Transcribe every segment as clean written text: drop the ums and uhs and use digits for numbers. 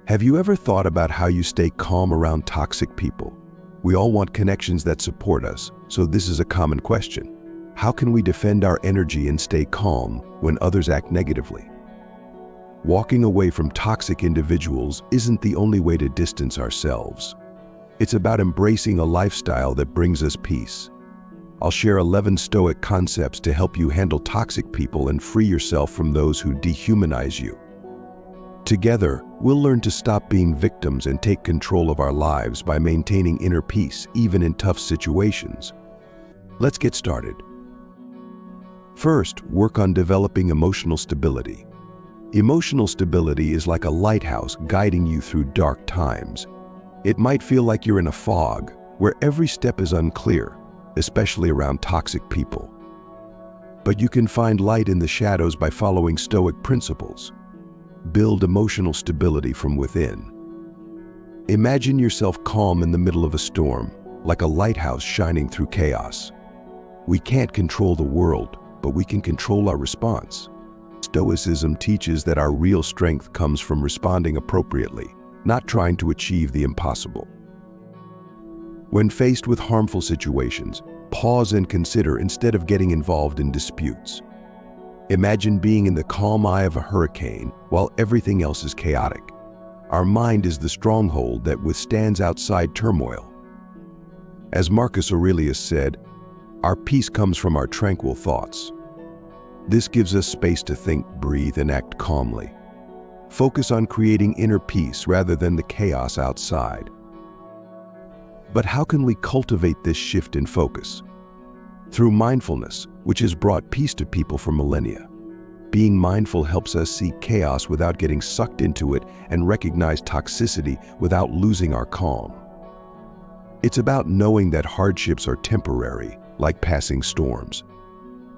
Have you ever thought about how you stay calm around toxic people? We all want connections that support us, so this is a common question. How can we defend our energy and stay calm when others act negatively? Walking away from toxic individuals isn't the only way to distance ourselves. It's about embracing a lifestyle that brings us peace. I'll share 11 Stoic concepts to help you handle toxic people and free yourself from those who dehumanize you. Together, we'll learn to stop being victims and take control of our lives by maintaining inner peace, even in tough situations. Let's get started. First, work on developing emotional stability. Emotional stability is like a lighthouse guiding you through dark times. It might feel like you're in a fog, where every step is unclear, especially around toxic people. But you can find light in the shadows by following Stoic principles. Build emotional stability from within. Imagine yourself calm in the middle of a storm, like a lighthouse shining through chaos. We can't control the world, but we can control our response. Stoicism teaches that our real strength comes from responding appropriately, not trying to achieve the impossible. When faced with harmful situations, pause and consider instead of getting involved in disputes. Imagine being in the calm eye of a hurricane while everything else is chaotic. Our mind is the stronghold that withstands outside turmoil. As Marcus Aurelius said, our peace comes from our tranquil thoughts. This gives us space to think, breathe, and act calmly. Focus on creating inner peace rather than the chaos outside. But how can we cultivate this shift in focus? Through mindfulness, which has brought peace to people for millennia. Being mindful helps us see chaos without getting sucked into it and recognize toxicity without losing our calm. It's about knowing that hardships are temporary, like passing storms.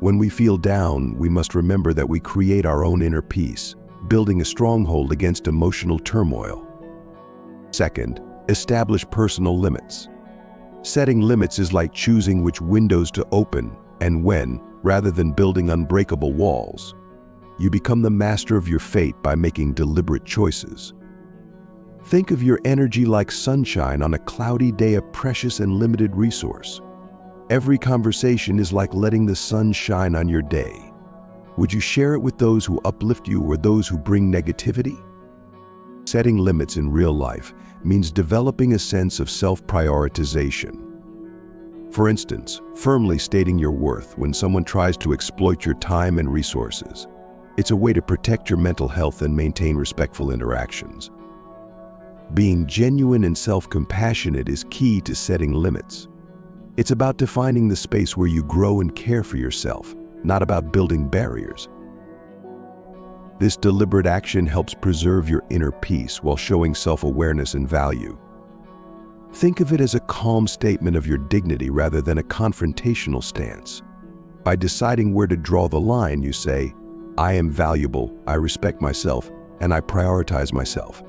When we feel down, we must remember that we create our own inner peace, building a stronghold against emotional turmoil. Second, establish personal limits. Setting limits is like choosing which windows to open and when, rather than building unbreakable walls. You become the master of your fate by making deliberate choices. Think of your energy like sunshine on a cloudy day, a precious and limited resource. Every conversation is like letting the sun shine on your day. Would you share it with those who uplift you or those who bring negativity? Setting limits in real life means developing a sense of self-prioritization. For instance, firmly stating your worth when someone tries to exploit your time and resources. It's a way to protect your mental health and maintain respectful interactions. Being genuine and self-compassionate is key to setting limits. It's about defining the space where you grow and care for yourself, not about building barriers. This deliberate action helps preserve your inner peace while showing self-awareness and value. Think of it as a calm statement of your dignity rather than a confrontational stance. By deciding where to draw the line, you say, I am valuable, I respect myself, and I prioritize myself.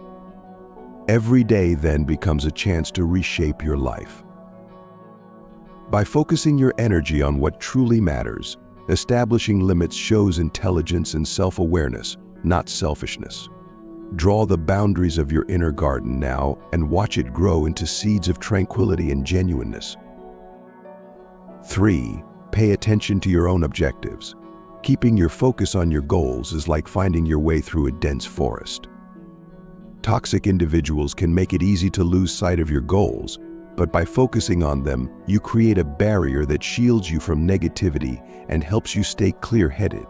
Every day then becomes a chance to reshape your life. By focusing your energy on what truly matters, establishing limits shows intelligence and self-awareness, not selfishness. Draw the boundaries of your inner garden now and watch it grow into seeds of tranquility and genuineness. 3. Pay attention to your own objectives. Keeping your focus on your goals is like finding your way through a dense forest. Toxic individuals can make it easy to lose sight of your goals, but by focusing on them, you create a barrier that shields you from negativity and helps you stay clear-headed.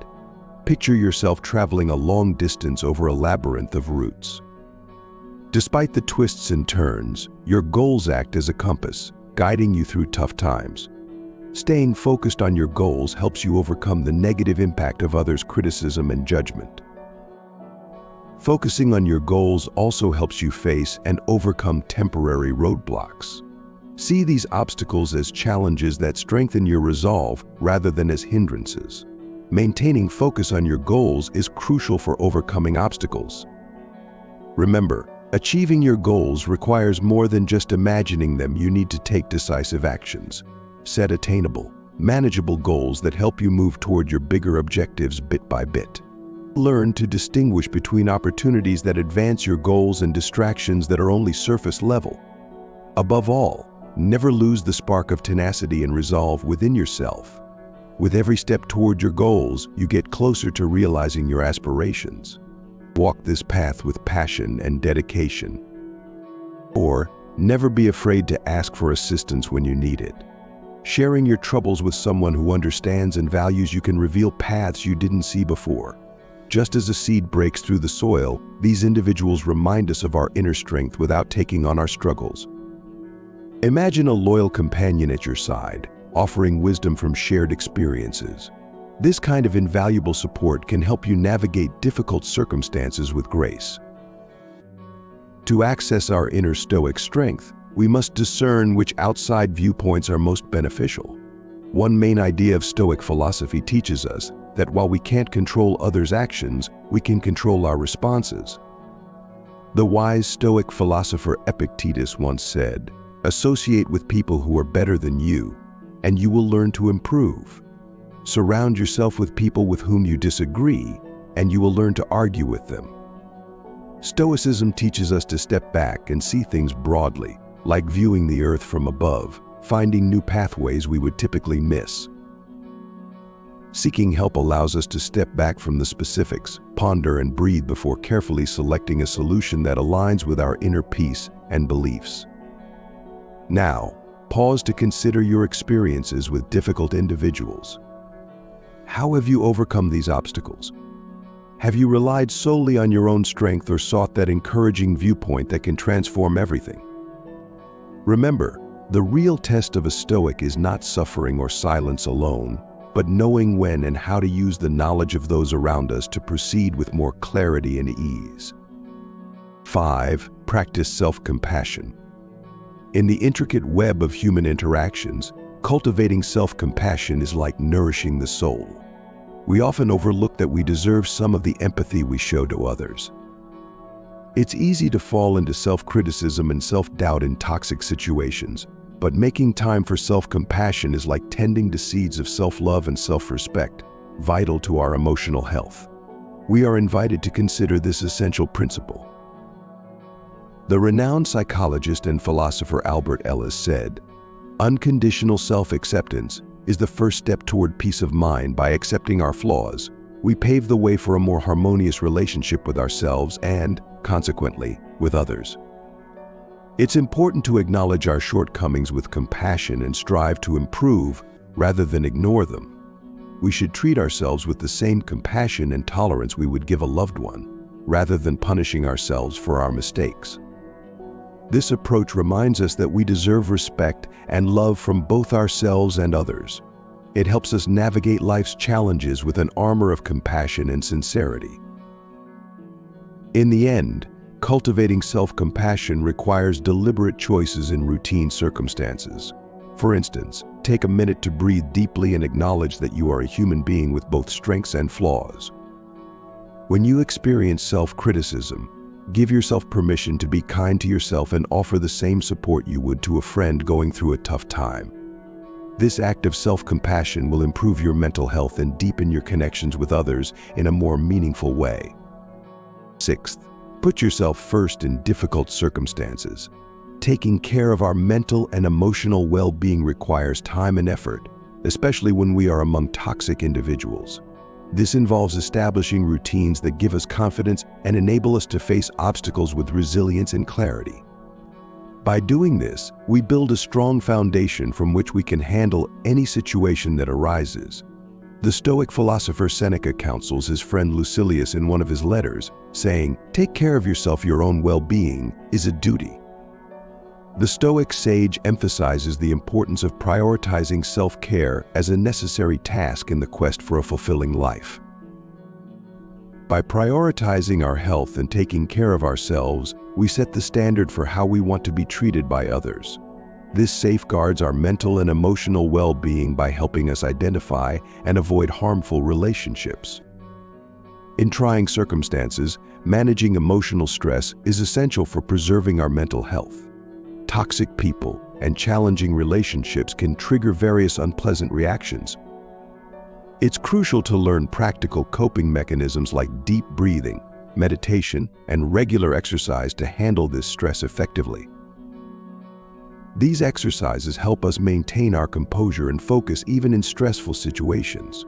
Picture yourself traveling a long distance over a labyrinth of routes. Despite the twists and turns, your goals act as a compass, guiding you through tough times. Staying focused on your goals helps you overcome the negative impact of others' criticism and judgment. Focusing on your goals also helps you face and overcome temporary roadblocks. See these obstacles as challenges that strengthen your resolve rather than as hindrances. Maintaining focus on your goals is crucial for overcoming obstacles. Remember, achieving your goals requires more than just imagining them. You need to take decisive actions. Set attainable, manageable goals that help you move toward your bigger objectives bit by bit. Learn to distinguish between opportunities that advance your goals and distractions that are only surface level. Above all, never lose the spark of tenacity and resolve within yourself. With every step toward your goals, you get closer to realizing your aspirations. Walk this path with passion and dedication. Or, never be afraid to ask for assistance when you need it. Sharing your troubles with someone who understands and values you can reveal paths you didn't see before. Just as a seed breaks through the soil, these individuals remind us of our inner strength without taking on our struggles. Imagine a loyal companion at your side, offering wisdom from shared experiences. This kind of invaluable support can help you navigate difficult circumstances with grace. To access our inner Stoic strength, we must discern which outside viewpoints are most beneficial. One main idea of Stoic philosophy teaches us that while we can't control others' actions, we can control our responses. The wise Stoic philosopher Epictetus once said, "Associate with people who are better than you, and you will learn to improve. Surround yourself with people with whom you disagree, and you will learn to argue with them." Stoicism teaches us to step back and see things broadly, like viewing the earth from above, finding new pathways we would typically miss. Seeking help allows us to step back from the specifics, ponder and breathe before carefully selecting a solution that aligns with our inner peace and beliefs. Now, pause to consider your experiences with difficult individuals. How have you overcome these obstacles? Have you relied solely on your own strength or sought that encouraging viewpoint that can transform everything? Remember, the real test of a Stoic is not suffering or silence alone, but knowing when and how to use the knowledge of those around us to proceed with more clarity and ease. 5. Practice self-compassion. In the intricate web of human interactions, cultivating self-compassion is like nourishing the soul. We often overlook that we deserve some of the empathy we show to others. It's easy to fall into self-criticism and self-doubt in toxic situations, but making time for self-compassion is like tending to seeds of self-love and self-respect, vital to our emotional health. We are invited to consider this essential principle. The renowned psychologist and philosopher Albert Ellis said, "Unconditional self-acceptance is the first step toward peace of mind. By accepting our flaws, we pave the way for a more harmonious relationship with ourselves and, consequently, with others." It's important to acknowledge our shortcomings with compassion and strive to improve rather than ignore them. We should treat ourselves with the same compassion and tolerance we would give a loved one, rather than punishing ourselves for our mistakes. This approach reminds us that we deserve respect and love from both ourselves and others. It helps us navigate life's challenges with an armor of compassion and sincerity. In the end, cultivating self-compassion requires deliberate choices in routine circumstances. For instance, take a minute to breathe deeply and acknowledge that you are a human being with both strengths and flaws. When you experience self-criticism, give yourself permission to be kind to yourself and offer the same support you would to a friend going through a tough time. This act of self-compassion will improve your mental health and deepen your connections with others in a more meaningful way. 6th, put yourself first in difficult circumstances. Taking care of our mental and emotional well-being requires time and effort, especially when we are among toxic individuals. This involves establishing routines that give us confidence and enable us to face obstacles with resilience and clarity. By doing this, we build a strong foundation from which we can handle any situation that arises. The Stoic philosopher Seneca counsels his friend Lucilius in one of his letters, saying, "Take care of yourself. Your own well-being is a duty." The Stoic sage emphasizes the importance of prioritizing self-care as a necessary task in the quest for a fulfilling life. By prioritizing our health and taking care of ourselves, we set the standard for how we want to be treated by others. This safeguards our mental and emotional well-being by helping us identify and avoid harmful relationships. In trying circumstances, managing emotional stress is essential for preserving our mental health. Toxic people and challenging relationships can trigger various unpleasant reactions. It's crucial to learn practical coping mechanisms like deep breathing, meditation, and regular exercise to handle this stress effectively. These exercises help us maintain our composure and focus even in stressful situations.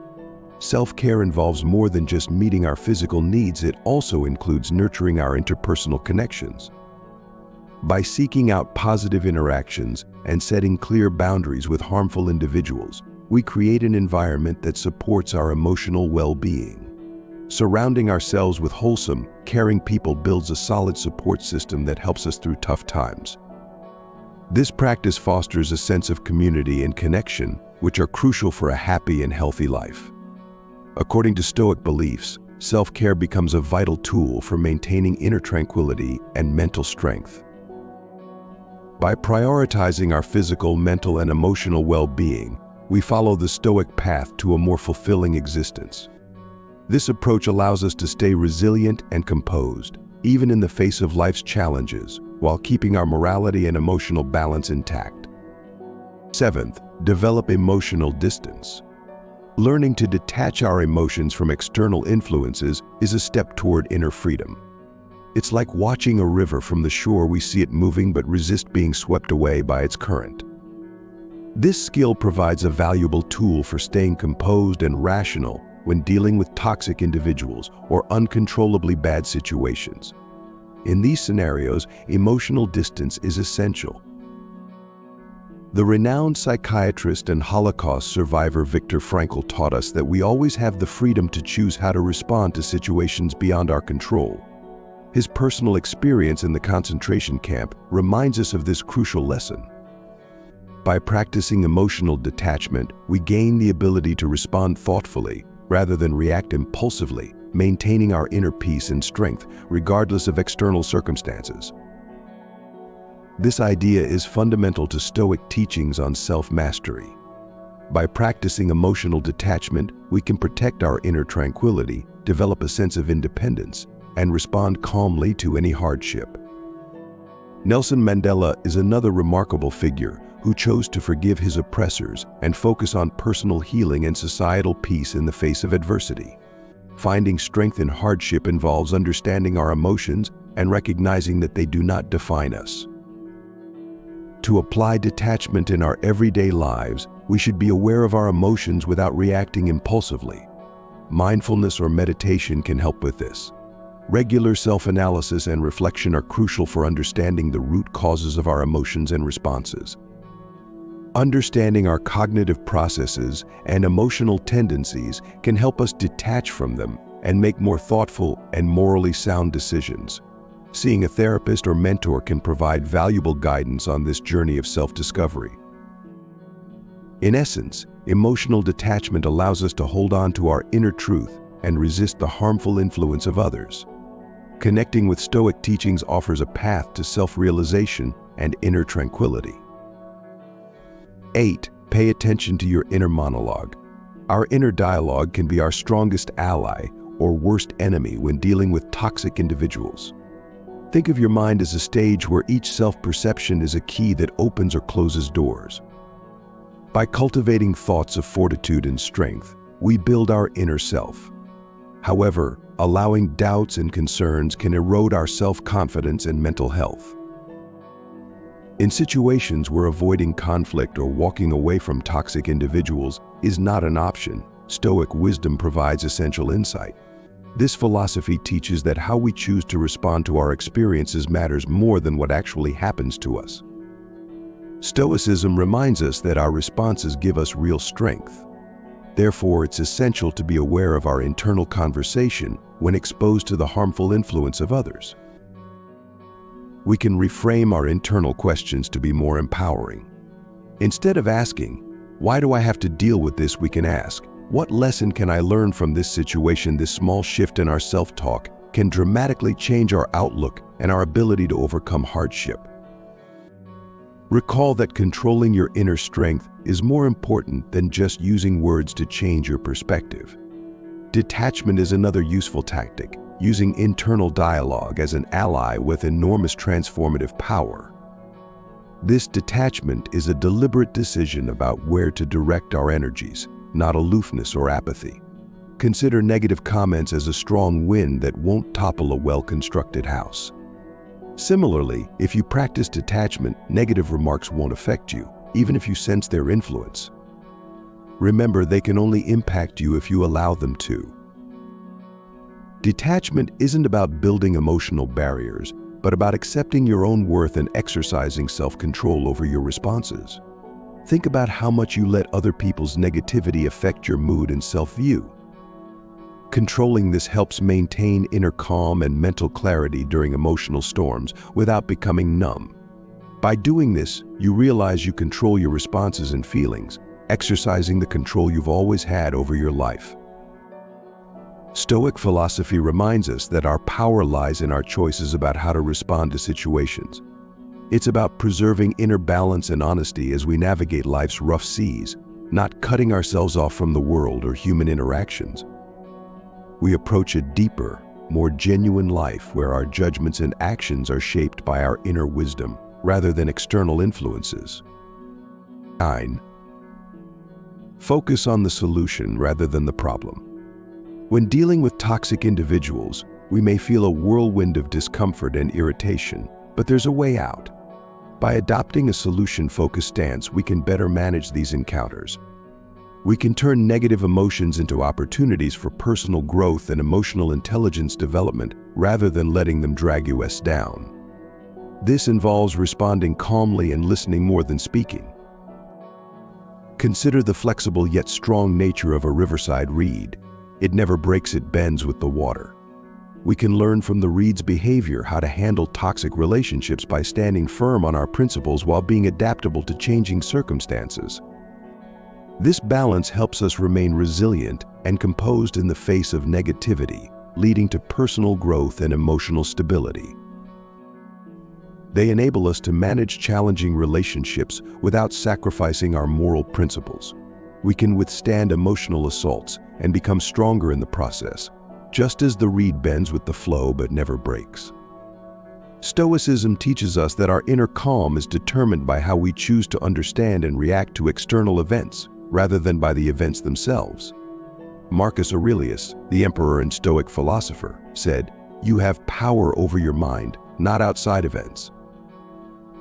Self-care involves more than just meeting our physical needs, it also includes nurturing our interpersonal connections. By seeking out positive interactions and setting clear boundaries with harmful individuals, we create an environment that supports our emotional well-being. Surrounding ourselves with wholesome, caring people builds a solid support system that helps us through tough times. This practice fosters a sense of community and connection, which are crucial for a happy and healthy life. According to Stoic beliefs, self-care becomes a vital tool for maintaining inner tranquility and mental strength. By prioritizing our physical, mental, and emotional well-being, we follow the Stoic path to a more fulfilling existence. This approach allows us to stay resilient and composed, even in the face of life's challenges, while keeping our morality and emotional balance intact. Seventh, develop emotional distance. Learning to detach our emotions from external influences is a step toward inner freedom. It's like watching a river from the shore. We see it moving but resist being swept away by its current. This skill provides a valuable tool for staying composed and rational when dealing with toxic individuals or uncontrollably bad situations. In these scenarios, emotional distance is essential. The renowned psychiatrist and Holocaust survivor Viktor Frankl taught us that we always have the freedom to choose how to respond to situations beyond our control. His personal experience in the concentration camp reminds us of this crucial lesson. By practicing emotional detachment, we gain the ability to respond thoughtfully rather than react impulsively, maintaining our inner peace and strength regardless of external circumstances. This idea is fundamental to Stoic teachings on self-mastery. By practicing emotional detachment, we can protect our inner tranquility, develop a sense of independence, and respond calmly to any hardship. Nelson Mandela is another remarkable figure who chose to forgive his oppressors and focus on personal healing and societal peace in the face of adversity. Finding strength in hardship involves understanding our emotions and recognizing that they do not define us. To apply detachment in our everyday lives, we should be aware of our emotions without reacting impulsively. Mindfulness or meditation can help with this. Regular self-analysis and reflection are crucial for understanding the root causes of our emotions and responses. Understanding our cognitive processes and emotional tendencies can help us detach from them and make more thoughtful and morally sound decisions. Seeing a therapist or mentor can provide valuable guidance on this journey of self-discovery. In essence, emotional detachment allows us to hold on to our inner truth and resist the harmful influence of others. Connecting with Stoic teachings offers a path to self-realization and inner tranquility. 8. Pay attention to your inner monologue. Our inner dialogue can be our strongest ally or worst enemy when dealing with toxic individuals. Think of your mind as a stage where each self-perception is a key that opens or closes doors. By cultivating thoughts of fortitude and strength, we build our inner self. However, allowing doubts and concerns can erode our self-confidence and mental health. In situations where avoiding conflict or walking away from toxic individuals is not an option, Stoic wisdom provides essential insight. This philosophy teaches that how we choose to respond to our experiences matters more than what actually happens to us. Stoicism reminds us that our responses give us real strength. Therefore, it's essential to be aware of our internal conversation when exposed to the harmful influence of others. We can reframe our internal questions to be more empowering. Instead of asking, "Why do I have to deal with this?" we can ask, "What lesson can I learn from this situation?" This small shift in our self-talk can dramatically change our outlook and our ability to overcome hardship. Recall that controlling your inner strength is more important than just using words to change your perspective. Detachment is another useful tactic, using internal dialogue as an ally with enormous transformative power. This detachment is a deliberate decision about where to direct our energies, not aloofness or apathy. Consider negative comments as a strong wind that won't topple a well-constructed house. Similarly, if you practice detachment, negative remarks won't affect you, even if you sense their influence. Remember, they can only impact you if you allow them to. Detachment isn't about building emotional barriers, but about accepting your own worth and exercising self-control over your responses. Think about how much you let other people's negativity affect your mood and self-view. Controlling this helps maintain inner calm and mental clarity during emotional storms without becoming numb. By doing this, you realize you control your responses and feelings, exercising the control you've always had over your life. Stoic philosophy reminds us that our power lies in our choices about how to respond to situations. It's about preserving inner balance and honesty as we navigate life's rough seas, not cutting ourselves off from the world or human interactions. We approach a deeper, more genuine life where our judgments and actions are shaped by our inner wisdom rather than external influences. 9. Focus on the solution rather than the problem. When dealing with toxic individuals, we may feel a whirlwind of discomfort and irritation, but there's a way out. By adopting a solution-focused stance, we can better manage these encounters. We can turn negative emotions into opportunities for personal growth and emotional intelligence development rather than letting them drag us down. This involves responding calmly and listening more than speaking. Consider the flexible yet strong nature of a riverside reed. It never breaks, it bends with the water. We can learn from the reed's behavior how to handle toxic relationships by standing firm on our principles while being adaptable to changing circumstances. This balance helps us remain resilient and composed in the face of negativity, leading to personal growth and emotional stability. They enable us to manage challenging relationships without sacrificing our moral principles. We can withstand emotional assaults and become stronger in the process, just as the reed bends with the flow but never breaks. Stoicism teaches us that our inner calm is determined by how we choose to understand and react to external events, rather than by the events themselves. Marcus Aurelius, the emperor and Stoic philosopher, said, "You have power over your mind, not outside events."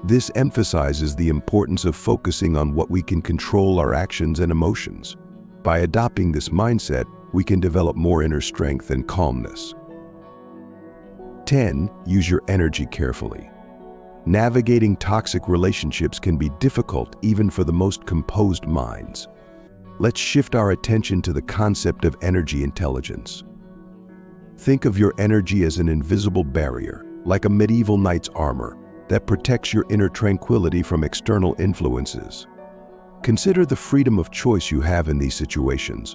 This emphasizes the importance of focusing on what we can control, our actions and emotions. By adopting this mindset, we can develop more inner strength and calmness. 10. Use your energy carefully. Navigating toxic relationships can be difficult even for the most composed minds. Let's shift our attention to the concept of energy intelligence. Think of your energy as an invisible barrier, like a medieval knight's armor, that protects your inner tranquility from external influences. Consider the freedom of choice you have in these situations.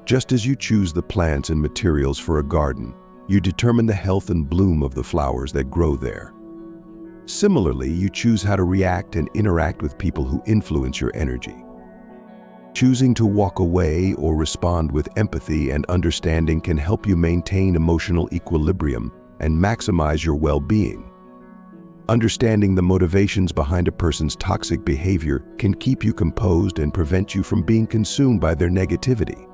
Just as you choose the plants and materials for a garden, you determine the health and bloom of the flowers that grow there. Similarly, you choose how to react and interact with people who influence your energy. Choosing to walk away or respond with empathy and understanding can help you maintain emotional equilibrium and maximize your well-being. Understanding the motivations behind a person's toxic behavior can keep you composed and prevent you from being consumed by their negativity.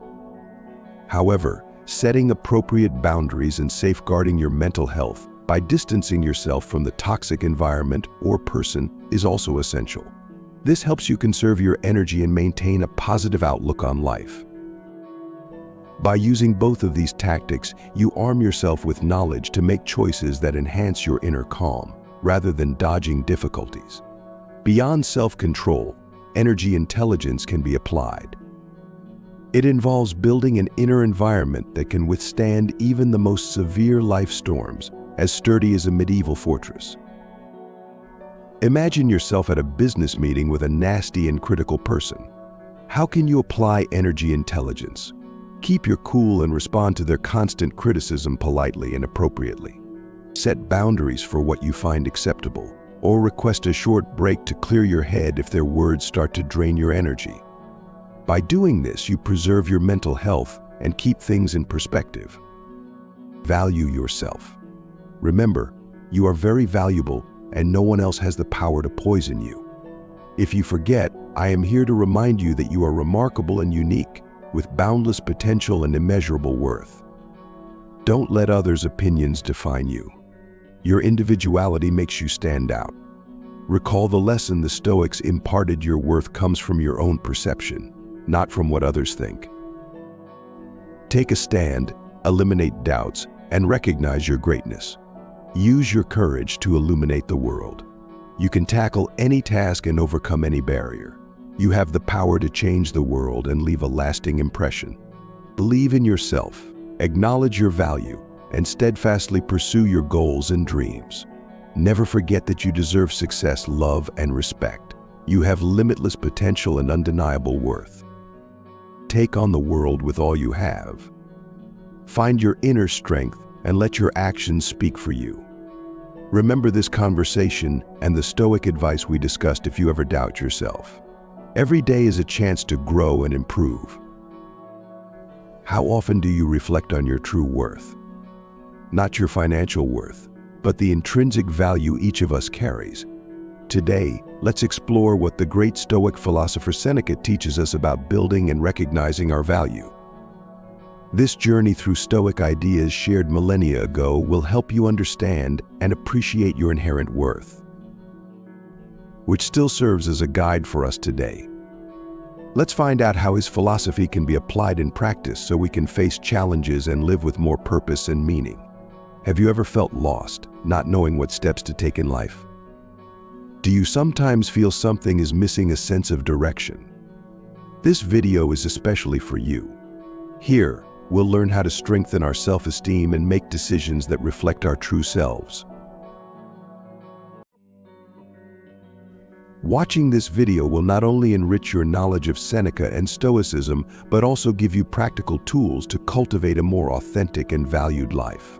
However, setting appropriate boundaries and safeguarding your mental health by distancing yourself from the toxic environment or person is also essential. This helps you conserve your energy and maintain a positive outlook on life. By using both of these tactics, you arm yourself with knowledge to make choices that enhance your inner calm, rather than dodging difficulties. Beyond self-control, energy intelligence can be applied. It involves building an inner environment that can withstand even the most severe life storms, as sturdy as a medieval fortress. Imagine yourself at a business meeting with a nasty and critical person. How can you apply energy intelligence? Keep your cool and respond to their constant criticism politely and appropriately. Set boundaries for what you find acceptable, or request a short break to clear your head if their words start to drain your energy. By doing this, you preserve your mental health and keep things in perspective. Value yourself. Remember, you are very valuable and no one else has the power to poison you. If you forget, I am here to remind you that you are remarkable and unique, with boundless potential and immeasurable worth. Don't let others' opinions define you. Your individuality makes you stand out. Recall the lesson the Stoics imparted: your worth comes from your own perception, not from what others think. Take a stand, eliminate doubts, and recognize your greatness. Use your courage to illuminate the world. You can tackle any task and overcome any barrier. You have the power to change the world and leave a lasting impression. Believe in yourself, acknowledge your value, and steadfastly pursue your goals and dreams. Never forget that you deserve success, love, and respect. You have limitless potential and undeniable worth. Take on the world with all you have. Find your inner strength and let your actions speak for you. Remember this conversation and the Stoic advice we discussed if you ever doubt yourself. Every day is a chance to grow and improve. How often do you reflect on your true worth? Not your financial worth, but the intrinsic value each of us carries. Today, let's explore what the great Stoic philosopher Seneca teaches us about building and recognizing our value. This journey through Stoic ideas shared millennia ago will help you understand and appreciate your inherent worth, which still serves as a guide for us today. Let's find out how his philosophy can be applied in practice so we can face challenges and live with more purpose and meaning. Have you ever felt lost, not knowing what steps to take in life? Do you sometimes feel something is missing, a sense of direction? This video is especially for you. Here, we'll learn how to strengthen our self-esteem and make decisions that reflect our true selves. Watching this video will not only enrich your knowledge of Seneca and Stoicism, but also give you practical tools to cultivate a more authentic and valued life.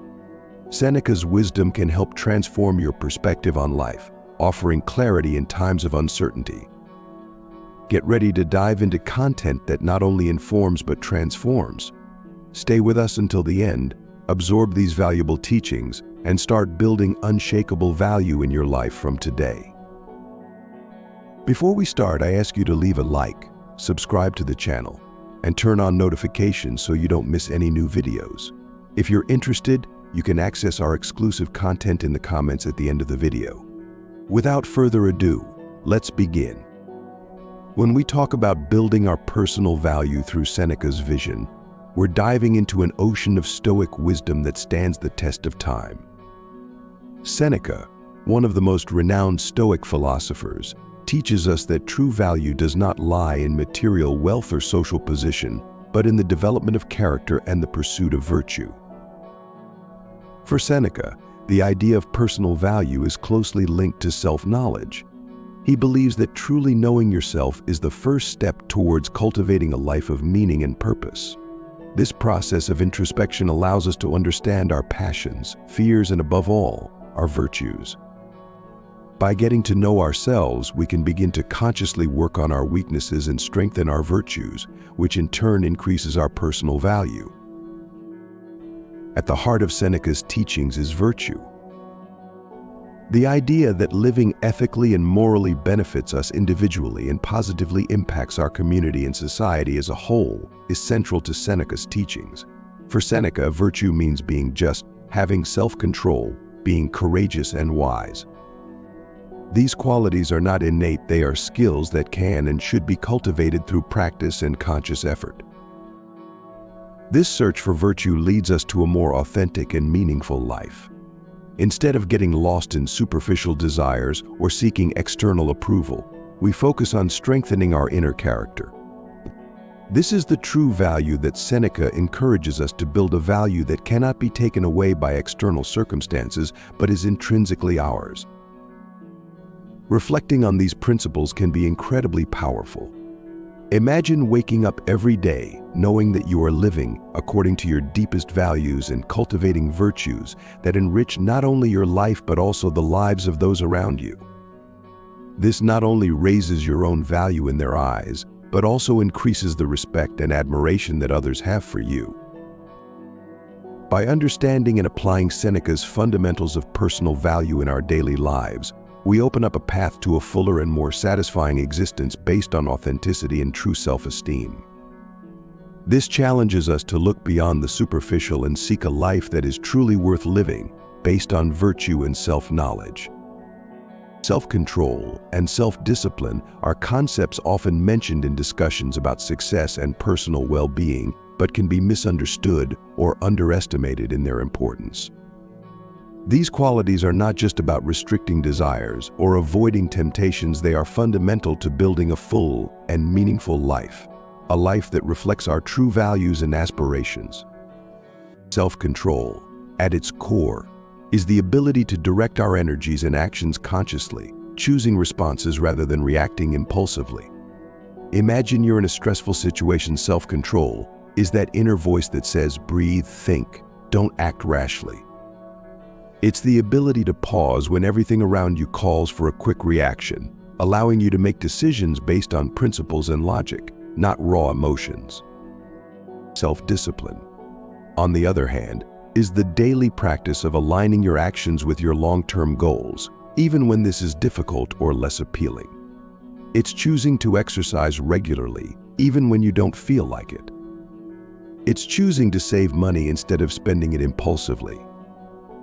Seneca's wisdom can help transform your perspective on life, offering clarity in times of uncertainty. Get ready to dive into content that not only informs but transforms. Stay with us until the end, absorb these valuable teachings, and start building unshakable value in your life from today. Before we start, I ask you to leave a like, subscribe to the channel, and turn on notifications so you don't miss any new videos. If you're interested, you can access our exclusive content in the comments at the end of the video. Without further ado, let's begin. When we talk about building our personal value through Seneca's vision, we're diving into an ocean of Stoic wisdom that stands the test of time. Seneca, one of the most renowned Stoic philosophers, teaches us that true value does not lie in material wealth or social position, but in the development of character and the pursuit of virtue. For Seneca, the idea of personal value is closely linked to self-knowledge. He believes that truly knowing yourself is the first step towards cultivating a life of meaning and purpose. This process of introspection allows us to understand our passions, fears, and above all, our virtues. By getting to know ourselves, we can begin to consciously work on our weaknesses and strengthen our virtues, which in turn increases our personal value. At the heart of Seneca's teachings is virtue. The idea that living ethically and morally benefits us individually and positively impacts our community and society as a whole is central to Seneca's teachings. For Seneca, virtue means being just, having self-control, being courageous and wise. These qualities are not innate, they are skills that can and should be cultivated through practice and conscious effort. This search for virtue leads us to a more authentic and meaningful life. Instead of getting lost in superficial desires or seeking external approval, we focus on strengthening our inner character. This is the true value that Seneca encourages us to build, a value that cannot be taken away by external circumstances but is intrinsically ours. Reflecting on these principles can be incredibly powerful. Imagine waking up every day knowing that you are living according to your deepest values and cultivating virtues that enrich not only your life but also the lives of those around you. This not only raises your own value in their eyes, but also increases the respect and admiration that others have for you. By understanding and applying Seneca's fundamentals of personal value in our daily lives, we open up a path to a fuller and more satisfying existence based on authenticity and true self-esteem. This challenges us to look beyond the superficial and seek a life that is truly worth living, based on virtue and self-knowledge. Self-control and self-discipline are concepts often mentioned in discussions about success and personal well-being, but can be misunderstood or underestimated in their importance. These qualities are not just about restricting desires or avoiding temptations. They are fundamental to building a full and meaningful life, a life that reflects our true values and aspirations. Self-control, at its core, is the ability to direct our energies and actions consciously, choosing responses rather than reacting impulsively. Imagine you're in a stressful situation. Self-control is that inner voice that says, breathe, think, don't act rashly. It's the ability to pause when everything around you calls for a quick reaction, allowing you to make decisions based on principles and logic, not raw emotions. Self-discipline, on the other hand, is the daily practice of aligning your actions with your long-term goals, even when this is difficult or less appealing. It's choosing to exercise regularly, even when you don't feel like it. It's choosing to save money instead of spending it impulsively.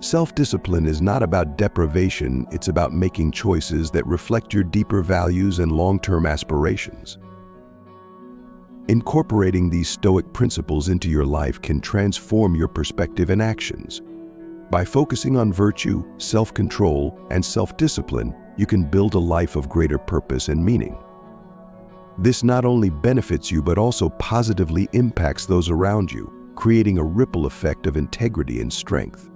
Self-discipline is not about deprivation, it's about making choices that reflect your deeper values and long-term aspirations. Incorporating these Stoic principles into your life can transform your perspective and actions. By focusing on virtue, self-control, and self-discipline, you can build a life of greater purpose and meaning. This not only benefits you but also positively impacts those around you, creating a ripple effect of integrity and strength.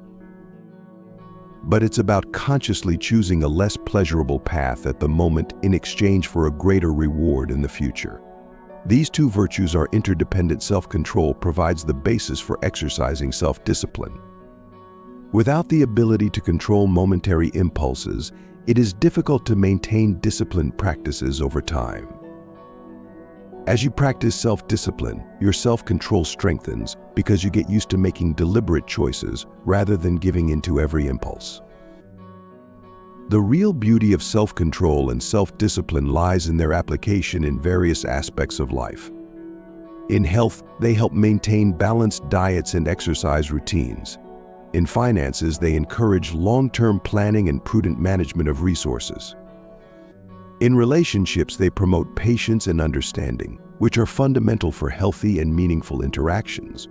But it's about consciously choosing a less pleasurable path at the moment in exchange for a greater reward in the future. These two virtues are interdependent. Self-control provides the basis for exercising self-discipline. Without the ability to control momentary impulses, it is difficult to maintain disciplined practices over time. As you practice self-discipline, your self-control strengthens because you get used to making deliberate choices rather than giving in to every impulse. The real beauty of self-control and self-discipline lies in their application in various aspects of life. In health, they help maintain balanced diets and exercise routines. In finances, they encourage long-term planning and prudent management of resources. In relationships, they promote patience and understanding, which are fundamental for healthy and meaningful interactions.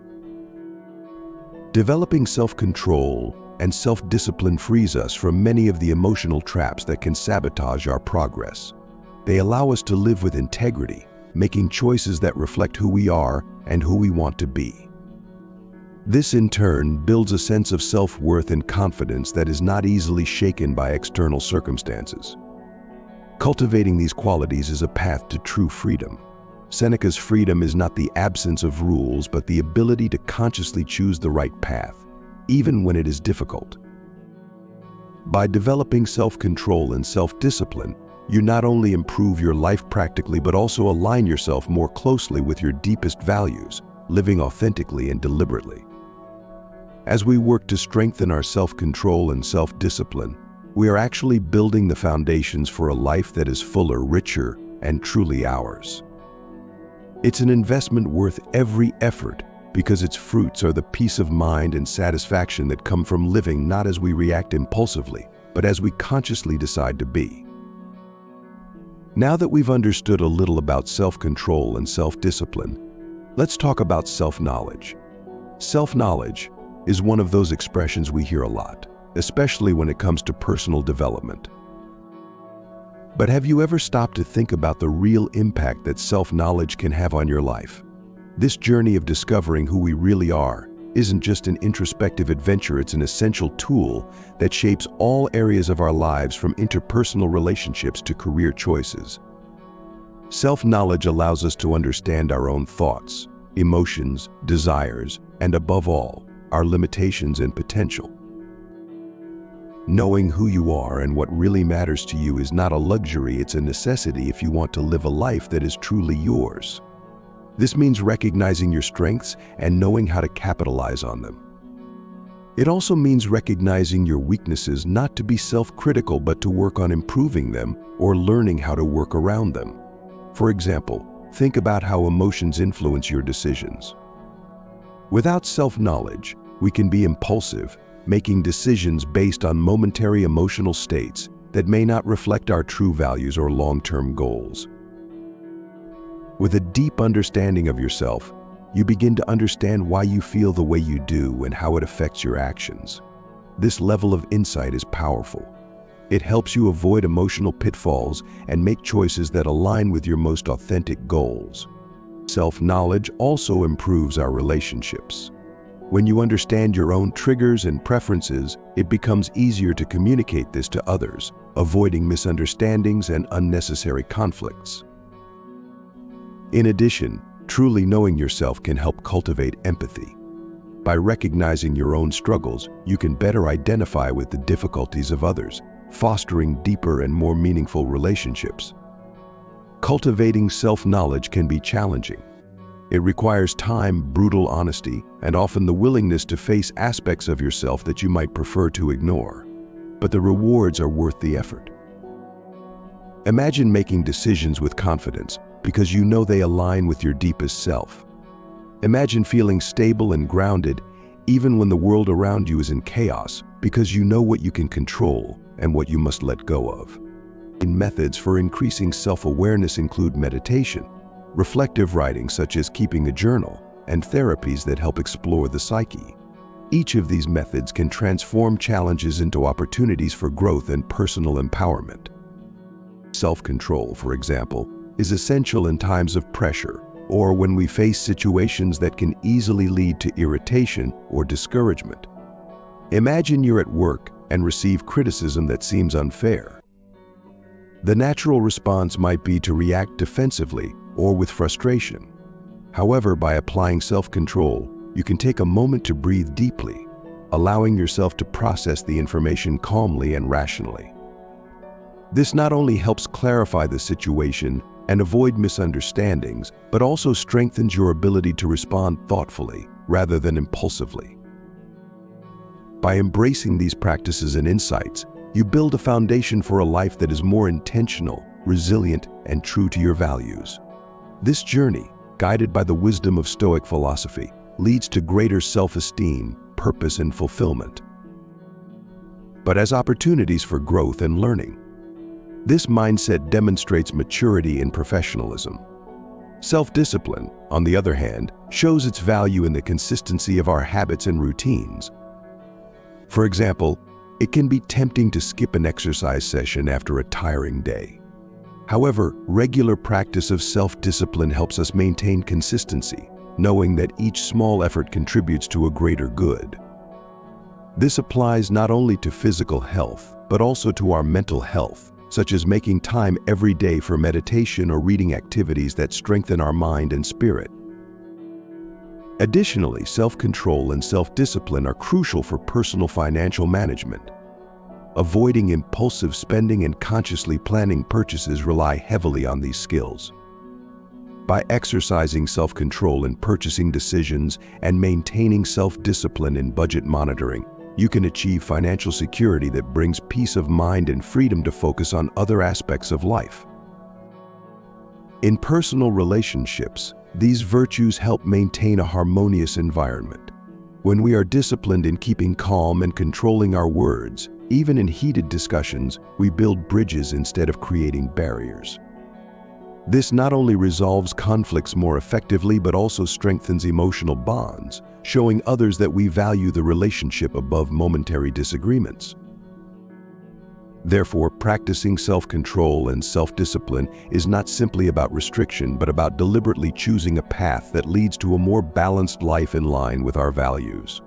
Developing self-control and self-discipline frees us from many of the emotional traps that can sabotage our progress. They allow us to live with integrity, making choices that reflect who we are and who we want to be. This in turn builds a sense of self-worth and confidence that is not easily shaken by external circumstances. Cultivating these qualities is a path to true freedom. Seneca's freedom is not the absence of rules, but the ability to consciously choose the right path, even when it is difficult. By developing self-control and self-discipline, you not only improve your life practically, but also align yourself more closely with your deepest values, living authentically and deliberately. As we work to strengthen our self-control and self-discipline, we are actually building the foundations for a life that is fuller, richer, and truly ours. It's an investment worth every effort because its fruits are the peace of mind and satisfaction that come from living not as we react impulsively, but as we consciously decide to be. Now that we've understood a little about self-control and self-discipline, let's talk about self-knowledge. Self-knowledge is one of those expressions we hear a lot, especially when it comes to personal development. But have you ever stopped to think about the real impact that self-knowledge can have on your life? This journey of discovering who we really are isn't just an introspective adventure, it's an essential tool that shapes all areas of our lives, from interpersonal relationships to career choices. Self-knowledge allows us to understand our own thoughts, emotions, desires, and above all, our limitations and potential. Knowing who you are and what really matters to you is not a luxury, it's a necessity if you want to live a life that is truly yours. This means recognizing your strengths and knowing how to capitalize on them. It also means recognizing your weaknesses, not to be self-critical but to work on improving them or learning how to work around them. For example, think about how emotions influence your decisions. Without self-knowledge, we can be impulsive, making decisions based on momentary emotional states that may not reflect our true values or long-term goals. With a deep understanding of yourself, you begin to understand why you feel the way you do and how it affects your actions. This level of insight is powerful. It helps you avoid emotional pitfalls and make choices that align with your most authentic goals. Self-knowledge also improves our relationships. When you understand your own triggers and preferences, it becomes easier to communicate this to others, avoiding misunderstandings and unnecessary conflicts. In addition, truly knowing yourself can help cultivate empathy. By recognizing your own struggles, you can better identify with the difficulties of others, fostering deeper and more meaningful relationships. Cultivating self-knowledge can be challenging. It requires time, brutal honesty, and often the willingness to face aspects of yourself that you might prefer to ignore. But the rewards are worth the effort. Imagine making decisions with confidence because you know they align with your deepest self. Imagine feeling stable and grounded even when the world around you is in chaos because you know what you can control and what you must let go of. Methods for increasing self-awareness include meditation, reflective writing such as keeping a journal, and therapies that help explore the psyche. Each of these methods can transform challenges into opportunities for growth and personal empowerment. Self-control, for example, is essential in times of pressure or when we face situations that can easily lead to irritation or discouragement. Imagine you're at work and receive criticism that seems unfair. The natural response might be to react defensively or with frustration. However, by applying self-control, you can take a moment to breathe deeply, allowing yourself to process the information calmly and rationally. This not only helps clarify the situation and avoid misunderstandings, but also strengthens your ability to respond thoughtfully rather than impulsively. By embracing these practices and insights, you build a foundation for a life that is more intentional, resilient, and true to your values. This journey, guided by the wisdom of Stoic philosophy, leads to greater self-esteem, purpose, and fulfillment. But as opportunities for growth and learning, this mindset demonstrates maturity and professionalism. Self-discipline, on the other hand, shows its value in the consistency of our habits and routines. For example, it can be tempting to skip an exercise session after a tiring day. However, regular practice of self-discipline helps us maintain consistency, knowing that each small effort contributes to a greater good. This applies not only to physical health, but also to our mental health, such as making time every day for meditation or reading activities that strengthen our mind and spirit. Additionally, self-control and self-discipline are crucial for personal financial management. Avoiding impulsive spending and consciously planning purchases rely heavily on these skills. By exercising self-control in purchasing decisions and maintaining self-discipline in budget monitoring, you can achieve financial security that brings peace of mind and freedom to focus on other aspects of life. In personal relationships, these virtues help maintain a harmonious environment. When we are disciplined in keeping calm and controlling our words, even in heated discussions, we build bridges instead of creating barriers. This not only resolves conflicts more effectively, but also strengthens emotional bonds, showing others that we value the relationship above momentary disagreements. Therefore, practicing self-control and self-discipline is not simply about restriction, but about deliberately choosing a path that leads to a more balanced life in line with our values.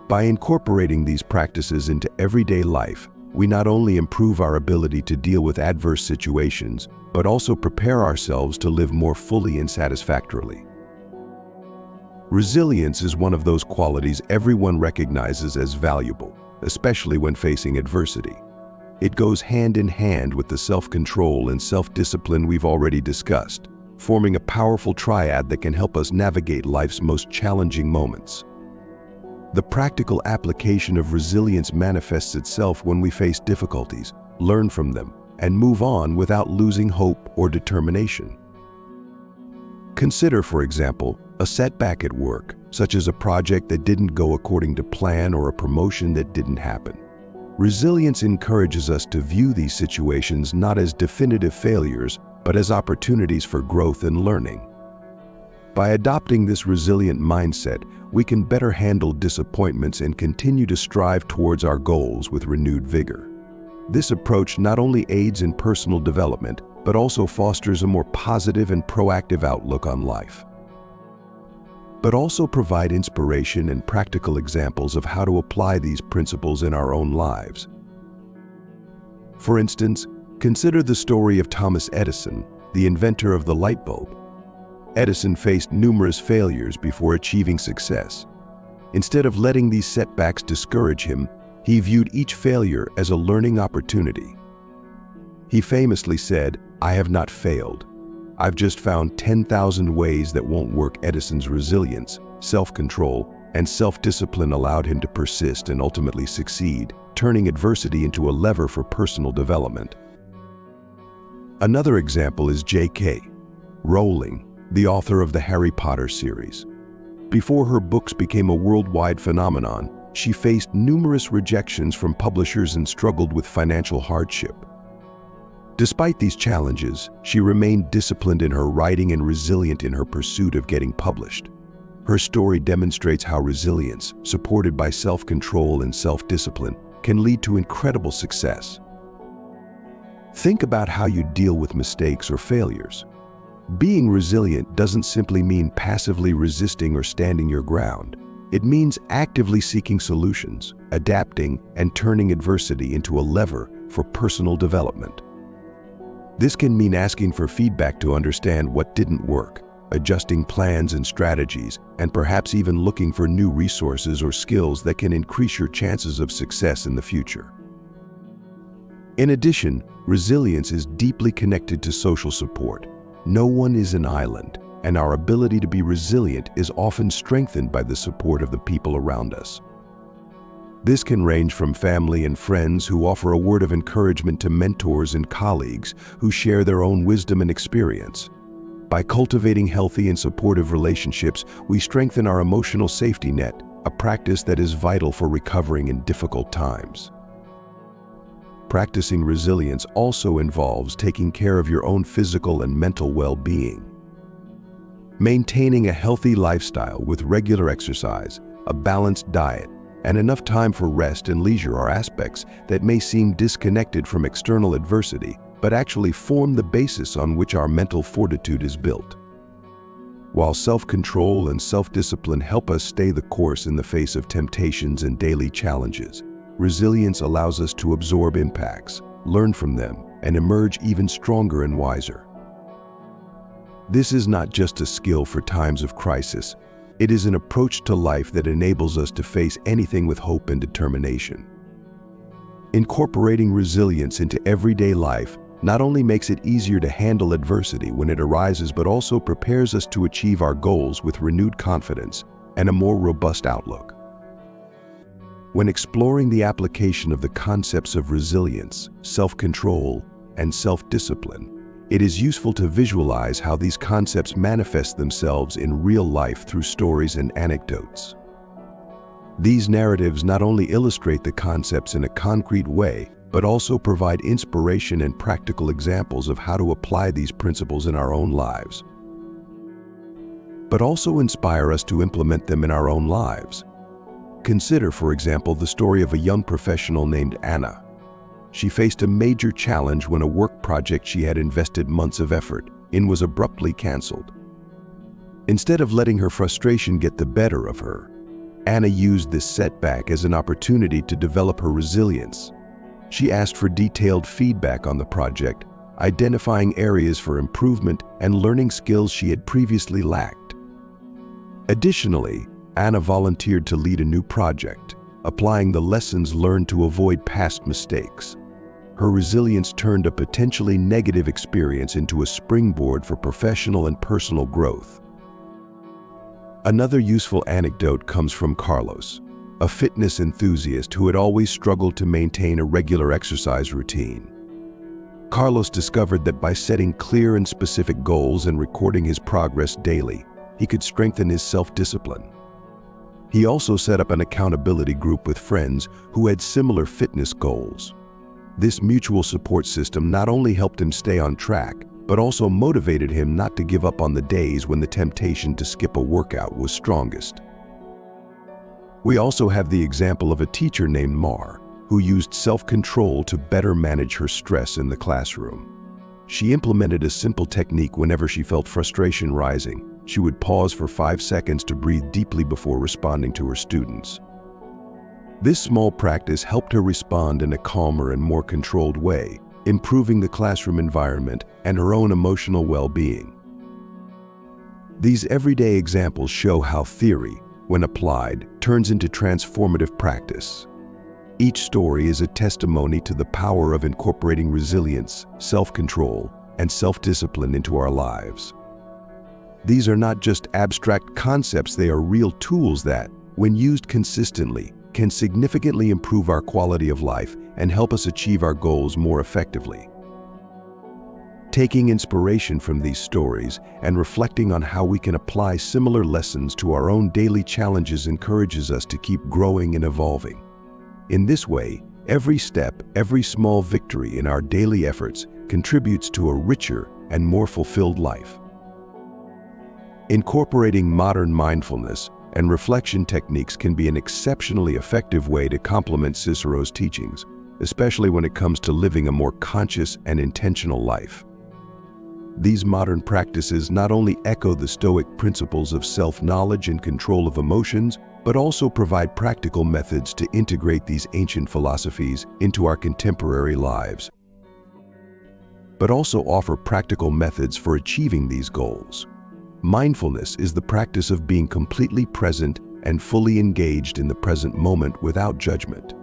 By incorporating these practices into everyday life, we not only improve our ability to deal with adverse situations, but also prepare ourselves to live more fully and satisfactorily. Resilience is one of those qualities everyone recognizes as valuable, especially when facing adversity. It goes hand in hand with the self-control and self-discipline we've already discussed, forming a powerful triad that can help us navigate life's most challenging moments. The practical application of resilience manifests itself when we face difficulties, learn from them, and move on without losing hope or determination. Consider, for example, a setback at work, such as a project that didn't go according to plan or a promotion that didn't happen. Resilience encourages us to view these situations not as definitive failures, but as opportunities for growth and learning. By adopting this resilient mindset, we can better handle disappointments and continue to strive towards our goals with renewed vigor. This approach not only aids in personal development, but also fosters a more positive and proactive outlook on life. But also provide inspiration and practical examples of how to apply these principles in our own lives. For instance, consider the story of Thomas Edison, the inventor of the light bulb. Edison faced numerous failures before achieving success. Instead of letting these setbacks discourage him, he viewed each failure as a learning opportunity. He famously said, "I have not failed. I've just found 10,000 ways that won't work." Edison's resilience, self-control, and self-discipline allowed him to persist and ultimately succeed, turning adversity into a lever for personal development. Another example is J.K. Rowling, the author of the Harry Potter series. Before her books became a worldwide phenomenon, she faced numerous rejections from publishers and struggled with financial hardship. Despite these challenges, she remained disciplined in her writing and resilient in her pursuit of getting published. Her story demonstrates how resilience, supported by self-control and self-discipline, can lead to incredible success. Think about how you deal with mistakes or failures. Being resilient doesn't simply mean passively resisting or standing your ground. It means actively seeking solutions, adapting, and turning adversity into a lever for personal development. This can mean asking for feedback to understand what didn't work, adjusting plans and strategies, and perhaps even looking for new resources or skills that can increase your chances of success in the future. In addition, resilience is deeply connected to social support. No one is an island, and our ability to be resilient is often strengthened by the support of the people around us. This can range from family and friends who offer a word of encouragement to mentors and colleagues who share their own wisdom and experience. By cultivating healthy and supportive relationships, we strengthen our emotional safety net, a practice that is vital for recovering in difficult times. Practicing resilience also involves taking care of your own physical and mental well-being. Maintaining a healthy lifestyle with regular exercise, a balanced diet, and enough time for rest and leisure are aspects that may seem disconnected from external adversity, but actually form the basis on which our mental fortitude is built. While self-control and self-discipline help us stay the course in the face of temptations and daily challenges, resilience allows us to absorb impacts, learn from them, and emerge even stronger and wiser. This is not just a skill for times of crisis. It is an approach to life that enables us to face anything with hope and determination. Incorporating resilience into everyday life not only makes it easier to handle adversity when it arises, but also prepares us to achieve our goals with renewed confidence and a more robust outlook. When exploring the application of the concepts of resilience, self-control, and self-discipline, it is useful to visualize how these concepts manifest themselves in real life through stories and anecdotes. These narratives not only illustrate the concepts in a concrete way, but also provide inspiration and practical examples of how to apply these principles in our own lives, but also inspire us to implement them in our own lives. Consider, for example, the story of a young professional named Anna. She faced a major challenge when a work project she had invested months of effort in was abruptly canceled. Instead of letting her frustration get the better of her, Anna used this setback as an opportunity to develop her resilience. She asked for detailed feedback on the project, identifying areas for improvement and learning skills she had previously lacked. Additionally, Anna volunteered to lead a new project, applying the lessons learned to avoid past mistakes. Her resilience turned a potentially negative experience into a springboard for professional and personal growth. Another useful anecdote comes from Carlos, a fitness enthusiast who had always struggled to maintain a regular exercise routine. Carlos discovered that by setting clear and specific goals and recording his progress daily, he could strengthen his self-discipline. He also set up an accountability group with friends who had similar fitness goals. This mutual support system not only helped him stay on track, but also motivated him not to give up on the days when the temptation to skip a workout was strongest. We also have the example of a teacher named Mar, who used self-control to better manage her stress in the classroom. She implemented a simple technique whenever she felt frustration rising. She would pause for 5 seconds to breathe deeply before responding to her students. This small practice helped her respond in a calmer and more controlled way, improving the classroom environment and her own emotional well-being. These everyday examples show how theory, when applied, turns into transformative practice. Each story is a testimony to the power of incorporating resilience, self-control, and self-discipline into our lives. These are not just abstract concepts, they are real tools that, when used consistently, can significantly improve our quality of life and help us achieve our goals more effectively. Taking inspiration from these stories and reflecting on how we can apply similar lessons to our own daily challenges encourages us to keep growing and evolving. In this way, every step, every small victory in our daily efforts contributes to a richer and more fulfilled life. Incorporating modern mindfulness and reflection techniques can be an exceptionally effective way to complement Cicero's teachings, especially when it comes to living a more conscious and intentional life. These modern practices not only echo the Stoic principles of self-knowledge and control of emotions, but also provide practical methods to integrate these ancient philosophies into our contemporary lives, but also offer practical methods for achieving these goals. Mindfulness is the practice of being completely present and fully engaged in the present moment without judgment.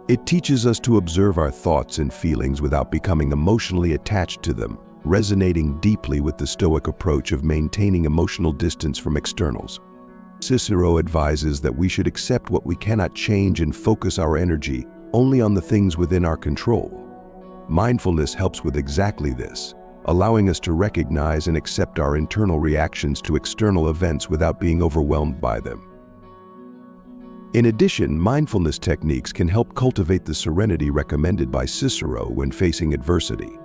It teaches us to observe our thoughts and feelings without becoming emotionally attached to them, resonating deeply with the Stoic approach of maintaining emotional distance from externals. Cicero advises that we should accept what we cannot change and focus our energy only on the things within our control. Mindfulness helps with exactly this, allowing us to recognize and accept our internal reactions to external events without being overwhelmed by them. In addition, mindfulness techniques can help cultivate the serenity recommended by Cicero when facing adversity.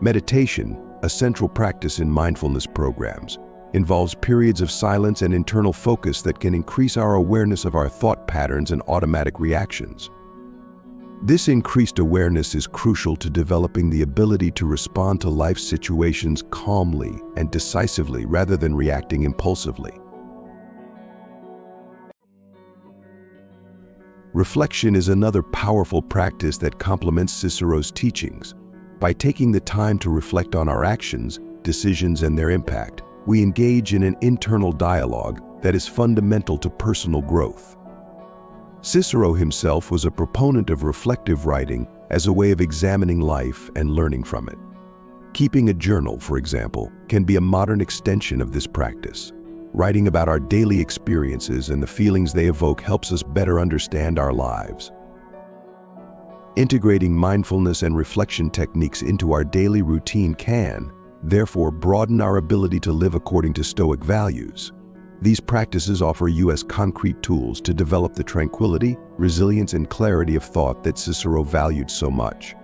Meditation, a central practice in mindfulness programs, involves periods of silence and internal focus that can increase our awareness of our thought patterns and automatic reactions. This increased awareness is crucial to developing the ability to respond to life situations calmly and decisively rather than reacting impulsively. Reflection is another powerful practice that complements Cicero's teachings. By taking the time to reflect on our actions, decisions, and their impact, we engage in an internal dialogue that is fundamental to personal growth. Cicero himself was a proponent of reflective writing as a way of examining life and learning from it. Keeping a journal, for example, can be a modern extension of this practice. Writing about our daily experiences and the feelings they evoke helps us better understand our lives. Integrating mindfulness and reflection techniques into our daily routine can, therefore, broaden our ability to live according to Stoic values. These practices offer us concrete tools to develop the tranquility, resilience, and clarity of thought that Cicero valued so much.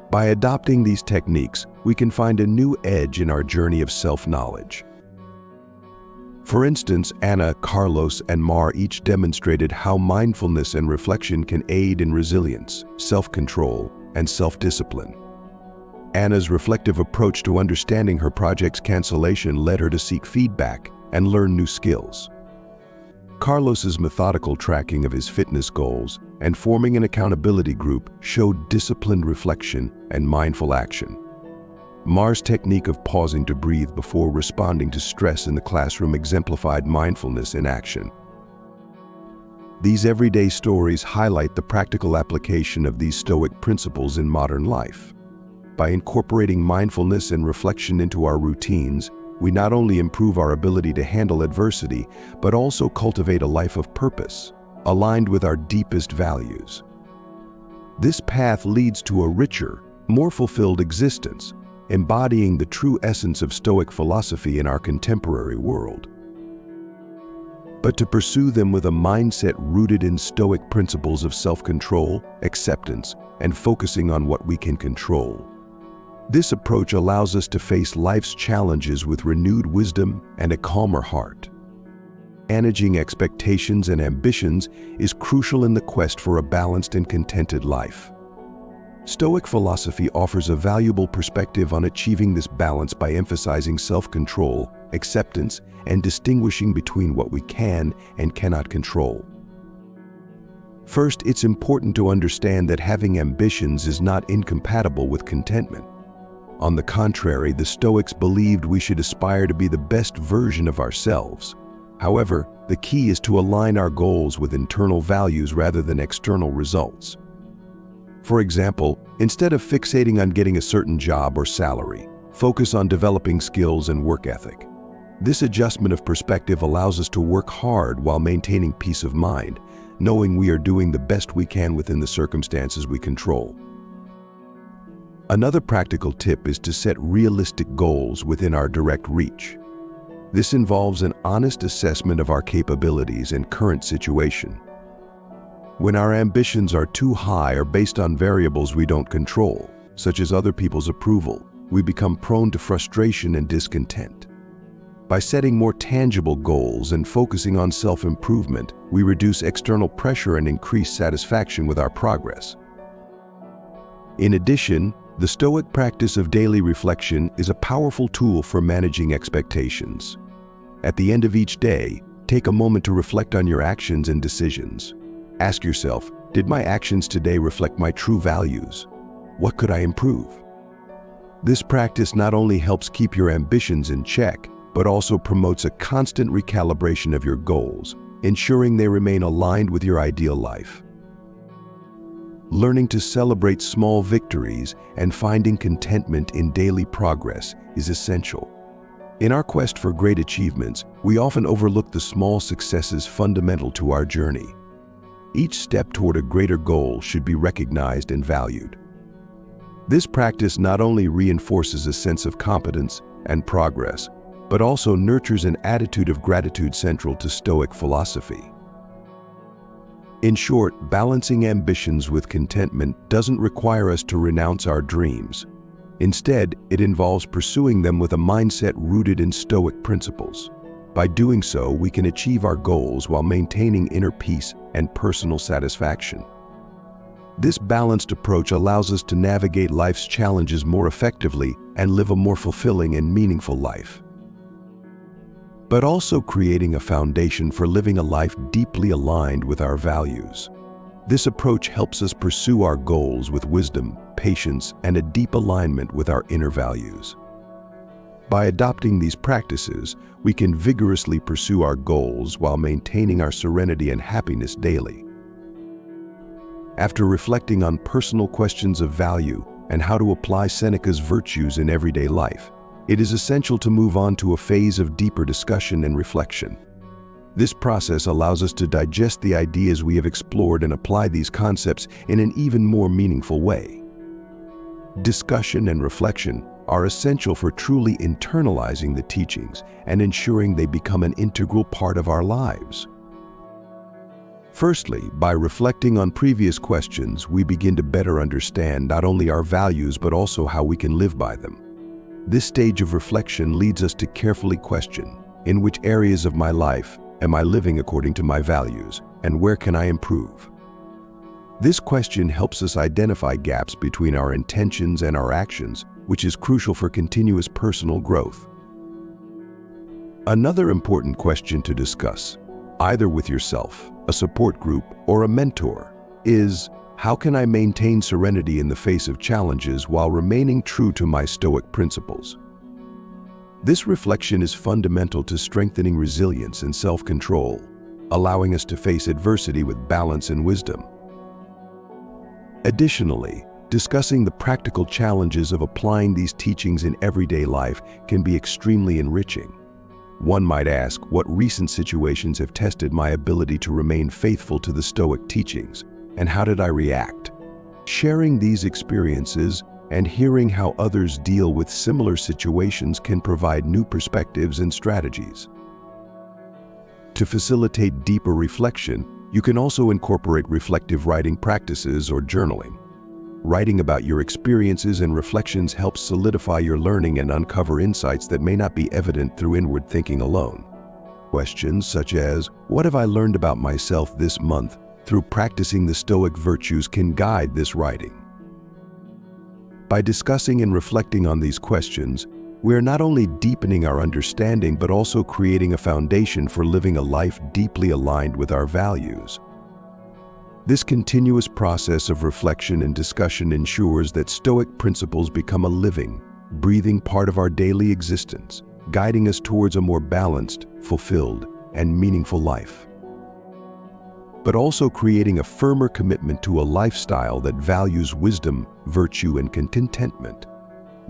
By adopting these techniques, we can find a new edge in our journey of self-knowledge. For instance, Anna, Carlos, and Mar each demonstrated how mindfulness and reflection can aid in resilience, self-control, and self-discipline. Anna's reflective approach to understanding her project's cancellation led her to seek feedback and learn new skills. Carlos's methodical tracking of his fitness goals and forming an accountability group showed disciplined reflection and mindful action. Mar's technique of pausing to breathe before responding to stress in the classroom exemplified mindfulness in action. These everyday stories highlight the practical application of these Stoic principles in modern life. By incorporating mindfulness and reflection into our routines, we not only improve our ability to handle adversity, but also cultivate a life of purpose, aligned with our deepest values. This path leads to a richer, more fulfilled existence, embodying the true essence of Stoic philosophy in our contemporary world. But to pursue them with a mindset rooted in Stoic principles of self-control, acceptance, and focusing on what we can control. This approach allows us to face life's challenges with renewed wisdom and a calmer heart. Managing expectations and ambitions is crucial in the quest for a balanced and contented life. Stoic philosophy offers a valuable perspective on achieving this balance by emphasizing self-control, acceptance, and distinguishing between what we can and cannot control. First, it's important to understand that having ambitions is not incompatible with contentment. On the contrary, the Stoics believed we should aspire to be the best version of ourselves. However, the key is to align our goals with internal values rather than external results. For example, instead of fixating on getting a certain job or salary, focus on developing skills and work ethic. This adjustment of perspective allows us to work hard while maintaining peace of mind, knowing we are doing the best we can within the circumstances we control. Another practical tip is to set realistic goals within our direct reach. This involves an honest assessment of our capabilities and current situation. When our ambitions are too high or based on variables we don't control, such as other people's approval, we become prone to frustration and discontent. By setting more tangible goals and focusing on self-improvement, we reduce external pressure and increase satisfaction with our progress. In addition, the Stoic practice of daily reflection is a powerful tool for managing expectations. At the end of each day, take a moment to reflect on your actions and decisions. Ask yourself, did my actions today reflect my true values? What could I improve? This practice not only helps keep your ambitions in check, but also promotes a constant recalibration of your goals, ensuring they remain aligned with your ideal life. Learning to celebrate small victories and finding contentment in daily progress is essential. In our quest for great achievements, we often overlook the small successes fundamental to our journey. Each step toward a greater goal should be recognized and valued. This practice not only reinforces a sense of competence and progress, but also nurtures an attitude of gratitude central to Stoic philosophy. In short, balancing ambitions with contentment doesn't require us to renounce our dreams. Instead, it involves pursuing them with a mindset rooted in Stoic principles. By doing so, we can achieve our goals while maintaining inner peace and personal satisfaction. This balanced approach allows us to navigate life's challenges more effectively and live a more fulfilling and meaningful life. But also creating a foundation for living a life deeply aligned with our values. This approach helps us pursue our goals with wisdom, patience, and a deep alignment with our inner values. By adopting these practices, we can vigorously pursue our goals while maintaining our serenity and happiness daily. After reflecting on personal questions of value and how to apply Seneca's virtues in everyday life, it is essential to move on to a phase of deeper discussion and reflection. This process allows us to digest the ideas we have explored and apply these concepts in an even more meaningful way. Discussion and reflection are essential for truly internalizing the teachings and ensuring they become an integral part of our lives. Firstly, by reflecting on previous questions, we begin to better understand not only our values but also how we can live by them. This stage of reflection leads us to carefully question, in which areas of my life am I living according to my values, and where can I improve? This question helps us identify gaps between our intentions and our actions, which is crucial for continuous personal growth. Another important question to discuss, either with yourself, a support group, or a mentor, is, how can I maintain serenity in the face of challenges while remaining true to my Stoic principles? This reflection is fundamental to strengthening resilience and self-control, allowing us to face adversity with balance and wisdom. Additionally, Discussing the practical challenges of applying these teachings in everyday life can be extremely enriching. One might ask, what recent situations have tested my ability to remain faithful to the Stoic teachings, and how did I react? Sharing these experiences and hearing how others deal with similar situations can provide new perspectives and strategies. To facilitate deeper reflection, you can also incorporate reflective writing practices or journaling. Writing about your experiences and reflections helps solidify your learning and uncover insights that may not be evident through inward thinking alone. Questions such as, "What have I learned about myself this month?" through practicing the Stoic virtues can guide this writing. By discussing and reflecting on these questions, we are not only deepening our understanding but also creating a foundation for living a life deeply aligned with our values. This continuous process of reflection and discussion ensures that Stoic principles become a living, breathing part of our daily existence, guiding us towards a more balanced, fulfilled, and meaningful life. But also creating a firmer commitment to a lifestyle that values wisdom, virtue, and contentment.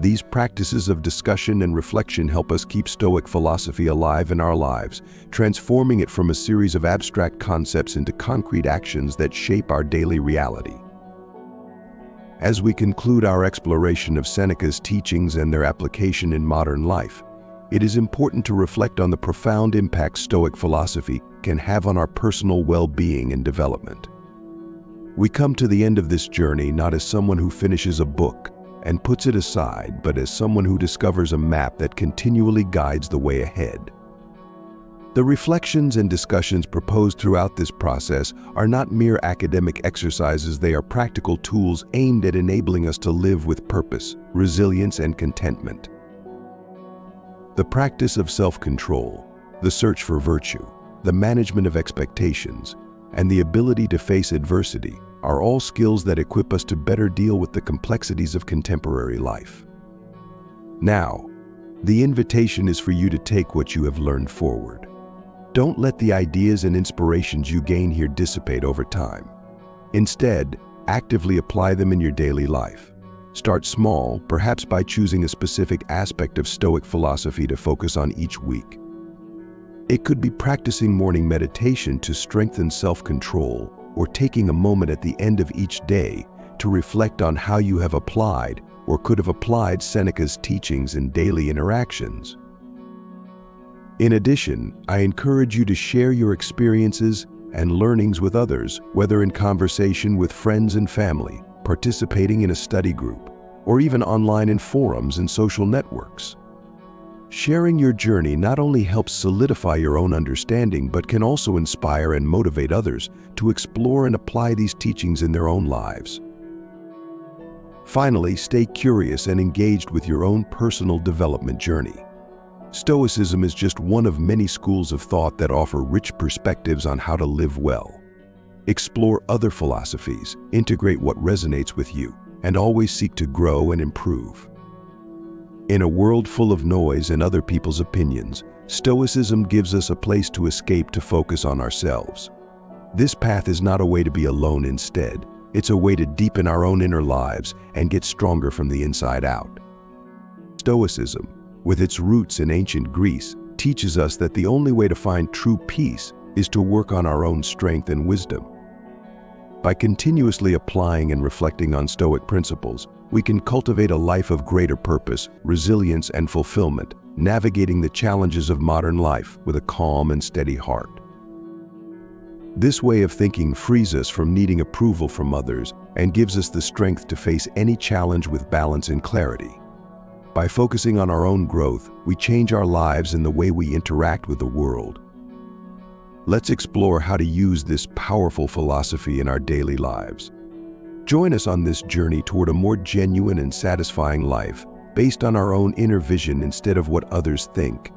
These practices of discussion and reflection help us keep Stoic philosophy alive in our lives, transforming it from a series of abstract concepts into concrete actions that shape our daily reality. As we conclude our exploration of Seneca's teachings and their application in modern life, it is important to reflect on the profound impact Stoic philosophy can have on our personal well-being and development. We come to the end of this journey not as someone who finishes a book and puts it aside, but as someone who discovers a map that continually guides the way ahead. The reflections and discussions proposed throughout this process are not mere academic exercises, they are practical tools aimed at enabling us to live with purpose, resilience, and contentment. The practice of self-control, the search for virtue, the management of expectations, and the ability to face adversity are all skills that equip us to better deal with the complexities of contemporary life. Now, the invitation is for you to take what you have learned forward. Don't let the ideas and inspirations you gain here dissipate over time. Instead, actively apply them in your daily life. Start small, perhaps by choosing a specific aspect of Stoic philosophy to focus on each week. It could be practicing morning meditation to strengthen self-control, or taking a moment at the end of each day to reflect on how you have applied or could have applied Seneca's teachings in daily interactions. In addition, I encourage you to share your experiences and learnings with others, whether in conversation with friends and family, participating in a study group, or even online in forums and social networks. Sharing your journey not only helps solidify your own understanding, but can also inspire and motivate others to explore and apply these teachings in their own lives. Finally, stay curious and engaged with your own personal development journey. Stoicism is just one of many schools of thought that offer rich perspectives on how to live well. Explore other philosophies, integrate what resonates with you, and always seek to grow and improve. In a world full of noise and other people's opinions, Stoicism gives us a place to escape to focus on ourselves. This path is not a way to be alone instead. It's a way to deepen our own inner lives and get stronger from the inside out. Stoicism, with its roots in ancient Greece, teaches us that the only way to find true peace is to work on our own strength and wisdom. By continuously applying and reflecting on Stoic principles, we can cultivate a life of greater purpose, resilience, and fulfillment, navigating the challenges of modern life with a calm and steady heart. This way of thinking frees us from needing approval from others and gives us the strength to face any challenge with balance and clarity. By focusing on our own growth, we change our lives and the way we interact with the world. Let's explore how to use this powerful philosophy in our daily lives. Join us on this journey toward a more genuine and satisfying life, based on our own inner vision instead of what others think.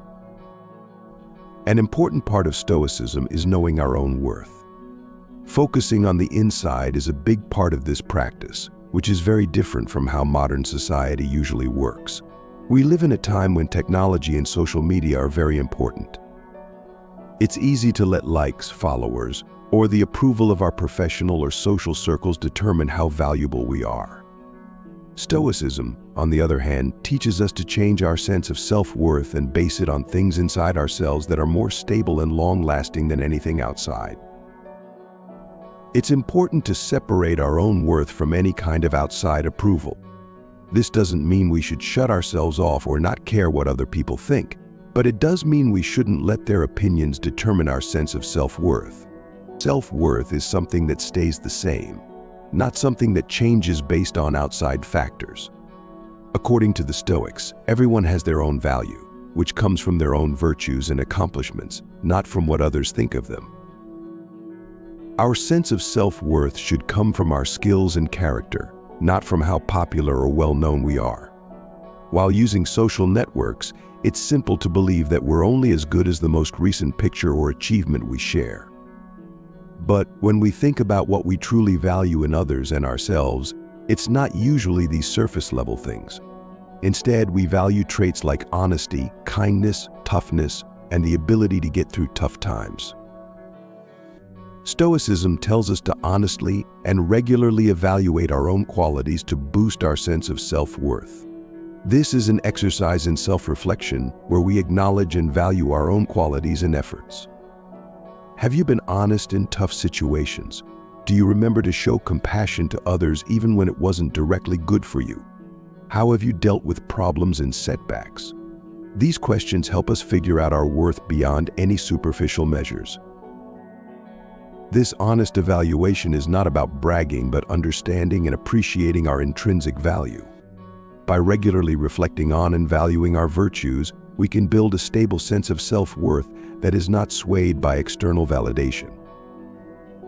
An important part of Stoicism is knowing our own worth. Focusing on the inside is a big part of this practice, which is very different from how modern society usually works. We live in a time when technology and social media are very important. It's easy to let likes, followers, or the approval of our professional or social circles determine how valuable we are. Stoicism, on the other hand, teaches us to change our sense of self-worth and base it on things inside ourselves that are more stable and long-lasting than anything outside. It's important to separate our own worth from any kind of outside approval. This doesn't mean we should shut ourselves off or not care what other people think, but it does mean we shouldn't let their opinions determine our sense of self-worth. Self-worth is something that stays the same, not something that changes based on outside factors. According to the Stoics, everyone has their own value, which comes from their own virtues and accomplishments, not from what others think of them. Our sense of self-worth should come from our skills and character, not from how popular or well-known we are. While using social networks, it's simple to believe that we're only as good as the most recent picture or achievement we share. But when we think about what we truly value in others and ourselves, it's not usually these surface-level things. Instead, we value traits like honesty, kindness, toughness, and the ability to get through tough times. Stoicism tells us to honestly and regularly evaluate our own qualities to boost our sense of self-worth. This is an exercise in self-reflection where we acknowledge and value our own qualities and efforts. Have you been honest in tough situations? Do you remember to show compassion to others even when it wasn't directly good for you? How have you dealt with problems and setbacks? These questions help us figure out our worth beyond any superficial measures. This honest evaluation is not about bragging, but understanding and appreciating our intrinsic value. By regularly reflecting on and valuing our virtues, we can build a stable sense of self-worth that is not swayed by external validation.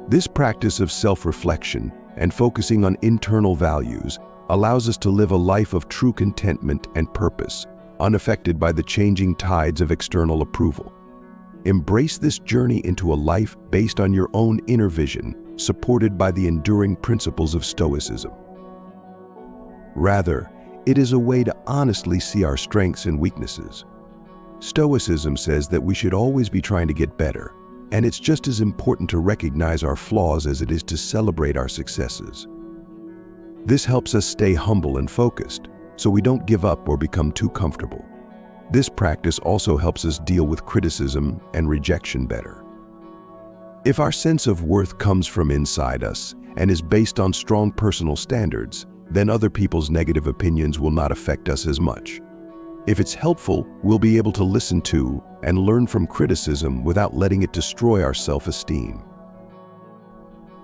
This practice of self-reflection and focusing on internal values allows us to live a life of true contentment and purpose, unaffected by the changing tides of external approval. Embrace this journey into a life based on your own inner vision, supported by the enduring principles of Stoicism. Rather, it is a way to honestly see our strengths and weaknesses. Stoicism says that we should always be trying to get better, and it's just as important to recognize our flaws as it is to celebrate our successes. This helps us stay humble and focused, so we don't give up or become too comfortable. This practice also helps us deal with criticism and rejection better. If our sense of worth comes from inside us and is based on strong personal standards, then other people's negative opinions will not affect us as much. If it's helpful, we'll be able to listen to and learn from criticism without letting it destroy our self-esteem.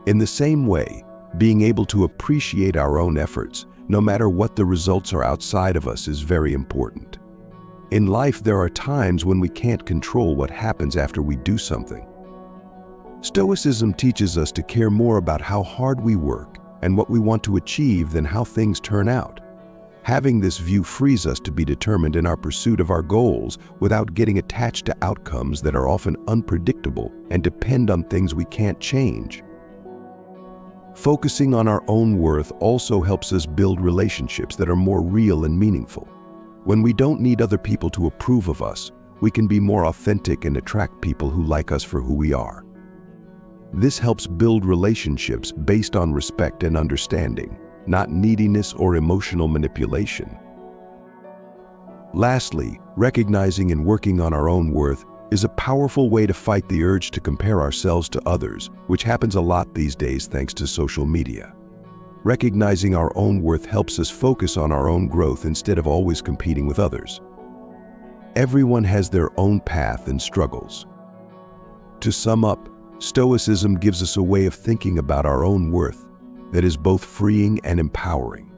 In the same way, being able to appreciate our own efforts, no matter what the results are outside of us, is very important. In life, there are times when we can't control what happens after we do something. Stoicism teaches us to care more about how hard we work and what we want to achieve than how things turn out. Having this view frees us to be determined in our pursuit of our goals without getting attached to outcomes that are often unpredictable and depend on things we can't change. Focusing on our own worth also helps us build relationships that are more real and meaningful. When we don't need other people to approve of us, we can be more authentic and attract people who like us for who we are. This helps build relationships based on respect and understanding, not neediness or emotional manipulation. Lastly, recognizing and working on our own worth is a powerful way to fight the urge to compare ourselves to others, which happens a lot these days thanks to social media. Recognizing our own worth helps us focus on our own growth instead of always competing with others. Everyone has their own path and struggles. To sum up, Stoicism gives us a way of thinking about our own worth that is both freeing and empowering.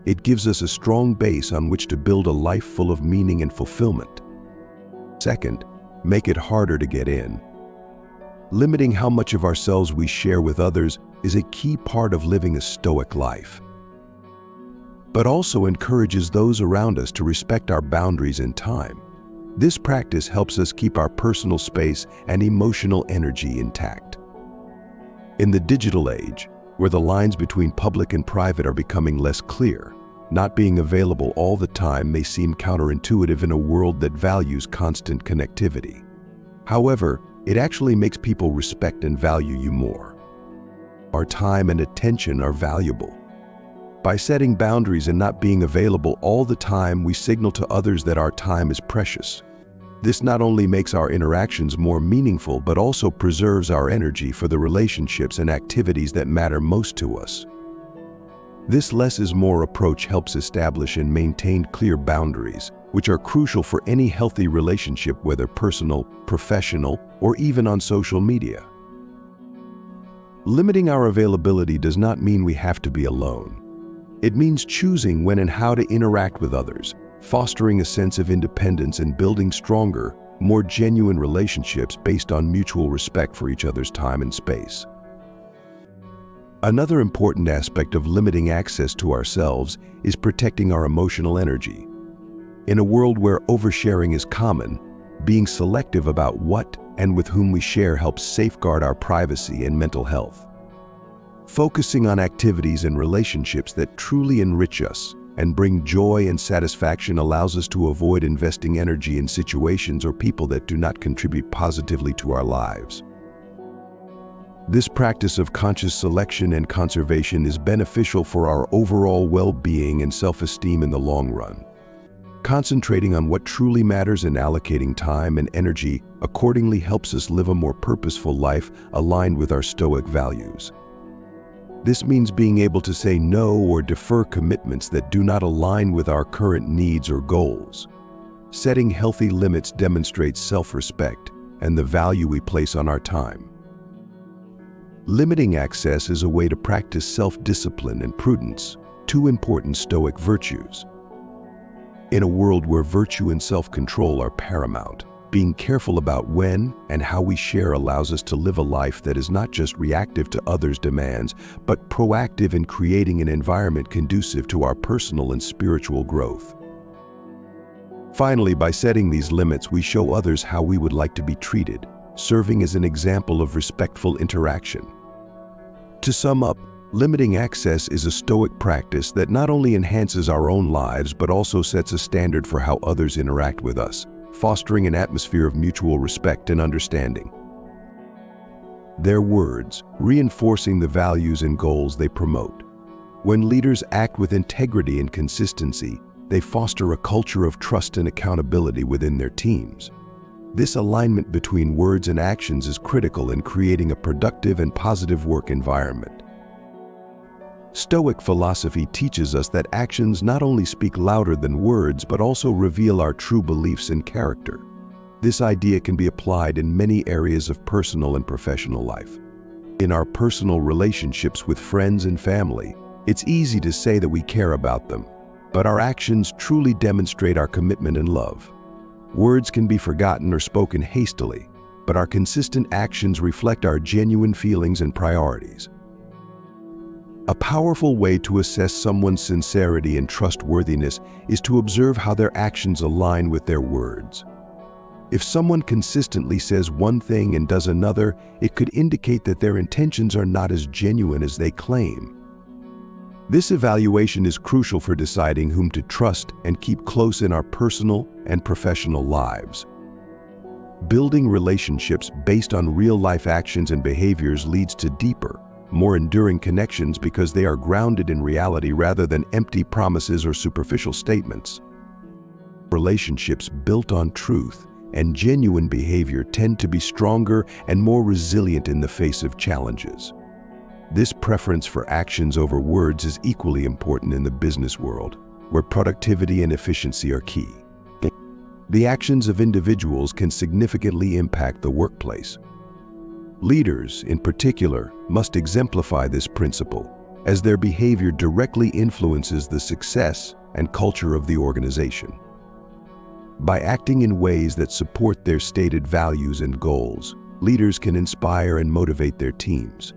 It gives us a strong base on which to build a life full of meaning and fulfillment. Second, make it harder to get in. Limiting how much of ourselves we share with others is a key part of living a Stoic life, but also encourages those around us to respect our boundaries and time. This practice helps us keep our personal space and emotional energy intact. In the digital age, where the lines between public and private are becoming less clear, not being available all the time may seem counterintuitive in a world that values constant connectivity. However, it actually makes people respect and value you more. Our time and attention are valuable. By setting boundaries and not being available all the time, we signal to others that our time is precious. This not only makes our interactions more meaningful, but also preserves our energy for the relationships and activities that matter most to us. This less is more approach helps establish and maintain clear boundaries, which are crucial for any healthy relationship, whether personal, professional, or even on social media. Limiting our availability does not mean we have to be alone. It means choosing when and how to interact with others, fostering a sense of independence and building stronger, more genuine relationships based on mutual respect for each other's time and space. Another important aspect of limiting access to ourselves is protecting our emotional energy. In a world where oversharing is common, being selective about what and with whom we share helps safeguard our privacy and mental health. Focusing on activities and relationships that truly enrich us and bring joy and satisfaction allows us to avoid investing energy in situations or people that do not contribute positively to our lives. This practice of conscious selection and conservation is beneficial for our overall well-being and self-esteem in the long run. Concentrating on what truly matters and allocating time and energy accordingly helps us live a more purposeful life aligned with our Stoic values. This means being able to say no or defer commitments that do not align with our current needs or goals. Setting healthy limits demonstrates self-respect and the value we place on our time. Limiting access is a way to practice self-discipline and prudence, two important Stoic virtues. In a world where virtue and self-control are paramount, being careful about when and how we share allows us to live a life that is not just reactive to others' demands, but proactive in creating an environment conducive to our personal and spiritual growth. Finally, by setting these limits, we show others how we would like to be treated, serving as an example of respectful interaction. To sum up, limiting access is a Stoic practice that not only enhances our own lives, but also sets a standard for how others interact with us, fostering an atmosphere of mutual respect and understanding. Their words, reinforcing the values and goals they promote. When leaders act with integrity and consistency, they foster a culture of trust and accountability within their teams. This alignment between words and actions is critical in creating a productive and positive work environment. Stoic philosophy teaches us that actions not only speak louder than words, but also reveal our true beliefs and character. This idea can be applied in many areas of personal and professional life. In our personal relationships with friends and family, it's easy to say that we care about them, but our actions truly demonstrate our commitment and love. Words can be forgotten or spoken hastily, but our consistent actions reflect our genuine feelings and priorities. A powerful way to assess someone's sincerity and trustworthiness is to observe how their actions align with their words. If someone consistently says one thing and does another, it could indicate that their intentions are not as genuine as they claim. This evaluation is crucial for deciding whom to trust and keep close in our personal and professional lives. Building relationships based on real-life actions and behaviors leads to deeper, more enduring connections because they are grounded in reality rather than empty promises or superficial statements. Relationships built on truth and genuine behavior tend to be stronger and more resilient in the face of challenges. This preference for actions over words is equally important in the business world, where productivity and efficiency are key. The actions of individuals can significantly impact the workplace. Leaders, in particular, must exemplify this principle, as their behavior directly influences the success and culture of the organization. By acting in ways that support their stated values and goals, leaders can inspire and motivate their teams.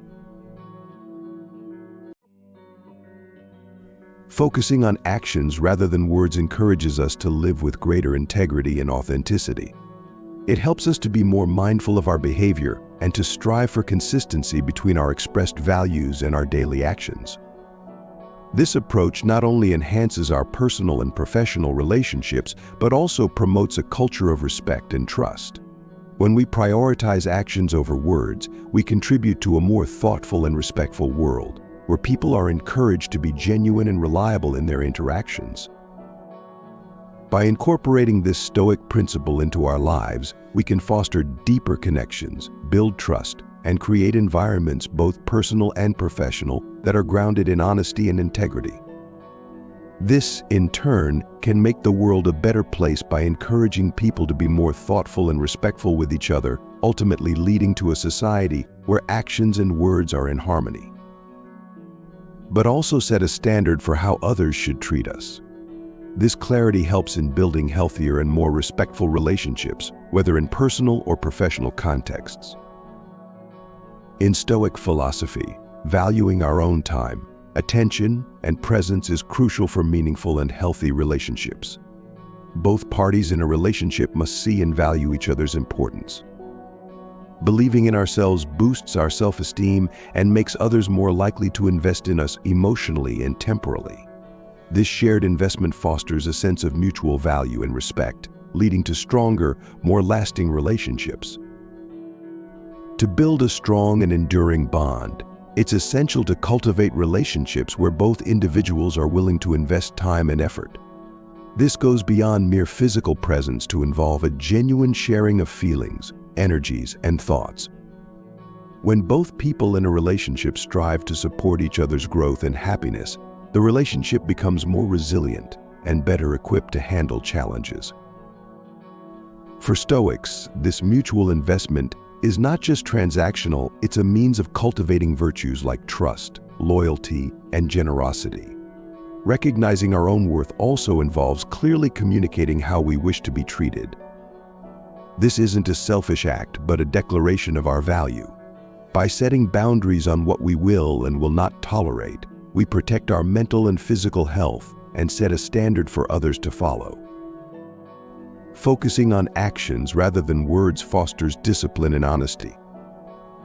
Focusing on actions rather than words encourages us to live with greater integrity and authenticity. It helps us to be more mindful of our behavior and to strive for consistency between our expressed values and our daily actions. This approach not only enhances our personal and professional relationships, but also promotes a culture of respect and trust. When we prioritize actions over words, we contribute to a more thoughtful and respectful world, where people are encouraged to be genuine and reliable in their interactions. By incorporating this Stoic principle into our lives, we can foster deeper connections, build trust, and create environments, both personal and professional, that are grounded in honesty and integrity. This, in turn, can make the world a better place by encouraging people to be more thoughtful and respectful with each other, ultimately leading to a society where actions and words are in harmony. But also set a standard for how others should treat us. This clarity helps in building healthier and more respectful relationships, whether in personal or professional contexts. In Stoic philosophy, valuing our own time, attention, and presence is crucial for meaningful and healthy relationships. Both parties in a relationship must see and value each other's importance. Believing in ourselves boosts our self-esteem and makes others more likely to invest in us emotionally and temporally. This shared investment fosters a sense of mutual value and respect, leading to stronger, more lasting relationships. To build a strong and enduring bond, it's essential to cultivate relationships where both individuals are willing to invest time and effort. This goes beyond mere physical presence to involve a genuine sharing of feelings, energies, and thoughts. When both people in a relationship strive to support each other's growth and happiness, the relationship becomes more resilient and better equipped to handle challenges. For Stoics, this mutual investment is not just transactional, it's a means of cultivating virtues like trust, loyalty, and generosity. Recognizing our own worth also involves clearly communicating how we wish to be treated. This isn't a selfish act, but a declaration of our value. By setting boundaries on what we will and will not tolerate, we protect our mental and physical health and set a standard for others to follow. Focusing on actions rather than words fosters discipline and honesty.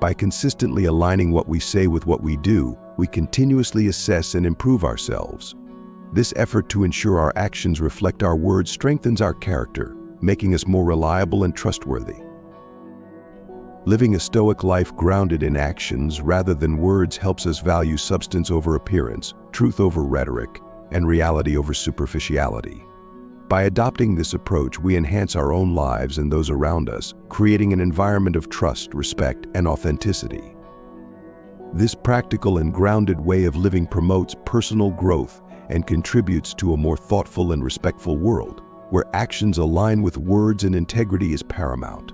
By consistently aligning what we say with what we do, we continuously assess and improve ourselves. This effort to ensure our actions reflect our words strengthens our character, making us more reliable and trustworthy. Living a Stoic life grounded in actions rather than words helps us value substance over appearance, truth over rhetoric, and reality over superficiality. By adopting this approach, we enhance our own lives and those around us, creating an environment of trust, respect, and authenticity. This practical and grounded way of living promotes personal growth and contributes to a more thoughtful and respectful world, where actions align with words and integrity is paramount.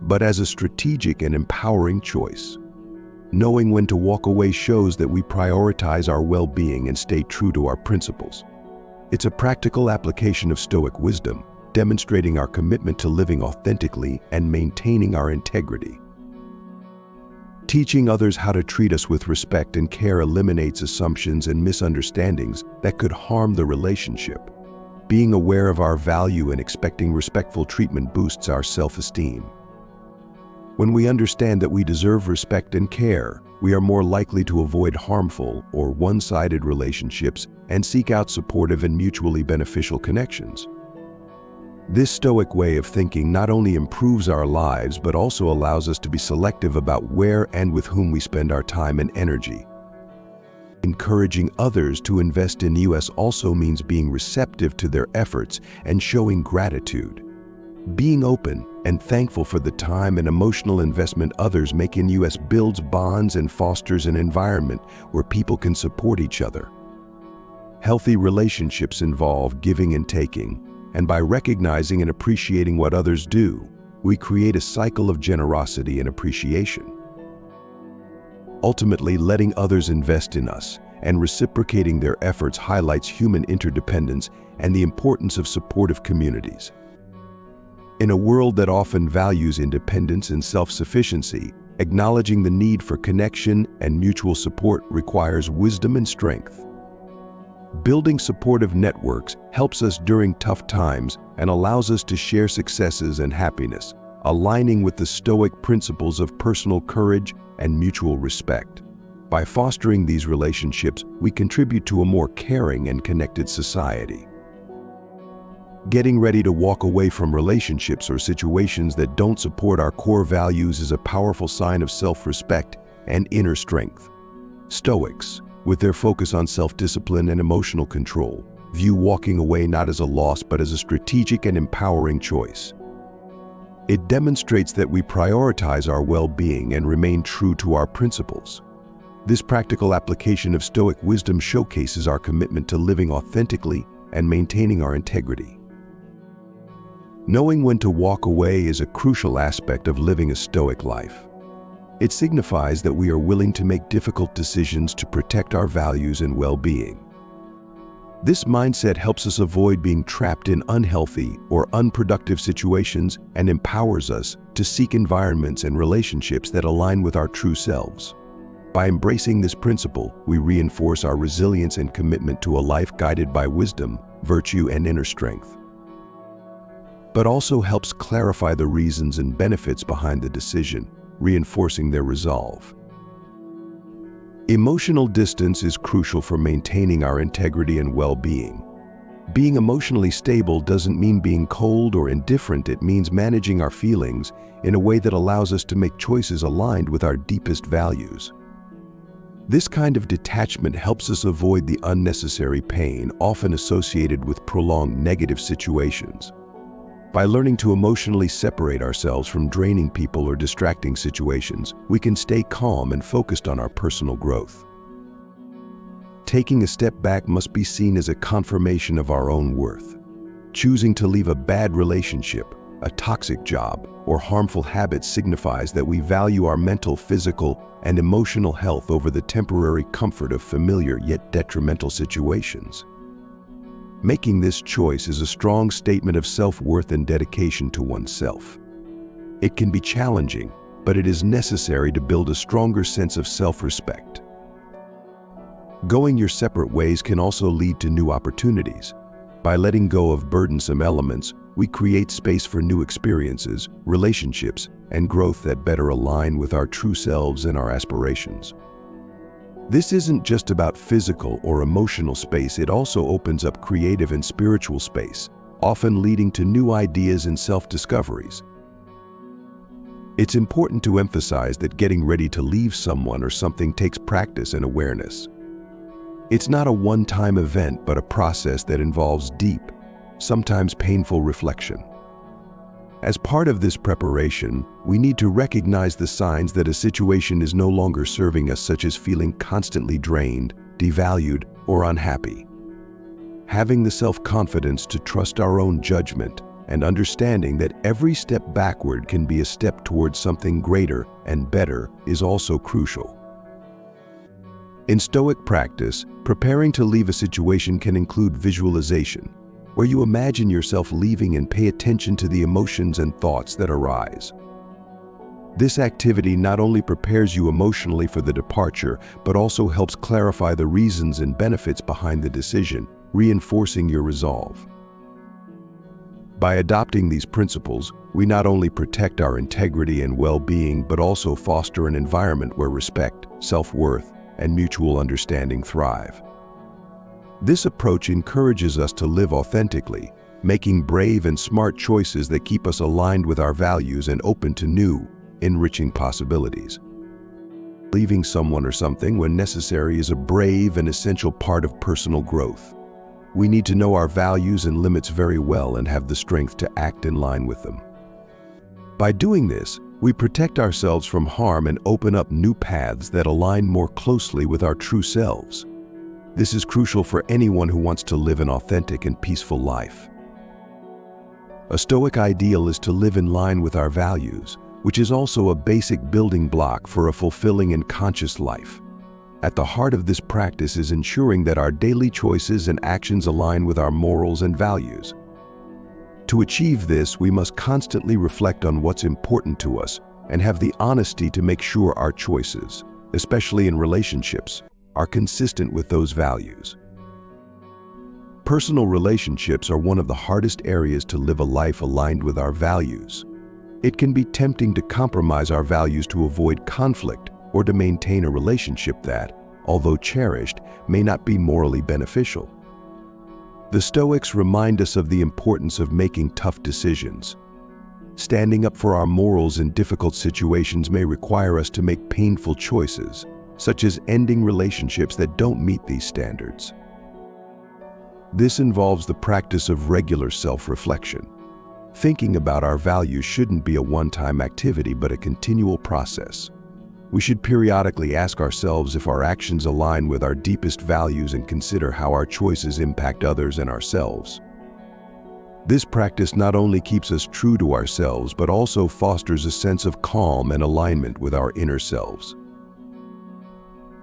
But as a strategic and empowering choice, knowing when to walk away shows that we prioritize our well-being and stay true to our principles. It's a practical application of Stoic wisdom, demonstrating our commitment to living authentically and maintaining our integrity. Teaching others how to treat us with respect and care eliminates assumptions and misunderstandings that could harm the relationship. Being aware of our value and expecting respectful treatment boosts our self-esteem. When we understand that we deserve respect and care, we are more likely to avoid harmful or one-sided relationships and seek out supportive and mutually beneficial connections. This Stoic way of thinking not only improves our lives but also allows us to be selective about where and with whom we spend our time and energy. Encouraging others to invest in us also means being receptive to their efforts and showing gratitude. Being open and thankful for the time and emotional investment others make in us builds bonds and fosters an environment where people can support each other. Healthy relationships involve giving and taking, and by recognizing and appreciating what others do, we create a cycle of generosity and appreciation. Ultimately, letting others invest in us and reciprocating their efforts highlights human interdependence and the importance of supportive communities. In a world that often values independence and self-sufficiency, acknowledging the need for connection and mutual support requires wisdom and strength. Building supportive networks helps us during tough times and allows us to share successes and happiness, aligning with the Stoic principles of personal courage and mutual respect. By fostering these relationships, we contribute to a more caring and connected society. Getting ready to walk away from relationships or situations that don't support our core values is a powerful sign of self-respect and inner strength. Stoics, with their focus on self-discipline and emotional control, view walking away not as a loss but as a strategic and empowering choice. It demonstrates that we prioritize our well-being and remain true to our principles. This practical application of Stoic wisdom showcases our commitment to living authentically and maintaining our integrity. Knowing when to walk away is a crucial aspect of living a Stoic life. It signifies that we are willing to make difficult decisions to protect our values and well-being. This mindset helps us avoid being trapped in unhealthy or unproductive situations and empowers us to seek environments and relationships that align with our true selves. By embracing this principle, we reinforce our resilience and commitment to a life guided by wisdom, virtue, and inner strength. But also helps clarify the reasons and benefits behind the decision, reinforcing their resolve. Emotional distance is crucial for maintaining our integrity and well-being. Being emotionally stable doesn't mean being cold or indifferent. It means managing our feelings in a way that allows us to make choices aligned with our deepest values. This kind of detachment helps us avoid the unnecessary pain often associated with prolonged negative situations. By learning to emotionally separate ourselves from draining people or distracting situations, we can stay calm and focused on our personal growth. Taking a step back must be seen as a confirmation of our own worth. Choosing to leave a bad relationship, a toxic job, or harmful habits signifies that we value our mental, physical, and emotional health over the temporary comfort of familiar yet detrimental situations. Making this choice is a strong statement of self-worth and dedication to oneself. It can be challenging, but it is necessary to build a stronger sense of self-respect. Going your separate ways can also lead to new opportunities. By letting go of burdensome elements, we create space for new experiences, relationships, and growth that better align with our true selves and our aspirations. This isn't just about physical or emotional space, it also opens up creative and spiritual space, often leading to new ideas and self-discoveries. It's important to emphasize that getting ready to leave someone or something takes practice and awareness. It's not a one-time event, but a process that involves deep, sometimes painful reflection. As part of this preparation, we need to recognize the signs that a situation is no longer serving us, such as feeling constantly drained, devalued, or unhappy. Having the self-confidence to trust our own judgment and understanding that every step backward can be a step towards something greater and better is also crucial. In Stoic practice, preparing to leave a situation can include visualization, where you imagine yourself leaving and pay attention to the emotions and thoughts that arise. This activity not only prepares you emotionally for the departure, but also helps clarify the reasons and benefits behind the decision, reinforcing your resolve. By adopting these principles, we not only protect our integrity and well-being, but also foster an environment where respect, self-worth, and mutual understanding thrive. This approach encourages us to live authentically, making brave and smart choices that keep us aligned with our values and open to new, enriching possibilities. Leaving someone or something when necessary is a brave and essential part of personal growth. We need to know our values and limits very well and have the strength to act in line with them. By doing this, we protect ourselves from harm and open up new paths that align more closely with our true selves. This is crucial for anyone who wants to live an authentic and peaceful life. A Stoic ideal is to live in line with our values, which is also a basic building block for a fulfilling and conscious life. At the heart of this practice is ensuring that our daily choices and actions align with our morals and values. To achieve this, we must constantly reflect on what's important to us and have the honesty to make sure our choices, especially in relationships, are consistent with those values. Personal relationships are one of the hardest areas to live a life aligned with our values. It can be tempting to compromise our values to avoid conflict or to maintain a relationship that, although cherished, may not be morally beneficial. The Stoics remind us of the importance of making tough decisions. Standing up for our morals in difficult situations may require us to make painful choices, such as ending relationships that don't meet these standards. This involves the practice of regular self-reflection. Thinking about our values shouldn't be a one-time activity, but a continual process. We should periodically ask ourselves if our actions align with our deepest values and consider how our choices impact others and ourselves. This practice not only keeps us true to ourselves, but also fosters a sense of calm and alignment with our inner selves.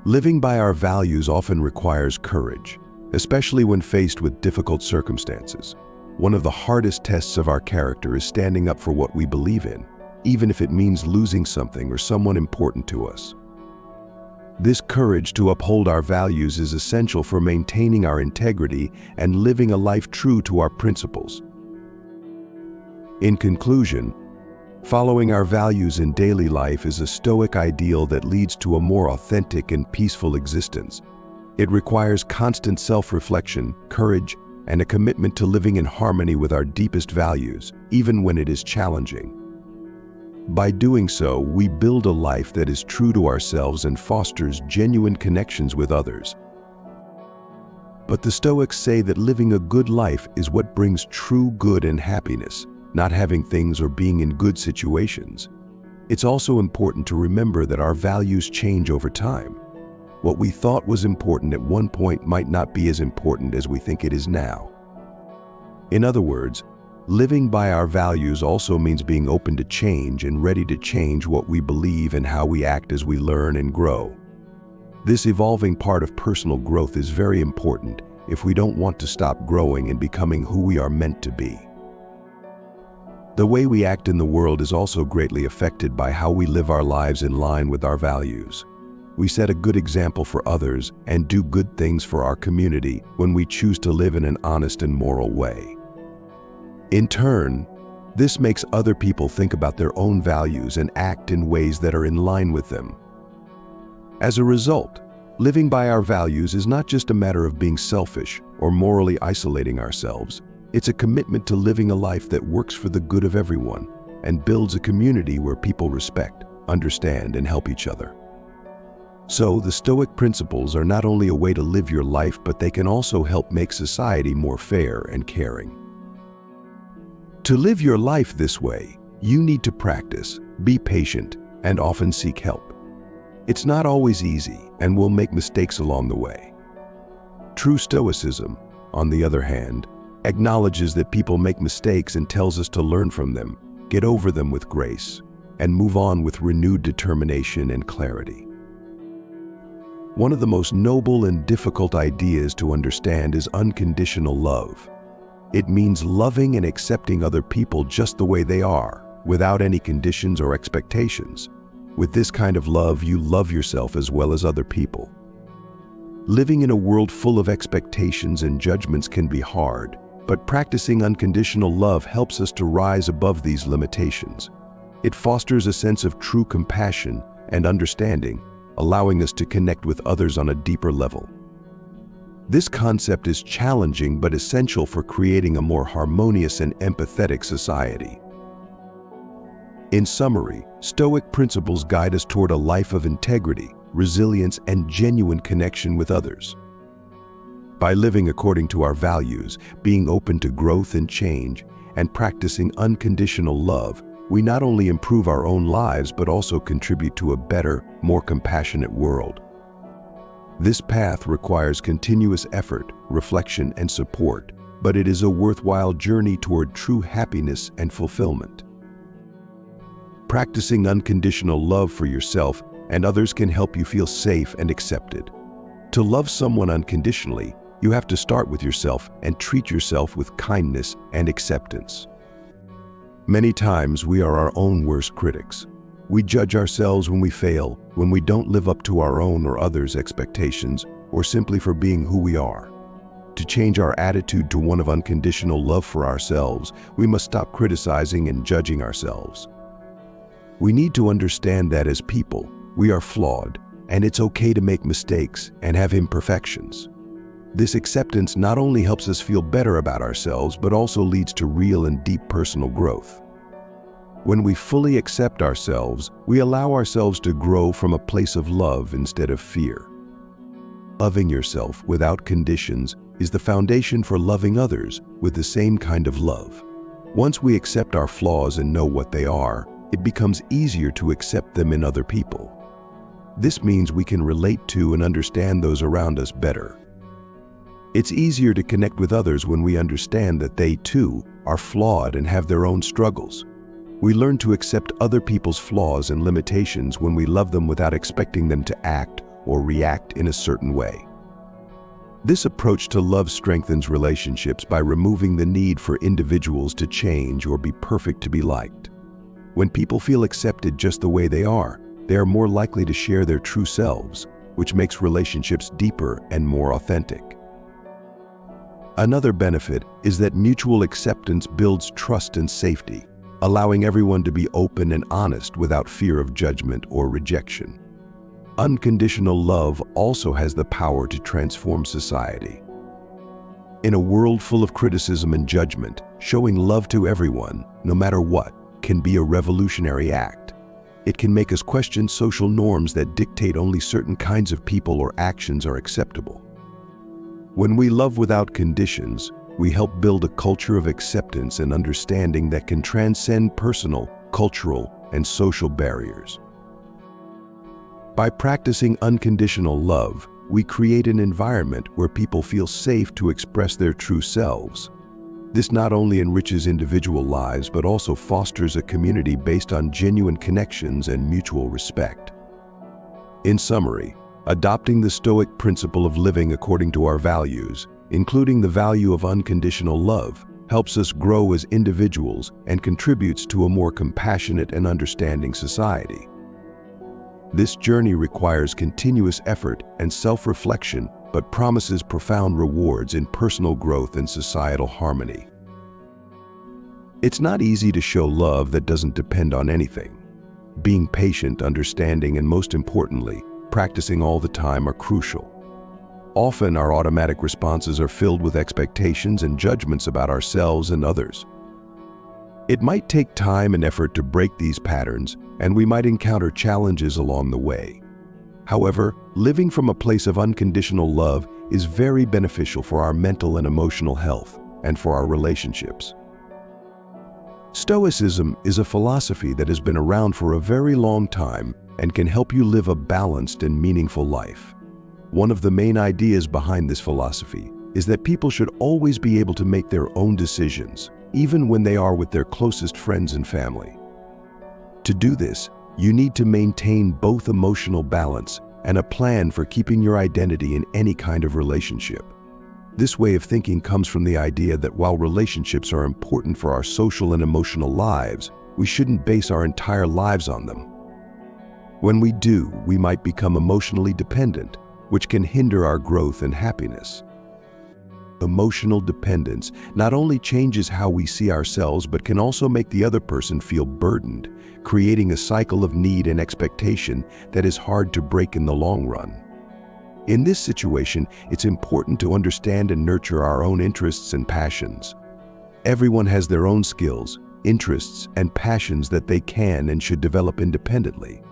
Living by our values often requires courage, especially when faced with difficult circumstances. One of the hardest tests of our character is standing up for what we believe in, even if it means losing something or someone important to us. This courage to uphold our values is essential for maintaining our integrity and living a life true to our principles. In conclusion, following our values in daily life is a Stoic ideal that leads to a more authentic and peaceful existence. It requires constant self-reflection, courage, and a commitment to living in harmony with our deepest values, even when it is challenging. By doing so, we build a life that is true to ourselves and fosters genuine connections with others. But the Stoics say that living a good life is what brings true good and happiness, not having things or being in good situations. It's also important to remember that our values change over time. What we thought was important at one point might not be as important as we think it is now. In other words, living by our values also means being open to change and ready to change what we believe and how we act as we learn and grow. This evolving part of personal growth is very important if we don't want to stop growing and becoming who we are meant to be. The way we act in the world is also greatly affected by how we live our lives in line with our values. We set a good example for others and do good things for our community when we choose to live in an honest and moral way. In turn, this makes other people think about their own values and act in ways that are in line with them. As a result, living by our values is not just a matter of being selfish or morally isolating ourselves. It's a commitment to living a life that works for the good of everyone and builds a community where people respect, understand, and help each other. So, the Stoic principles are not only a way to live your life, but they can also help make society more fair and caring. To live your life this way, you need to practice, be patient, and often seek help. It's not always easy, and we'll make mistakes along the way. True Stoicism, on the other hand, acknowledges that people make mistakes and tells us to learn from them, get over them with grace, and move on with renewed determination and clarity. One of the most noble and difficult ideas to understand is unconditional love. It means loving and accepting other people just the way they are, without any conditions or expectations. With this kind of love, you love yourself as well as other people. Living in a world full of expectations and judgments can be hard, but practicing unconditional love helps us to rise above these limitations. It fosters a sense of true compassion and understanding, allowing us to connect with others on a deeper level. This concept is challenging but essential for creating a more harmonious and empathetic society. In summary, Stoic principles guide us toward a life of integrity, resilience, and genuine connection with others. By living according to our values, being open to growth and change, and practicing unconditional love, we not only improve our own lives but also contribute to a better, more compassionate world. This path requires continuous effort, reflection, and support, but it is a worthwhile journey toward true happiness and fulfillment. Practicing unconditional love for yourself and others can help you feel safe and accepted. To love someone unconditionally, you have to start with yourself and treat yourself with kindness and acceptance. Many times we are our own worst critics. We judge ourselves when we fail, when we don't live up to our own or others' expectations, or simply for being who we are. To change our attitude to one of unconditional love for ourselves, we must stop criticizing and judging ourselves. We need to understand that as people, we are flawed, and it's okay to make mistakes and have imperfections. This acceptance not only helps us feel better about ourselves, but also leads to real and deep personal growth. When we fully accept ourselves, we allow ourselves to grow from a place of love instead of fear. Loving yourself without conditions is the foundation for loving others with the same kind of love. Once we accept our flaws and know what they are, it becomes easier to accept them in other people. This means we can relate to and understand those around us better. It's easier to connect with others when we understand that they, too, are flawed and have their own struggles. We learn to accept other people's flaws and limitations when we love them without expecting them to act or react in a certain way. This approach to love strengthens relationships by removing the need for individuals to change or be perfect to be liked. When people feel accepted just the way they are more likely to share their true selves, which makes relationships deeper and more authentic. Another benefit is that mutual acceptance builds trust and safety, allowing everyone to be open and honest without fear of judgment or rejection. Unconditional love also has the power to transform society. In a world full of criticism and judgment, showing love to everyone, no matter what, can be a revolutionary act. It can make us question social norms that dictate only certain kinds of people or actions are acceptable. When we love without conditions, we help build a culture of acceptance and understanding that can transcend personal, cultural, and social barriers. By practicing unconditional love, we create an environment where people feel safe to express their true selves. This not only enriches individual lives but also fosters a community based on genuine connections and mutual respect. In summary, adopting the Stoic principle of living according to our values, including the value of unconditional love, helps us grow as individuals and contributes to a more compassionate and understanding society. This journey requires continuous effort and self-reflection, but promises profound rewards in personal growth and societal harmony. It's not easy to show love that doesn't depend on anything. Being patient, understanding, and most importantly, practicing all the time are crucial. Often our automatic responses are filled with expectations and judgments about ourselves and others. It might take time and effort to break these patterns, and we might encounter challenges along the way. However, living from a place of unconditional love is very beneficial for our mental and emotional health and for our relationships. Stoicism is a philosophy that has been around for a very long time and can help you live a balanced and meaningful life. One of the main ideas behind this philosophy is that people should always be able to make their own decisions, even when they are with their closest friends and family. To do this, you need to maintain both emotional balance and a plan for keeping your identity in any kind of relationship. This way of thinking comes from the idea that while relationships are important for our social and emotional lives, we shouldn't base our entire lives on them. When we do, we might become emotionally dependent, which can hinder our growth and happiness. Emotional dependence not only changes how we see ourselves but can also make the other person feel burdened, creating a cycle of need and expectation that is hard to break in the long run. In this situation, it's important to understand and nurture our own interests and passions. Everyone has their own skills, interests, and passions that they can and should develop independently.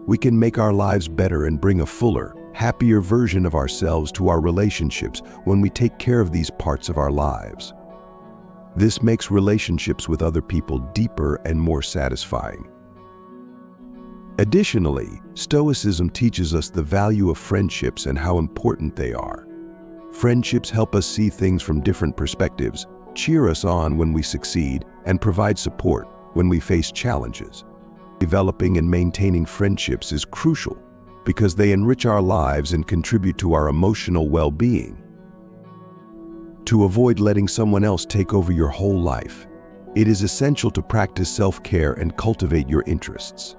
We can make our lives better and bring a fuller, happier version of ourselves to our relationships when we take care of these parts of our lives. This makes relationships with other people deeper and more satisfying. Additionally, Stoicism teaches us the value of friendships and how important they are. Friendships help us see things from different perspectives, cheer us on when we succeed, and provide support when we face challenges. Developing and maintaining friendships is crucial because they enrich our lives and contribute to our emotional well-being. To avoid letting someone else take over your whole life, it is essential to practice self-care and cultivate your interests.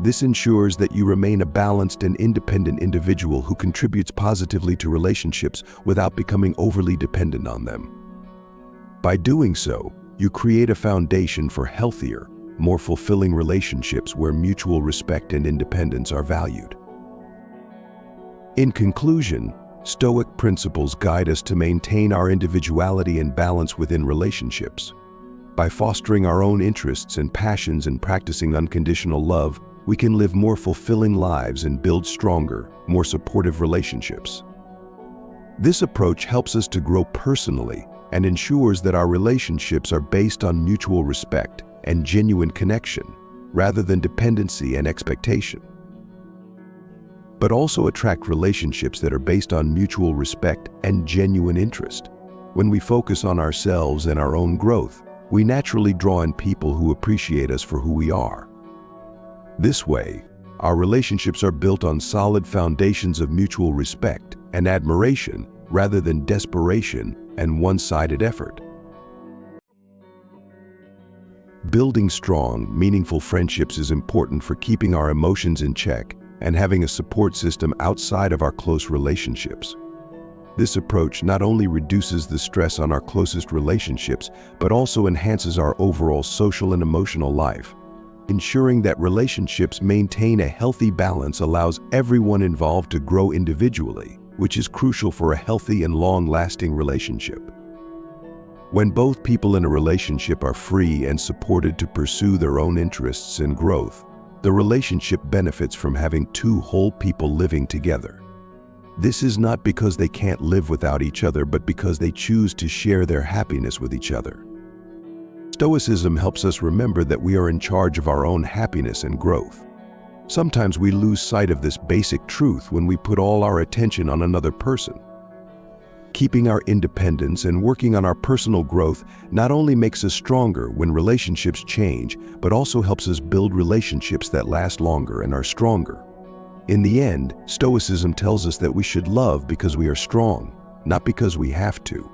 This ensures that you remain a balanced and independent individual who contributes positively to relationships without becoming overly dependent on them. By doing so, you create a foundation for healthier, more fulfilling relationships where mutual respect and independence are valued. In conclusion, Stoic principles guide us to maintain our individuality and balance within relationships. By fostering our own interests and passions and practicing unconditional love, we can live more fulfilling lives and build stronger, more supportive relationships. This approach helps us to grow personally and ensures that our relationships are based on mutual respect and genuine connection, rather than dependency and expectation. But also attract relationships that are based on mutual respect and genuine interest. When we focus on ourselves and our own growth, we naturally draw in people who appreciate us for who we are. This way, our relationships are built on solid foundations of mutual respect and admiration rather than desperation and one-sided effort. Building strong, meaningful friendships is important for keeping our emotions in check and having a support system outside of our close relationships. This approach not only reduces the stress on our closest relationships, but also enhances our overall social and emotional life. Ensuring that relationships maintain a healthy balance allows everyone involved to grow individually, which is crucial for a healthy and long-lasting relationship. When both people in a relationship are free and supported to pursue their own interests and growth, the relationship benefits from having two whole people living together. This is not because they can't live without each other, but because they choose to share their happiness with each other. Stoicism helps us remember that we are in charge of our own happiness and growth. Sometimes we lose sight of this basic truth when we put all our attention on another person. Keeping our independence and working on our personal growth not only makes us stronger when relationships change, but also helps us build relationships that last longer and are stronger. In the end, Stoicism tells us that we should love because we are strong, not because we have to.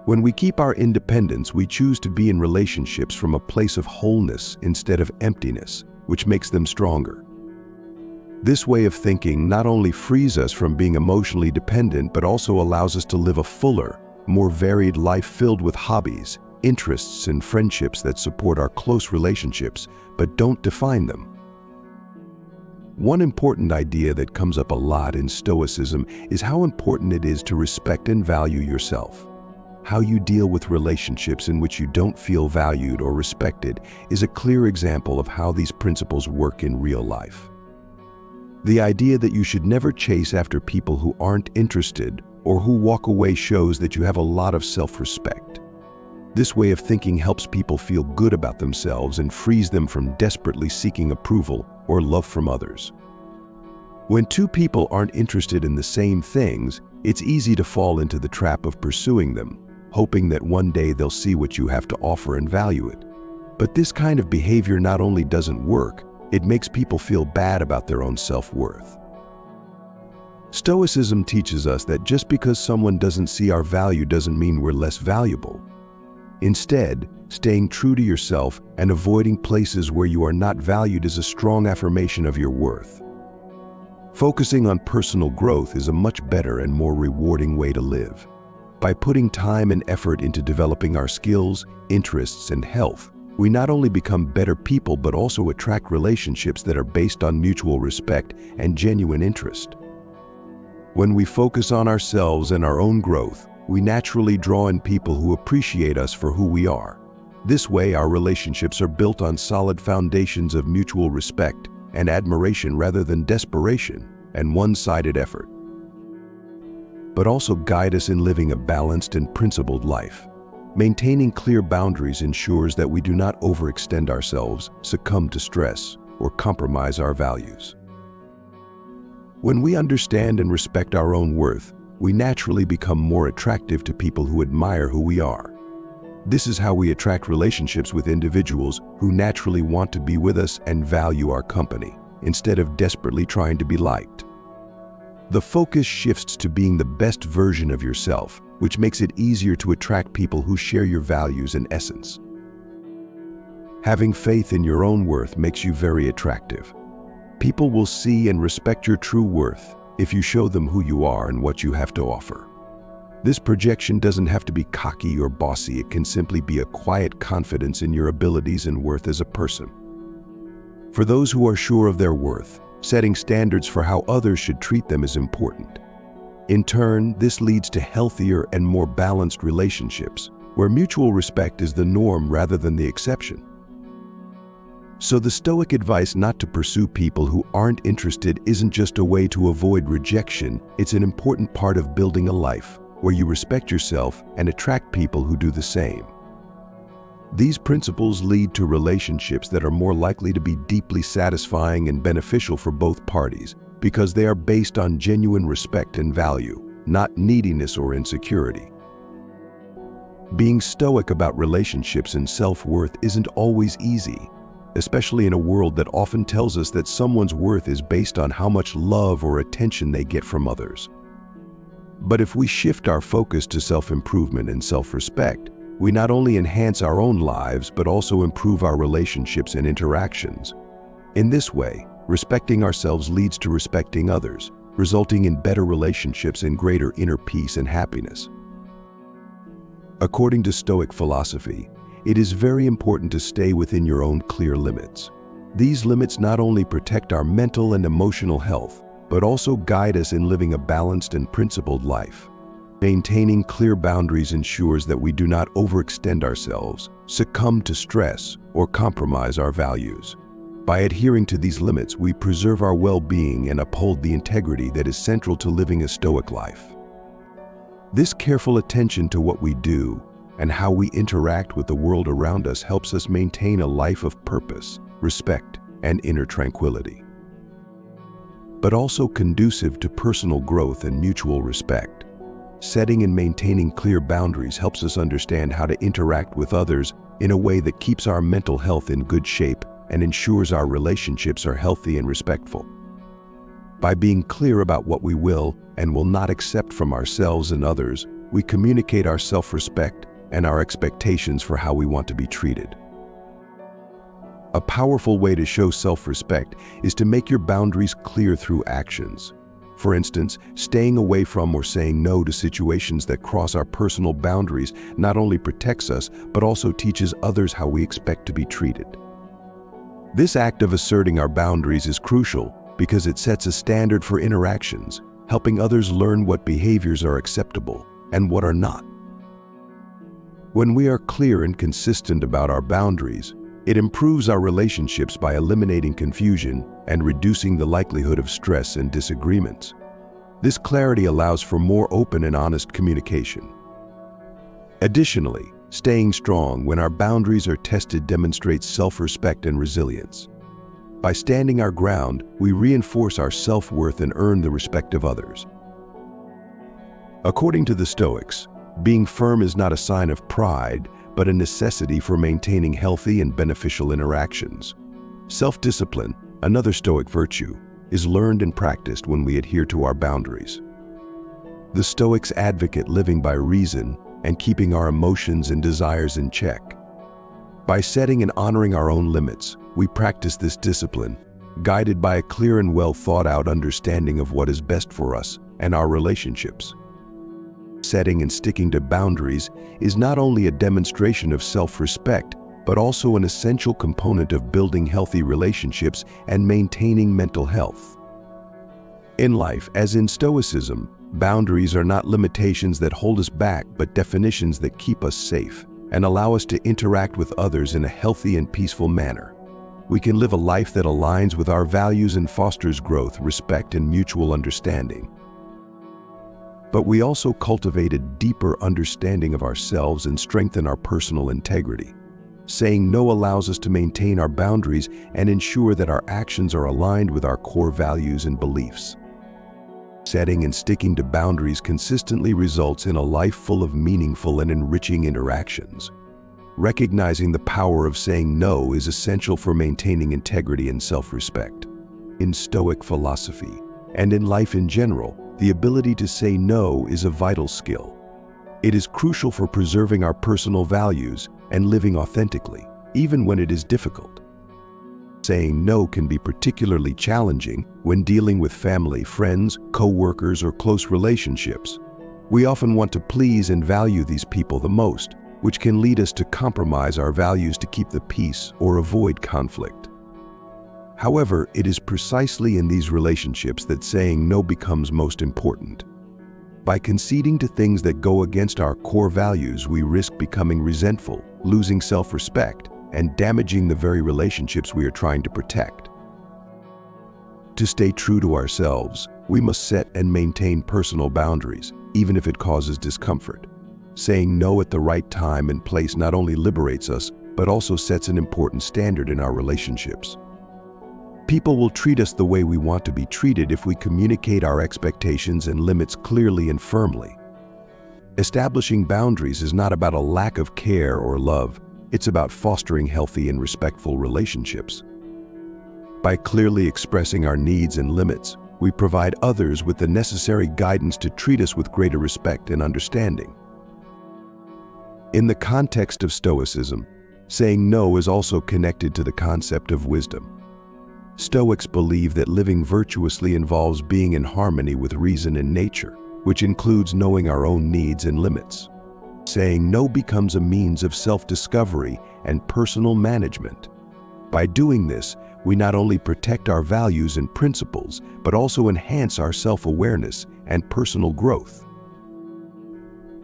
When we keep our independence, we choose to be in relationships from a place of wholeness instead of emptiness, which makes them stronger. This way of thinking not only frees us from being emotionally dependent, but also allows us to live a fuller, more varied life filled with hobbies, interests, and friendships that support our close relationships, but don't define them. One important idea that comes up a lot in Stoicism is how important it is to respect and value yourself. How you deal with relationships in which you don't feel valued or respected is a clear example of how these principles work in real life. The idea that you should never chase after people who aren't interested or who walk away shows that you have a lot of self-respect. This way of thinking helps people feel good about themselves and frees them from desperately seeking approval or love from others. When two people aren't interested in the same things, it's easy to fall into the trap of pursuing them, hoping that one day they'll see what you have to offer and value it. But this kind of behavior not only doesn't work, it makes people feel bad about their own self-worth. Stoicism teaches us that just because someone doesn't see our value doesn't mean we're less valuable. Instead, staying true to yourself and avoiding places where you are not valued is a strong affirmation of your worth. Focusing on personal growth is a much better and more rewarding way to live. By putting time and effort into developing our skills, interests, and health, we not only become better people but also attract relationships that are based on mutual respect and genuine interest. When we focus on ourselves and our own growth, we naturally draw in people who appreciate us for who we are. This way, our relationships are built on solid foundations of mutual respect and admiration rather than desperation and one-sided effort, but also guide us in living a balanced and principled life. Maintaining clear boundaries ensures that we do not overextend ourselves, succumb to stress, or compromise our values. When we understand and respect our own worth, we naturally become more attractive to people who admire who we are. This is how we attract relationships with individuals who naturally want to be with us and value our company, instead of desperately trying to be liked. The focus shifts to being the best version of yourself, which makes it easier to attract people who share your values and essence. Having faith in your own worth makes you very attractive. People will see and respect your true worth if you show them who you are and what you have to offer. This projection doesn't have to be cocky or bossy. It can simply be a quiet confidence in your abilities and worth as a person. For those who are sure of their worth, setting standards for how others should treat them is important. In turn, this leads to healthier and more balanced relationships, where mutual respect is the norm rather than the exception. So the Stoic advice not to pursue people who aren't interested isn't just a way to avoid rejection, it's an important part of building a life where you respect yourself and attract people who do the same. These principles lead to relationships that are more likely to be deeply satisfying and beneficial for both parties because they are based on genuine respect and value, not neediness or insecurity. Being stoic about relationships and self-worth isn't always easy, especially in a world that often tells us that someone's worth is based on how much love or attention they get from others. But if we shift our focus to self-improvement and self-respect, we not only enhance our own lives but also improve our relationships and interactions. In this way, respecting ourselves leads to respecting others, resulting in better relationships and greater inner peace and happiness. According to Stoic philosophy, it is very important to stay within your own clear limits. These limits not only protect our mental and emotional health, but also guide us in living a balanced and principled life. Maintaining clear boundaries ensures that we do not overextend ourselves, succumb to stress, or compromise our values. By adhering to these limits, we preserve our well-being and uphold the integrity that is central to living a Stoic life. This careful attention to what we do and how we interact with the world around us helps us maintain a life of purpose, respect, and inner tranquility, but also conducive to personal growth and mutual respect. Setting and maintaining clear boundaries helps us understand how to interact with others in a way that keeps our mental health in good shape and ensures our relationships are healthy and respectful. By being clear about what we will and will not accept from ourselves and others, we communicate our self-respect and our expectations for how we want to be treated. A powerful way to show self-respect is to make your boundaries clear through actions. For instance, staying away from or saying no to situations that cross our personal boundaries not only protects us, but also teaches others how we expect to be treated. This act of asserting our boundaries is crucial because it sets a standard for interactions, helping others learn what behaviors are acceptable and what are not. When we are clear and consistent about our boundaries, it improves our relationships by eliminating confusion and reducing the likelihood of stress and disagreements. This clarity allows for more open and honest communication. Additionally, staying strong when our boundaries are tested demonstrates self-respect and resilience. By standing our ground, we reinforce our self-worth and earn the respect of others. According to the Stoics, being firm is not a sign of pride, but a necessity for maintaining healthy and beneficial interactions. Self-discipline, another Stoic virtue, is learned and practiced when we adhere to our boundaries. The Stoics advocate living by reason and keeping our emotions and desires in check. By setting and honoring our own limits, we practice this discipline, guided by a clear and well-thought-out understanding of what is best for us and our relationships. Setting and sticking to boundaries is not only a demonstration of self-respect, but also an essential component of building healthy relationships and maintaining mental health. In life, as in Stoicism, boundaries are not limitations that hold us back, but definitions that keep us safe and allow us to interact with others in a healthy and peaceful manner. We can live a life that aligns with our values and fosters growth, respect, and mutual understanding. But we also cultivate a deeper understanding of ourselves and strengthen our personal integrity. Saying no allows us to maintain our boundaries and ensure that our actions are aligned with our core values and beliefs. Setting and sticking to boundaries consistently results in a life full of meaningful and enriching interactions. Recognizing the power of saying no is essential for maintaining integrity and self-respect. In Stoic philosophy, and in life in general, the ability to say no is a vital skill. It is crucial for preserving our personal values and living authentically, even when it is difficult. Saying no can be particularly challenging when dealing with family, friends, co-workers, or close relationships. We often want to please and value these people the most, which can lead us to compromise our values to keep the peace or avoid conflict. However, it is precisely in these relationships that saying no becomes most important. By conceding to things that go against our core values, we risk becoming resentful, losing self-respect, and damaging the very relationships we are trying to protect. To stay true to ourselves, we must set and maintain personal boundaries, even if it causes discomfort. Saying no at the right time and place not only liberates us, but also sets an important standard in our relationships. People will treat us the way we want to be treated if we communicate our expectations and limits clearly and firmly. Establishing boundaries is not about a lack of care or love, it's about fostering healthy and respectful relationships. By clearly expressing our needs and limits, we provide others with the necessary guidance to treat us with greater respect and understanding. In the context of Stoicism, saying no is also connected to the concept of wisdom. Stoics believe that living virtuously involves being in harmony with reason and nature, which includes knowing our own needs and limits. Saying no becomes a means of self-discovery and personal management. By doing this, we not only protect our values and principles, but also enhance our self-awareness and personal growth.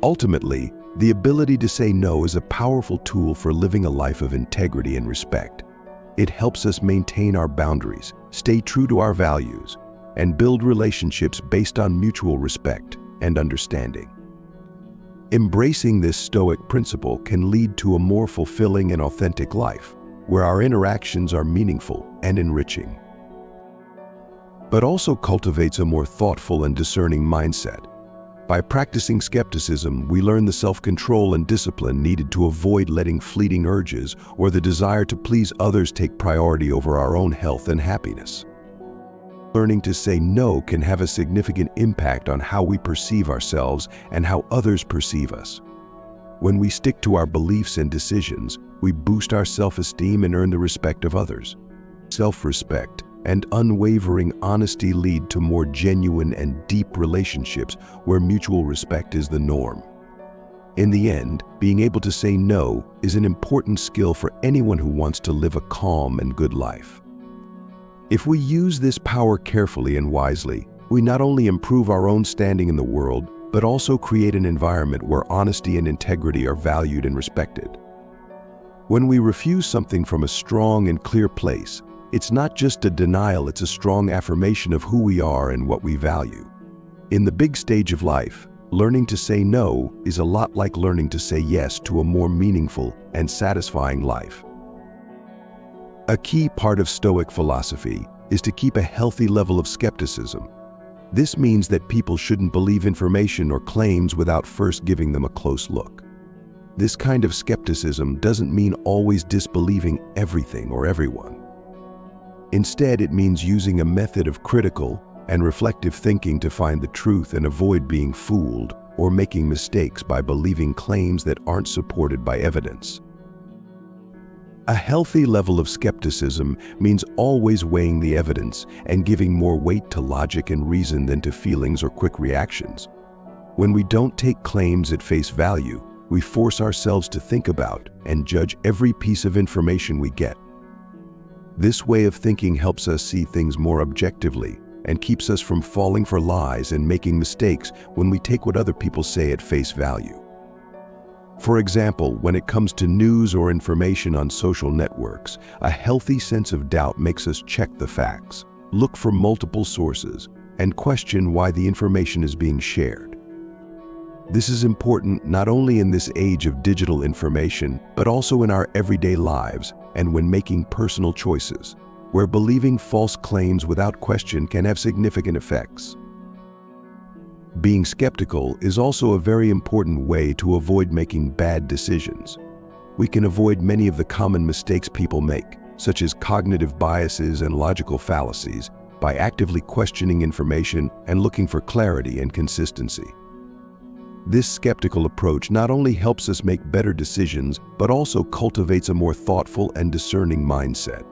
Ultimately, the ability to say no is a powerful tool for living a life of integrity and respect. It helps us maintain our boundaries, stay true to our values, and build relationships based on mutual respect and understanding. Embracing this Stoic principle can lead to a more fulfilling and authentic life, where our interactions are meaningful and enriching. But also cultivates a more thoughtful and discerning mindset. By practicing skepticism, we learn the self-control and discipline needed to avoid letting fleeting urges or the desire to please others take priority over our own health and happiness. Learning to say no can have a significant impact on how we perceive ourselves and how others perceive us. When we stick to our beliefs and decisions, we boost our self-esteem and earn the respect of others. Self-respect and unwavering honesty lead to more genuine and deep relationships where mutual respect is the norm. In the end, being able to say no is an important skill for anyone who wants to live a calm and good life. If we use this power carefully and wisely, we not only improve our own standing in the world, but also create an environment where honesty and integrity are valued and respected. When we refuse something from a strong and clear place, it's not just a denial, it's a strong affirmation of who we are and what we value. In the big stage of life, learning to say no is a lot like learning to say yes to a more meaningful and satisfying life. A key part of Stoic philosophy is to keep a healthy level of skepticism. This means that people shouldn't believe information or claims without first giving them a close look. This kind of skepticism doesn't mean always disbelieving everything or everyone. Instead, it means using a method of critical and reflective thinking to find the truth and avoid being fooled or making mistakes by believing claims that aren't supported by evidence. A healthy level of skepticism means always weighing the evidence and giving more weight to logic and reason than to feelings or quick reactions. When we don't take claims at face value, we force ourselves to think about and judge every piece of information we get. This way of thinking helps us see things more objectively and keeps us from falling for lies and making mistakes when we take what other people say at face value. For example, when it comes to news or information on social networks, a healthy sense of doubt makes us check the facts, look for multiple sources, and question why the information is being shared. This is important not only in this age of digital information, but also in our everyday lives and when making personal choices, where believing false claims without question can have significant effects. Being skeptical is also a very important way to avoid making bad decisions. We can avoid many of the common mistakes people make, such as cognitive biases and logical fallacies, by actively questioning information and looking for clarity and consistency. This skeptical approach not only helps us make better decisions, but also cultivates a more thoughtful and discerning mindset.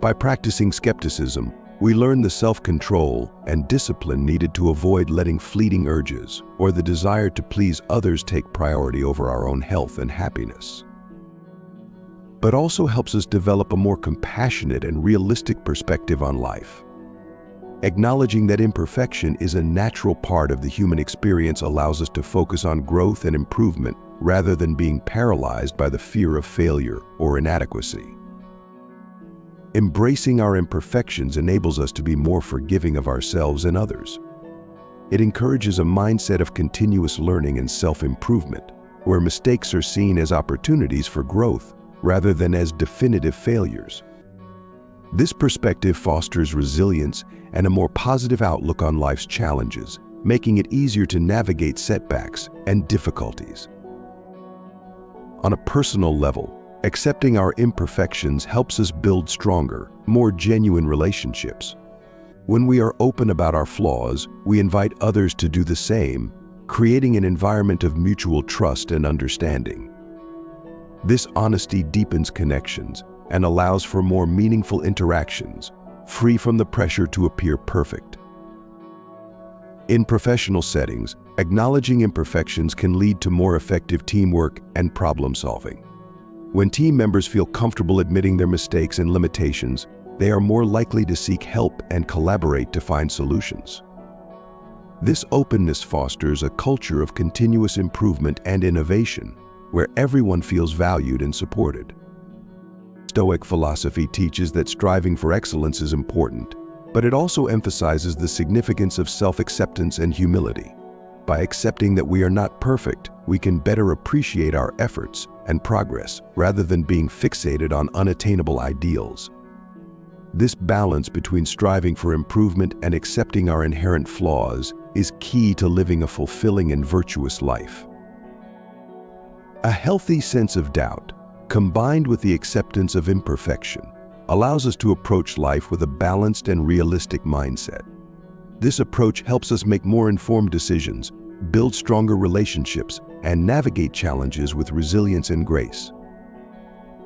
By practicing skepticism, we learn the self-control and discipline needed to avoid letting fleeting urges or the desire to please others take priority over our own health and happiness. But also helps us develop a more compassionate and realistic perspective on life. Acknowledging that imperfection is a natural part of the human experience allows us to focus on growth and improvement rather than being paralyzed by the fear of failure or inadequacy. Embracing our imperfections enables us to be more forgiving of ourselves and others. It encourages a mindset of continuous learning and self-improvement, where mistakes are seen as opportunities for growth rather than as definitive failures. This perspective fosters resilience and a more positive outlook on life's challenges, making it easier to navigate setbacks and difficulties. On a personal level, accepting our imperfections helps us build stronger, more genuine relationships. When we are open about our flaws, we invite others to do the same, creating an environment of mutual trust and understanding. This honesty deepens connections and allows for more meaningful interactions, free from the pressure to appear perfect. In professional settings, acknowledging imperfections can lead to more effective teamwork and problem-solving. When team members feel comfortable admitting their mistakes and limitations, they are more likely to seek help and collaborate to find solutions. This openness fosters a culture of continuous improvement and innovation, where everyone feels valued and supported. Stoic philosophy teaches that striving for excellence is important, but it also emphasizes the significance of self-acceptance and humility. By accepting that we are not perfect, we can better appreciate our efforts and progress rather than being fixated on unattainable ideals. This balance between striving for improvement and accepting our inherent flaws is key to living a fulfilling and virtuous life. A healthy sense of doubt, combined with the acceptance of imperfection, allows us to approach life with a balanced and realistic mindset. This approach helps us make more informed decisions, build stronger relationships, and navigate challenges with resilience and grace.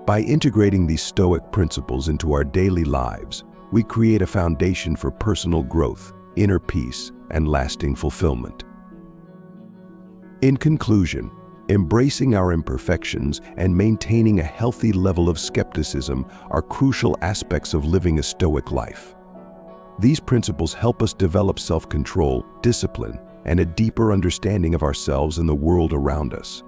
By integrating these Stoic principles into our daily lives, we create a foundation for personal growth, inner peace, and lasting fulfillment. In conclusion, embracing our imperfections and maintaining a healthy level of skepticism are crucial aspects of living a Stoic life. These principles help us develop self-control, discipline, and a deeper understanding of ourselves and the world around us.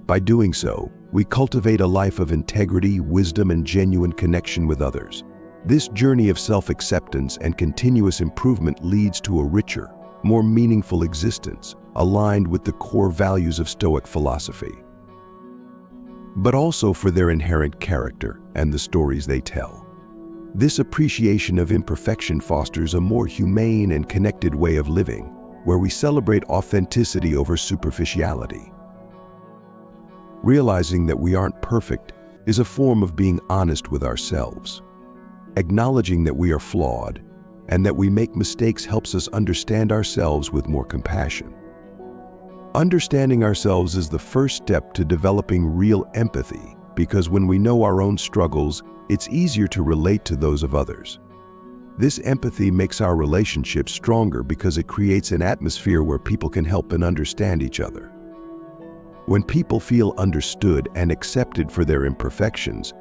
By doing so, we cultivate a life of integrity, wisdom, and genuine connection with others. This journey of self-acceptance and continuous improvement leads to a richer, more meaningful existence, aligned with the core values of Stoic philosophy, but also for their inherent character and the stories they tell. This appreciation of imperfection fosters a more humane and connected way of living, where we celebrate authenticity over superficiality. Realizing that we aren't perfect is a form of being honest with ourselves. Acknowledging that we are flawed and that we make mistakes helps us understand ourselves with more compassion. Understanding ourselves is the first step to developing real empathy, because when we know our own struggles, it's easier to relate to those of others. This empathy makes our relationships stronger because it creates an atmosphere where people can help and understand each other. When people feel understood and accepted for their imperfections,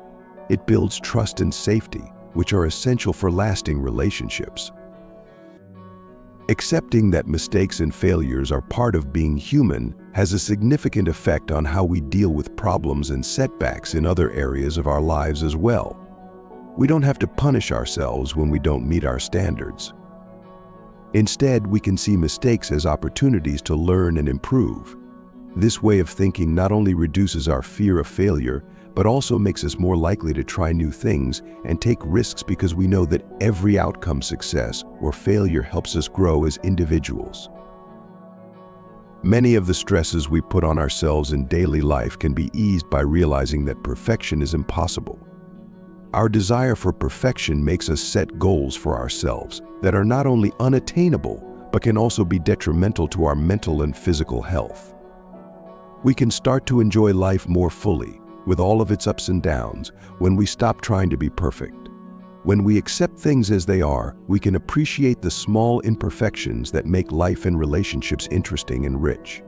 it builds trust and safety, which are essential for lasting relationships. Accepting that mistakes and failures are part of being human has a significant effect on how we deal with problems and setbacks in other areas of our lives as well. We don't have to punish ourselves when we don't meet our standards. Instead, we can see mistakes as opportunities to learn and improve. This way of thinking not only reduces our fear of failure, but also makes us more likely to try new things and take risks because we know that every outcome, success or failure, helps us grow as individuals. Many of the stresses we put on ourselves in daily life can be eased by realizing that perfection is impossible. Our desire for perfection makes us set goals for ourselves that are not only unattainable, but can also be detrimental to our mental and physical health. We can start to enjoy life more fully, with all of its ups and downs, when we stop trying to be perfect. When we accept things as they are, we can appreciate the small imperfections that make life and relationships interesting and rich.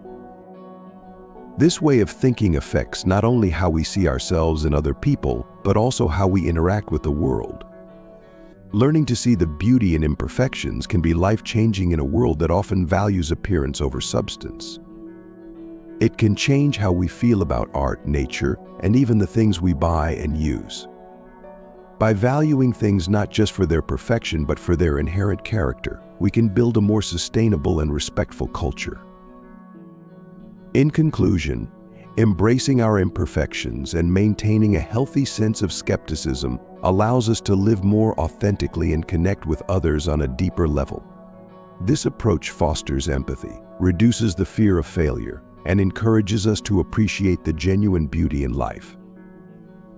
This way of thinking affects not only how we see ourselves and other people, but also how we interact with the world. Learning to see the beauty in imperfections can be life-changing in a world that often values appearance over substance. It can change how we feel about art, nature, and even the things we buy and use. By valuing things not just for their perfection but for their inherent character, we can build a more sustainable and respectful culture. In conclusion, embracing our imperfections and maintaining a healthy sense of skepticism allows us to live more authentically and connect with others on a deeper level. This approach fosters empathy, reduces the fear of failure, and encourages us to appreciate the genuine beauty in life.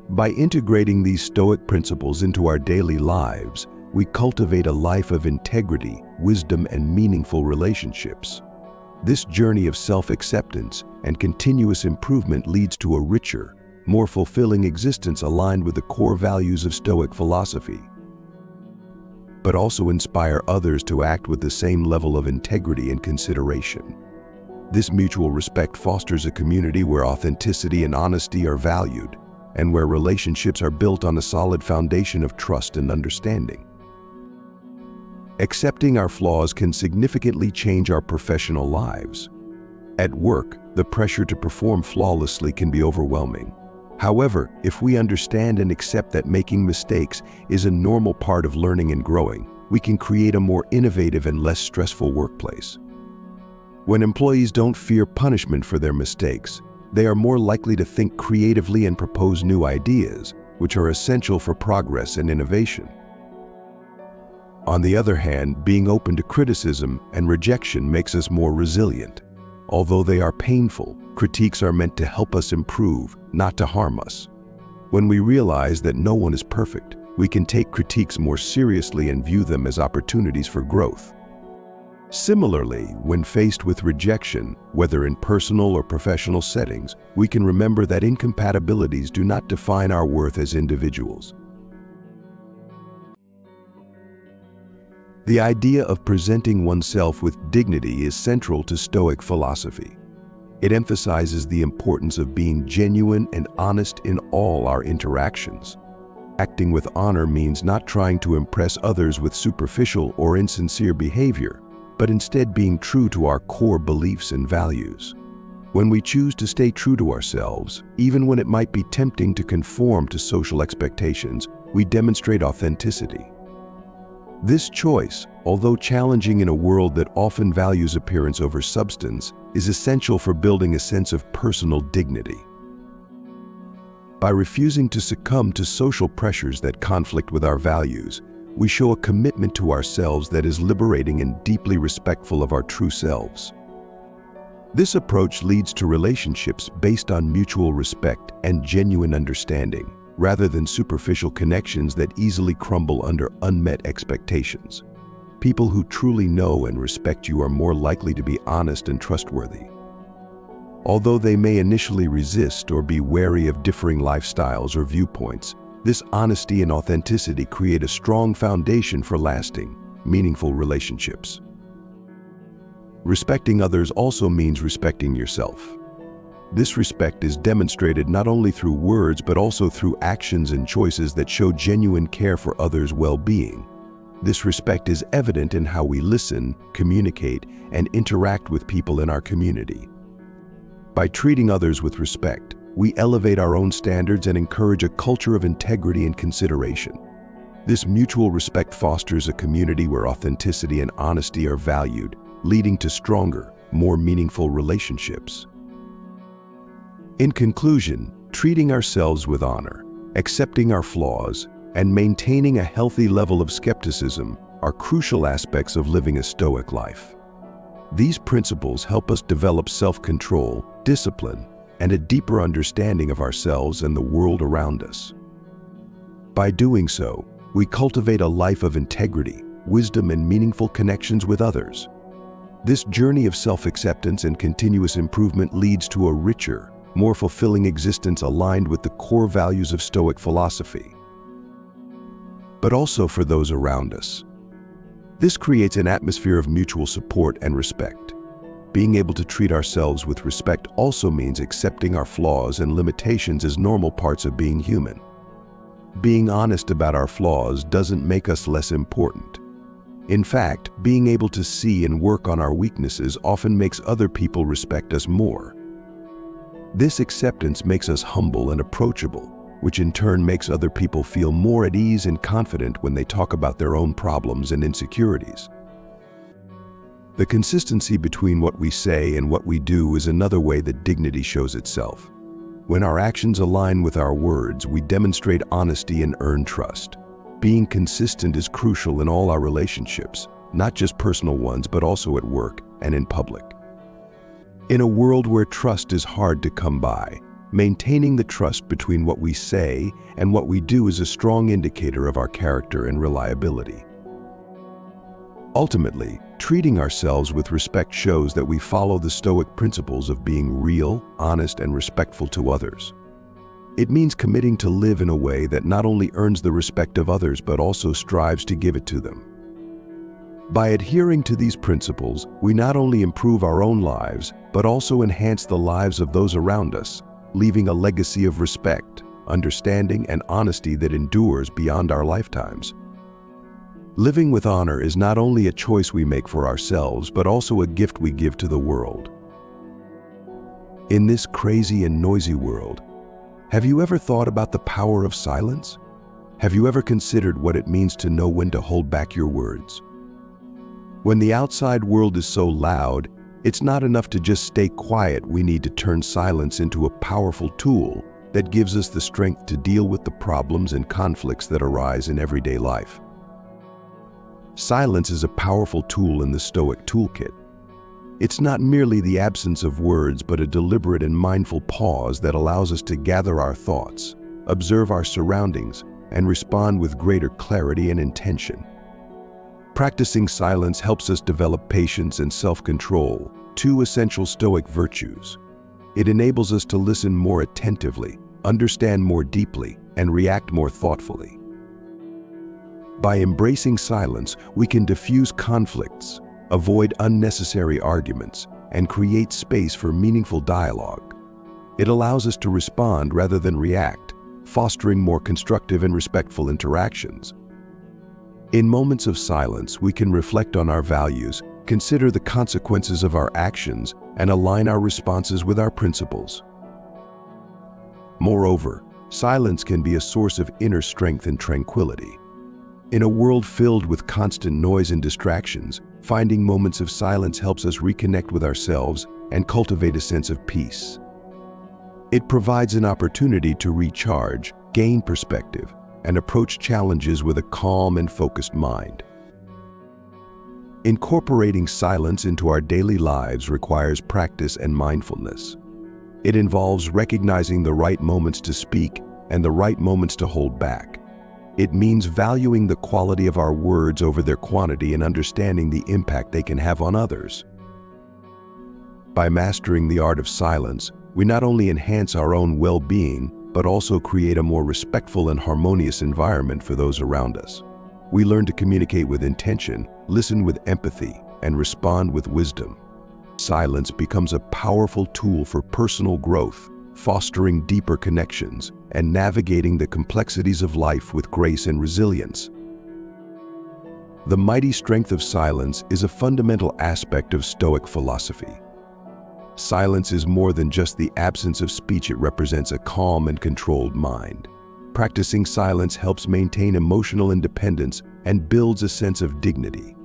By integrating these Stoic principles into our daily lives, we cultivate a life of integrity, wisdom, and meaningful relationships. This journey of self-acceptance and continuous improvement leads to a richer, more fulfilling existence aligned with the core values of Stoic philosophy, but also inspire others to act with the same level of integrity and consideration. This mutual respect fosters a community where authenticity and honesty are valued, and where relationships are built on a solid foundation of trust and understanding. Accepting our flaws can significantly change our professional lives. At work, the pressure to perform flawlessly can be overwhelming. However, if we understand and accept that making mistakes is a normal part of learning and growing, we can create a more innovative and less stressful workplace. When employees don't fear punishment for their mistakes, they are more likely to think creatively and propose new ideas, which are essential for progress and innovation. On the other hand, being open to criticism and rejection makes us more resilient. Although they are painful, critiques are meant to help us improve, not to harm us. When we realize that no one is perfect, we can take critiques more seriously and view them as opportunities for growth. Similarly, when faced with rejection, whether in personal or professional settings, we can remember that incompatibilities do not define our worth as individuals. The idea of presenting oneself with dignity is central to Stoic philosophy. It emphasizes the importance of being genuine and honest in all our interactions. Acting with honor means not trying to impress others with superficial or insincere behavior, but instead being true to our core beliefs and values. When we choose to stay true to ourselves, even when it might be tempting to conform to social expectations, we demonstrate authenticity. This choice, although challenging in a world that often values appearance over substance, is essential for building a sense of personal dignity. By refusing to succumb to social pressures that conflict with our values, we show a commitment to ourselves that is liberating and deeply respectful of our true selves. This approach leads to relationships based on mutual respect and genuine understanding, rather than superficial connections that easily crumble under unmet expectations. People who truly know and respect you are more likely to be honest and trustworthy. Although they may initially resist or be wary of differing lifestyles or viewpoints, this honesty and authenticity create a strong foundation for lasting, meaningful relationships. Respecting others also means respecting yourself. This respect is demonstrated not only through words but also through actions and choices that show genuine care for others' well-being. This respect is evident in how we listen, communicate, and interact with people in our community. By treating others with respect, we elevate our own standards and encourage a culture of integrity and consideration. This mutual respect fosters a community where authenticity and honesty are valued, leading to stronger, more meaningful relationships. In conclusion, treating ourselves with honor, accepting our flaws, and maintaining a healthy level of skepticism are crucial aspects of living a Stoic life. These principles help us develop self-control, discipline, and a deeper understanding of ourselves and the world around us. By doing so, we cultivate a life of integrity, wisdom, and meaningful connections with others. This journey of self-acceptance and continuous improvement leads to a richer, more fulfilling existence aligned with the core values of Stoic philosophy, but also for those around us. This creates an atmosphere of mutual support and respect. Being able to treat ourselves with respect also means accepting our flaws and limitations as normal parts of being human. being honest about our flaws doesn't make us less important. In fact, being able to see and work on our weaknesses often makes other people respect us more. This acceptance makes us humble and approachable, which in turn makes other people feel more at ease and confident when they talk about their own problems and insecurities. The consistency between what we say and what we do is another way that dignity shows itself. When our actions align with our words, we demonstrate honesty and earn trust. Being consistent is crucial in all our relationships, not just personal ones, but also at work and in public. In a world where trust is hard to come by, maintaining the trust between what we say and what we do is a strong indicator of our character and reliability. Ultimately, treating ourselves with respect shows that we follow the Stoic principles of being real, honest, and respectful to others. It means committing to live in a way that not only earns the respect of others but also strives to give it to them. By adhering to these principles, we not only improve our own lives, but also enhance the lives of those around us, leaving a legacy of respect, understanding, and honesty that endures beyond our lifetimes. Living with honor is not only a choice we make for ourselves, but also a gift we give to the world. In this crazy and noisy world, have you ever thought about the power of silence? Have you ever considered what it means to know when to hold back your words? When the outside world is so loud, it's not enough to just stay quiet. We need to turn silence into a powerful tool that gives us the strength to deal with the problems and conflicts that arise in everyday life. Silence is a powerful tool in the Stoic toolkit. It's not merely the absence of words, but a deliberate and mindful pause that allows us to gather our thoughts, observe our surroundings, and respond with greater clarity and intention. Practicing silence helps us develop patience and self-control, two essential Stoic virtues. It enables us to listen more attentively, understand more deeply, and react more thoughtfully. By embracing silence, we can diffuse conflicts, avoid unnecessary arguments, and create space for meaningful dialogue. It allows us to respond rather than react, fostering more constructive and respectful interactions. In moments of silence, we can reflect on our values, consider the consequences of our actions, and align our responses with our principles. Moreover, silence can be a source of inner strength and tranquility. In a world filled with constant noise and distractions, finding moments of silence helps us reconnect with ourselves and cultivate a sense of peace. It provides an opportunity to recharge, gain perspective, and approach challenges with a calm and focused mind. Incorporating silence into our daily lives requires practice and mindfulness. It involves recognizing the right moments to speak and the right moments to hold back. It means valuing the quality of our words over their quantity and understanding the impact they can have on others. By mastering the art of silence, we not only enhance our own well-being, but also create a more respectful and harmonious environment for those around us. We learn to communicate with intention, listen with empathy, and respond with wisdom. Silence becomes a powerful tool for personal growth, fostering deeper connections, and navigating the complexities of life with grace and resilience. The mighty strength of silence is a fundamental aspect of Stoic philosophy. Silence is more than just the absence of speech. It represents a calm and controlled mind. Practicing silence helps maintain emotional independence and builds a sense of dignity.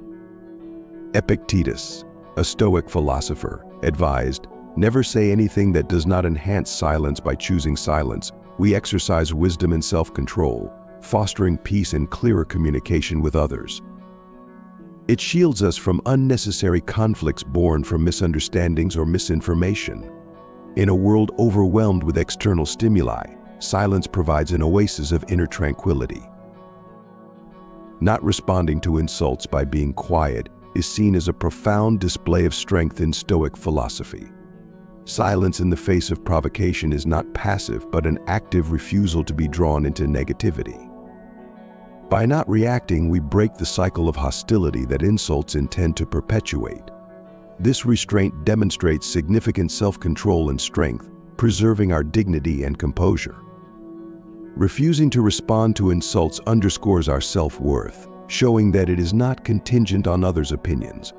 Epictetus, a Stoic philosopher, advised, "Never say anything that does not enhance silence. By choosing silence, we exercise wisdom and self-control, fostering peace and clearer communication with others." It shields us from unnecessary conflicts born from misunderstandings or misinformation. In a world overwhelmed with external stimuli, silence provides an oasis of inner tranquility. Not responding to insults by being quiet is seen as a profound display of strength in Stoic philosophy. Silence in the face of provocation is not passive, but an active refusal to be drawn into negativity. By not reacting, we break the cycle of hostility that insults intend to perpetuate. This restraint demonstrates significant self-control and strength, preserving our dignity and composure. Refusing to respond to insults underscores our self-worth, showing that it is not contingent on others' opinions.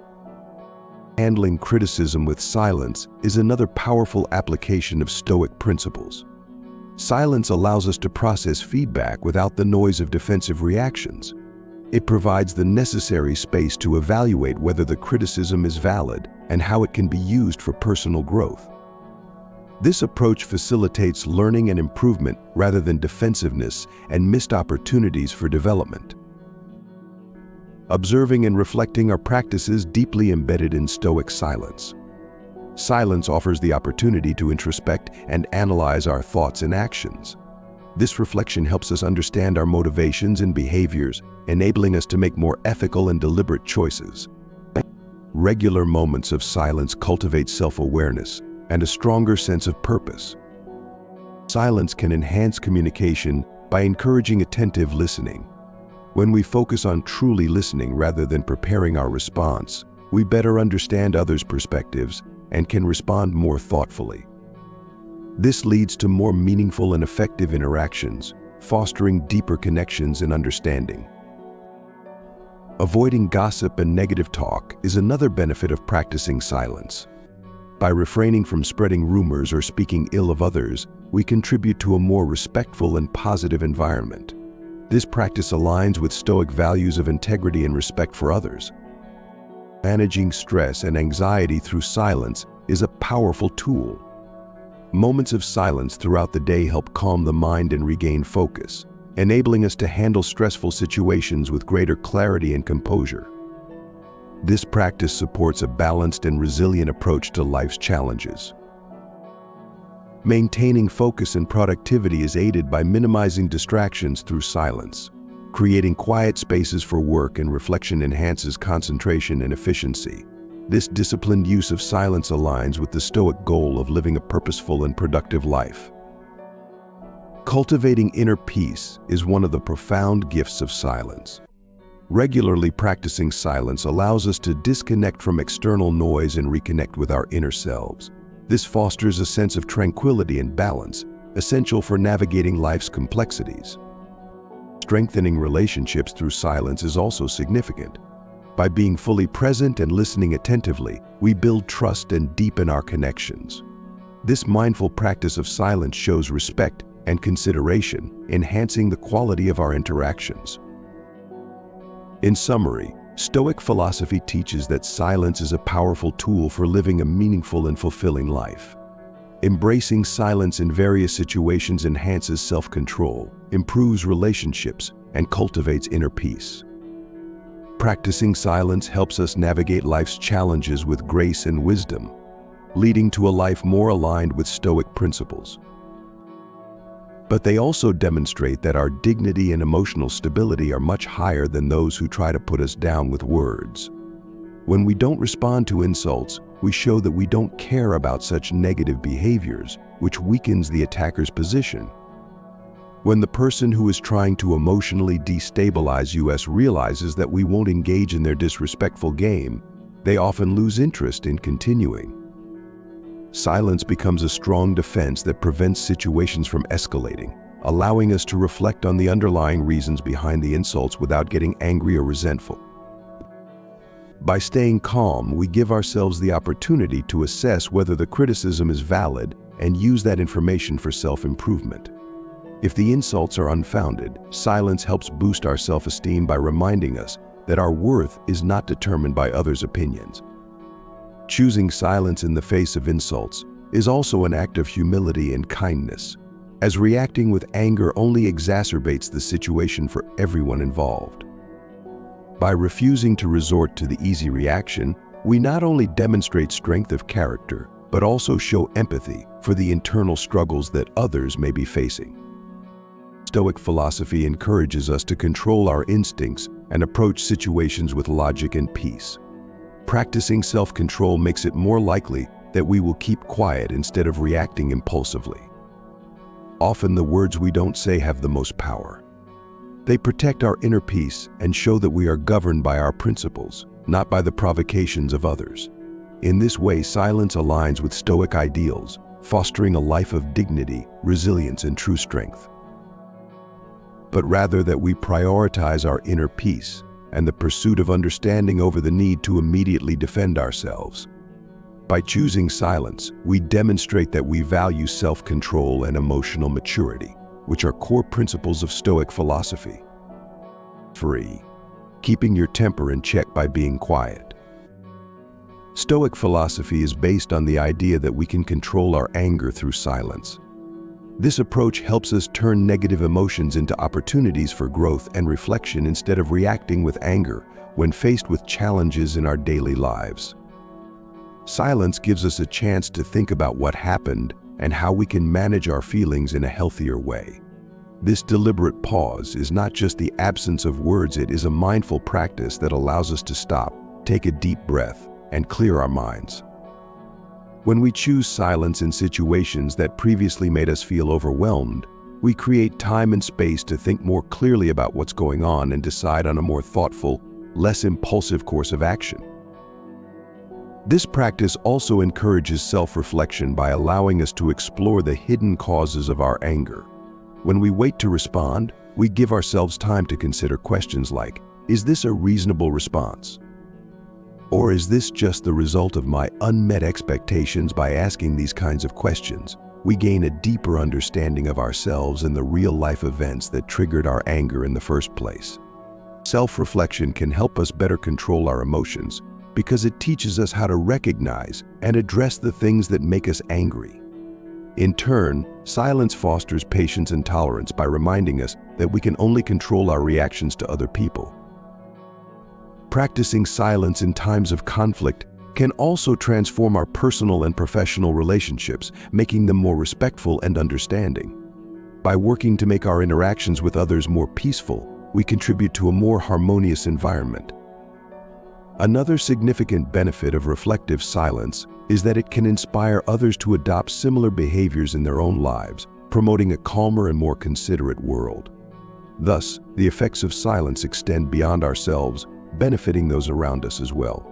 Handling criticism with silence is another powerful application of Stoic principles. Silence allows us to process feedback without the noise of defensive reactions. It provides the necessary space to evaluate whether the criticism is valid and how it can be used for personal growth. This approach facilitates learning and improvement rather than defensiveness and missed opportunities for development. Observing and reflecting are practices deeply embedded in Stoic silence. Silence offers the opportunity to introspect and analyze our thoughts and actions. This reflection helps us understand our motivations and behaviors, enabling us to make more ethical and deliberate choices. Regular moments of silence cultivate self-awareness and a stronger sense of purpose. Silence can enhance communication by encouraging attentive listening. When we focus on truly listening rather than preparing our response, we better understand others' perspectives and can respond more thoughtfully. This leads to more meaningful and effective interactions, fostering deeper connections and understanding. Avoiding gossip and negative talk is another benefit of practicing silence. By refraining from spreading rumors or speaking ill of others, we contribute to a more respectful and positive environment. This practice aligns with Stoic values of integrity and respect for others. Managing stress and anxiety through silence is a powerful tool. Moments of silence throughout the day help calm the mind and regain focus, enabling us to handle stressful situations with greater clarity and composure. This practice supports a balanced and resilient approach to life's challenges. Maintaining focus and productivity is aided by minimizing distractions through silence. Creating quiet spaces for work and reflection enhances concentration and efficiency. This disciplined use of silence aligns with the Stoic goal of living a purposeful and productive life. Cultivating inner peace is one of the profound gifts of silence. Regularly practicing silence allows us to disconnect from external noise and reconnect with our inner selves. This fosters a sense of tranquility and balance, essential for navigating life's complexities. Strengthening relationships through silence is also significant. By being fully present and listening attentively, we build trust and deepen our connections. This mindful practice of silence shows respect and consideration, enhancing the quality of our interactions. In summary, Stoic philosophy teaches that silence is a powerful tool for living a meaningful and fulfilling life. Embracing silence in various situations enhances self-control, improves relationships, and cultivates inner peace. Practicing silence helps us navigate life's challenges with grace and wisdom, leading to a life more aligned with Stoic principles. But they also demonstrate that our dignity and emotional stability are much higher than those who try to put us down with words. When we don't respond to insults, we show that we don't care about such negative behaviors, which weakens the attacker's position. When the person who is trying to emotionally destabilize us realizes that we won't engage in their disrespectful game, they often lose interest in continuing. Silence becomes a strong defense that prevents situations from escalating, allowing us to reflect on the underlying reasons behind the insults without getting angry or resentful. By staying calm, we give ourselves the opportunity to assess whether the criticism is valid and use that information for self-improvement. If the insults are unfounded, silence helps boost our self-esteem by reminding us that our worth is not determined by others' opinions. Choosing silence in the face of insults is also an act of humility and kindness, as reacting with anger only exacerbates the situation for everyone involved. By refusing to resort to the easy reaction, we not only demonstrate strength of character, but also show empathy for the internal struggles that others may be facing. Stoic philosophy encourages us to control our instincts and approach situations with logic and peace. Practicing self-control makes it more likely that we will keep quiet instead of reacting impulsively. Often the words we don't say have the most power. They protect our inner peace and show that we are governed by our principles, not by the provocations of others. In this way, silence aligns with Stoic ideals, fostering a life of dignity, resilience, and true strength. but rather that we prioritize our inner peace and the pursuit of understanding over the need to immediately defend ourselves. By choosing silence, we demonstrate that we value self-control and emotional maturity, which are core principles of Stoic philosophy. 3. Keeping your temper in check by being quiet. Stoic philosophy is based on the idea that we can control our anger through silence. This approach helps us turn negative emotions into opportunities for growth and reflection instead of reacting with anger when faced with challenges in our daily lives. Silence gives us a chance to think about what happened and how we can manage our feelings in a healthier way. This deliberate pause is not just the absence of words, it is a mindful practice that allows us to stop, take a deep breath, and clear our minds. When we choose silence in situations that previously made us feel overwhelmed, we create time and space to think more clearly about what's going on and decide on a more thoughtful, less impulsive course of action. This practice also encourages self-reflection by allowing us to explore the hidden causes of our anger. When we wait to respond, we give ourselves time to consider questions like, is this a reasonable response? Or is this just the result of my unmet expectations? By asking these kinds of questions, we gain a deeper understanding of ourselves and the real-life events that triggered our anger in the first place. Self-reflection can help us better control our emotions because it teaches us how to recognize and address the things that make us angry. In turn, silence fosters patience and tolerance by reminding us that we can only control our reactions to other people. Practicing silence in times of conflict can also transform our personal and professional relationships, making them more respectful and understanding. By working to make our interactions with others more peaceful, we contribute to a more harmonious environment. Another significant benefit of reflective silence is that it can inspire others to adopt similar behaviors in their own lives, promoting a calmer and more considerate world. Thus, the effects of silence extend beyond ourselves, benefiting those around us as well.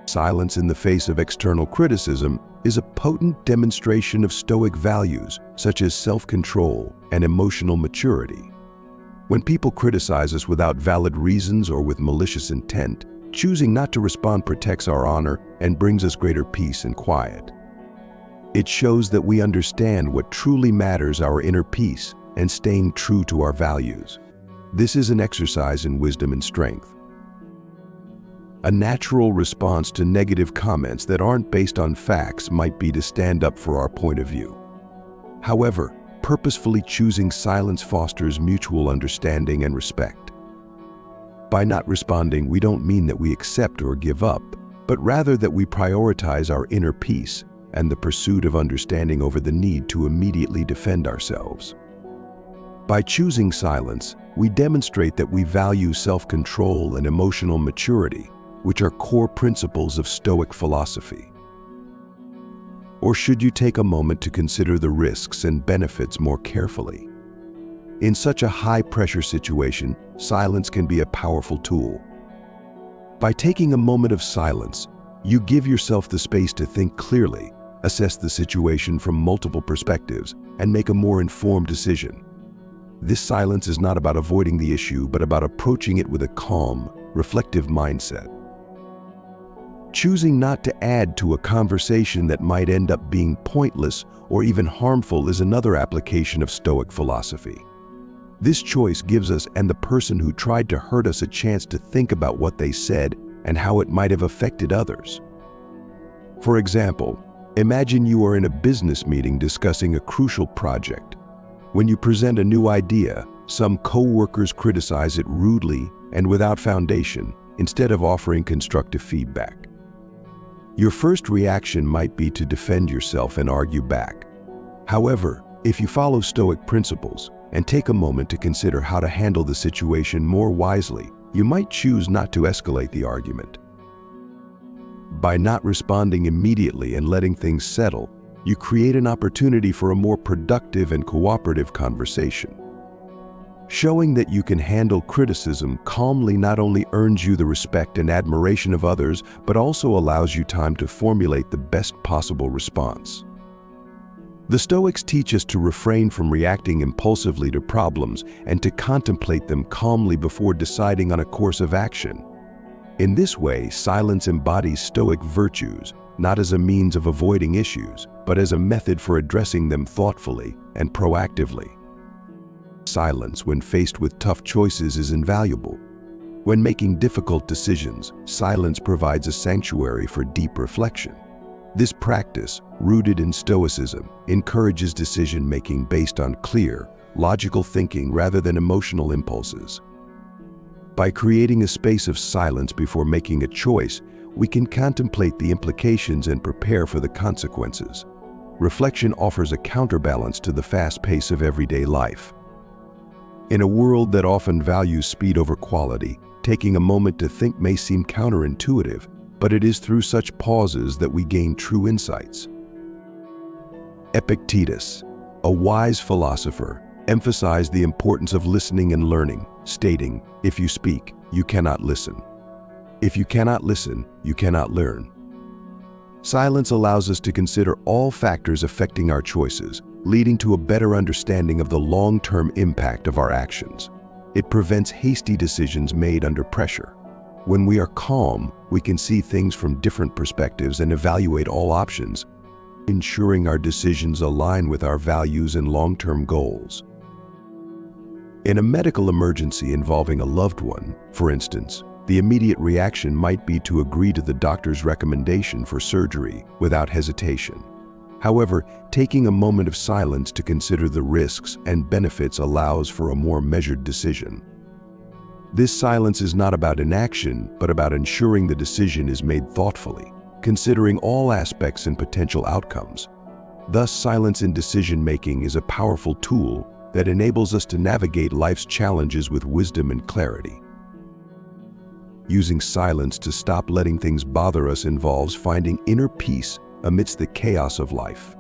Silence in the face of external criticism is a potent demonstration of Stoic values such as self-control and emotional maturity. When people criticize us without valid reasons or with malicious intent, choosing not to respond protects our honor and brings us greater peace and quiet. It shows that we understand what truly matters, our inner peace, and staying true to our values. This is an exercise in wisdom and strength. A natural response to negative comments that aren't based on facts might be to stand up for our point of view. However, purposefully choosing silence fosters mutual understanding and respect. By not responding, we don't mean that we accept or give up, but rather that we prioritize our inner peace and the pursuit of understanding over the need to immediately defend ourselves. By choosing silence, we demonstrate that we value self-control and emotional maturity, which are core principles of Stoic philosophy. Or should you take a moment to consider the risks and benefits more carefully? In such a high-pressure situation, silence can be a powerful tool. By taking a moment of silence, you give yourself the space to think clearly, assess the situation from multiple perspectives, and make a more informed decision. This silence is not about avoiding the issue, but about approaching it with a calm, reflective mindset. Choosing not to add to a conversation that might end up being pointless or even harmful is another application of Stoic philosophy. This choice gives us and the person who tried to hurt us a chance to think about what they said and how it might have affected others. For example, imagine you are in a business meeting discussing a crucial project. When you present a new idea, some co-workers criticize it rudely and without foundation, instead of offering constructive feedback. Your first reaction might be to defend yourself and argue back. However, if you follow Stoic principles and take a moment to consider how to handle the situation more wisely, you might choose not to escalate the argument. By not responding immediately and letting things settle, you create an opportunity for a more productive and cooperative conversation. Showing that you can handle criticism calmly not only earns you the respect and admiration of others, but also allows you time to formulate the best possible response. The Stoics teach us to refrain from reacting impulsively to problems and to contemplate them calmly before deciding on a course of action. In this way, silence embodies Stoic virtues, not as a means of avoiding issues, but as a method for addressing them thoughtfully and proactively. Silence, when faced with tough choices, is invaluable. When making difficult decisions, silence provides a sanctuary for deep reflection. This practice, rooted in Stoicism, encourages decision-making based on clear, logical thinking rather than emotional impulses. By creating a space of silence before making a choice, we can contemplate the implications and prepare for the consequences. Reflection offers a counterbalance to the fast pace of everyday life. In a world that often values speed over quality, taking a moment to think may seem counterintuitive, but it is through such pauses that we gain true insights. Epictetus, a wise philosopher, emphasized the importance of listening and learning, stating, "If you speak, you cannot listen. If you cannot listen, you cannot learn." Silence allows us to consider all factors affecting our choices, leading to a better understanding of the long-term impact of our actions. It prevents hasty decisions made under pressure. When we are calm, we can see things from different perspectives and evaluate all options, ensuring our decisions align with our values and long-term goals. In a medical emergency involving a loved one, for instance, the immediate reaction might be to agree to the doctor's recommendation for surgery without hesitation. However, taking a moment of silence to consider the risks and benefits allows for a more measured decision. This silence is not about inaction, but about ensuring the decision is made thoughtfully, considering all aspects and potential outcomes. Thus, silence in decision-making is a powerful tool that enables us to navigate life's challenges with wisdom and clarity. Using silence to stop letting things bother us involves finding inner peace amidst the chaos of life.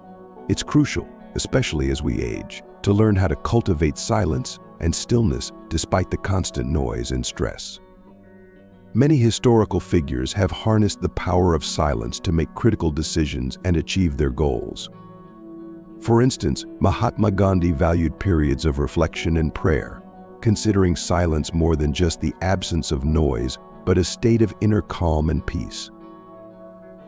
It's crucial, especially as we age, to learn how to cultivate silence and stillness despite the constant noise and stress. Many historical figures have harnessed the power of silence to make critical decisions and achieve their goals. For instance, Mahatma Gandhi valued periods of reflection and prayer, considering silence more than just the absence of noise, but a state of inner calm and peace.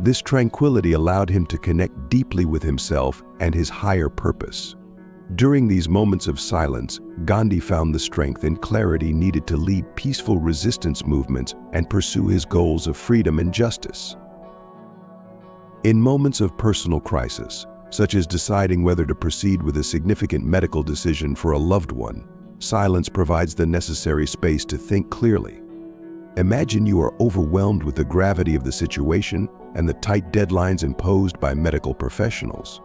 This tranquility allowed him to connect deeply with himself and his higher purpose. During these moments of silence, Gandhi found the strength and clarity needed to lead peaceful resistance movements and pursue his goals of freedom and justice. In moments of personal crisis, such as deciding whether to proceed with a significant medical decision for a loved one, silence provides the necessary space to think clearly. Imagine you are overwhelmed with the gravity of the situation and the tight deadlines imposed by medical professionals.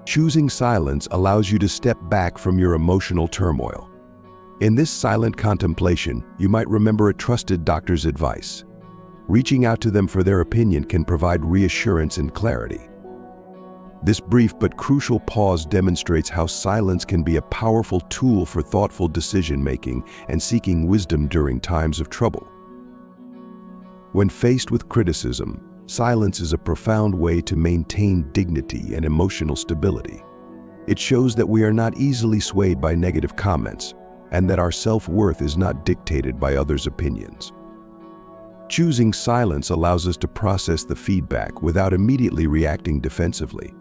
Choosing silence allows you to step back from your emotional turmoil. In this silent contemplation, you might remember a trusted doctor's advice. Reaching out to them for their opinion can provide reassurance and clarity. This brief but crucial pause demonstrates how silence can be a powerful tool for thoughtful decision-making and seeking wisdom during times of trouble. When faced with criticism, silence is a profound way to maintain dignity and emotional stability. It shows that we are not easily swayed by negative comments and that our self-worth is not dictated by others' opinions. Choosing silence allows us to process the feedback without immediately reacting defensively.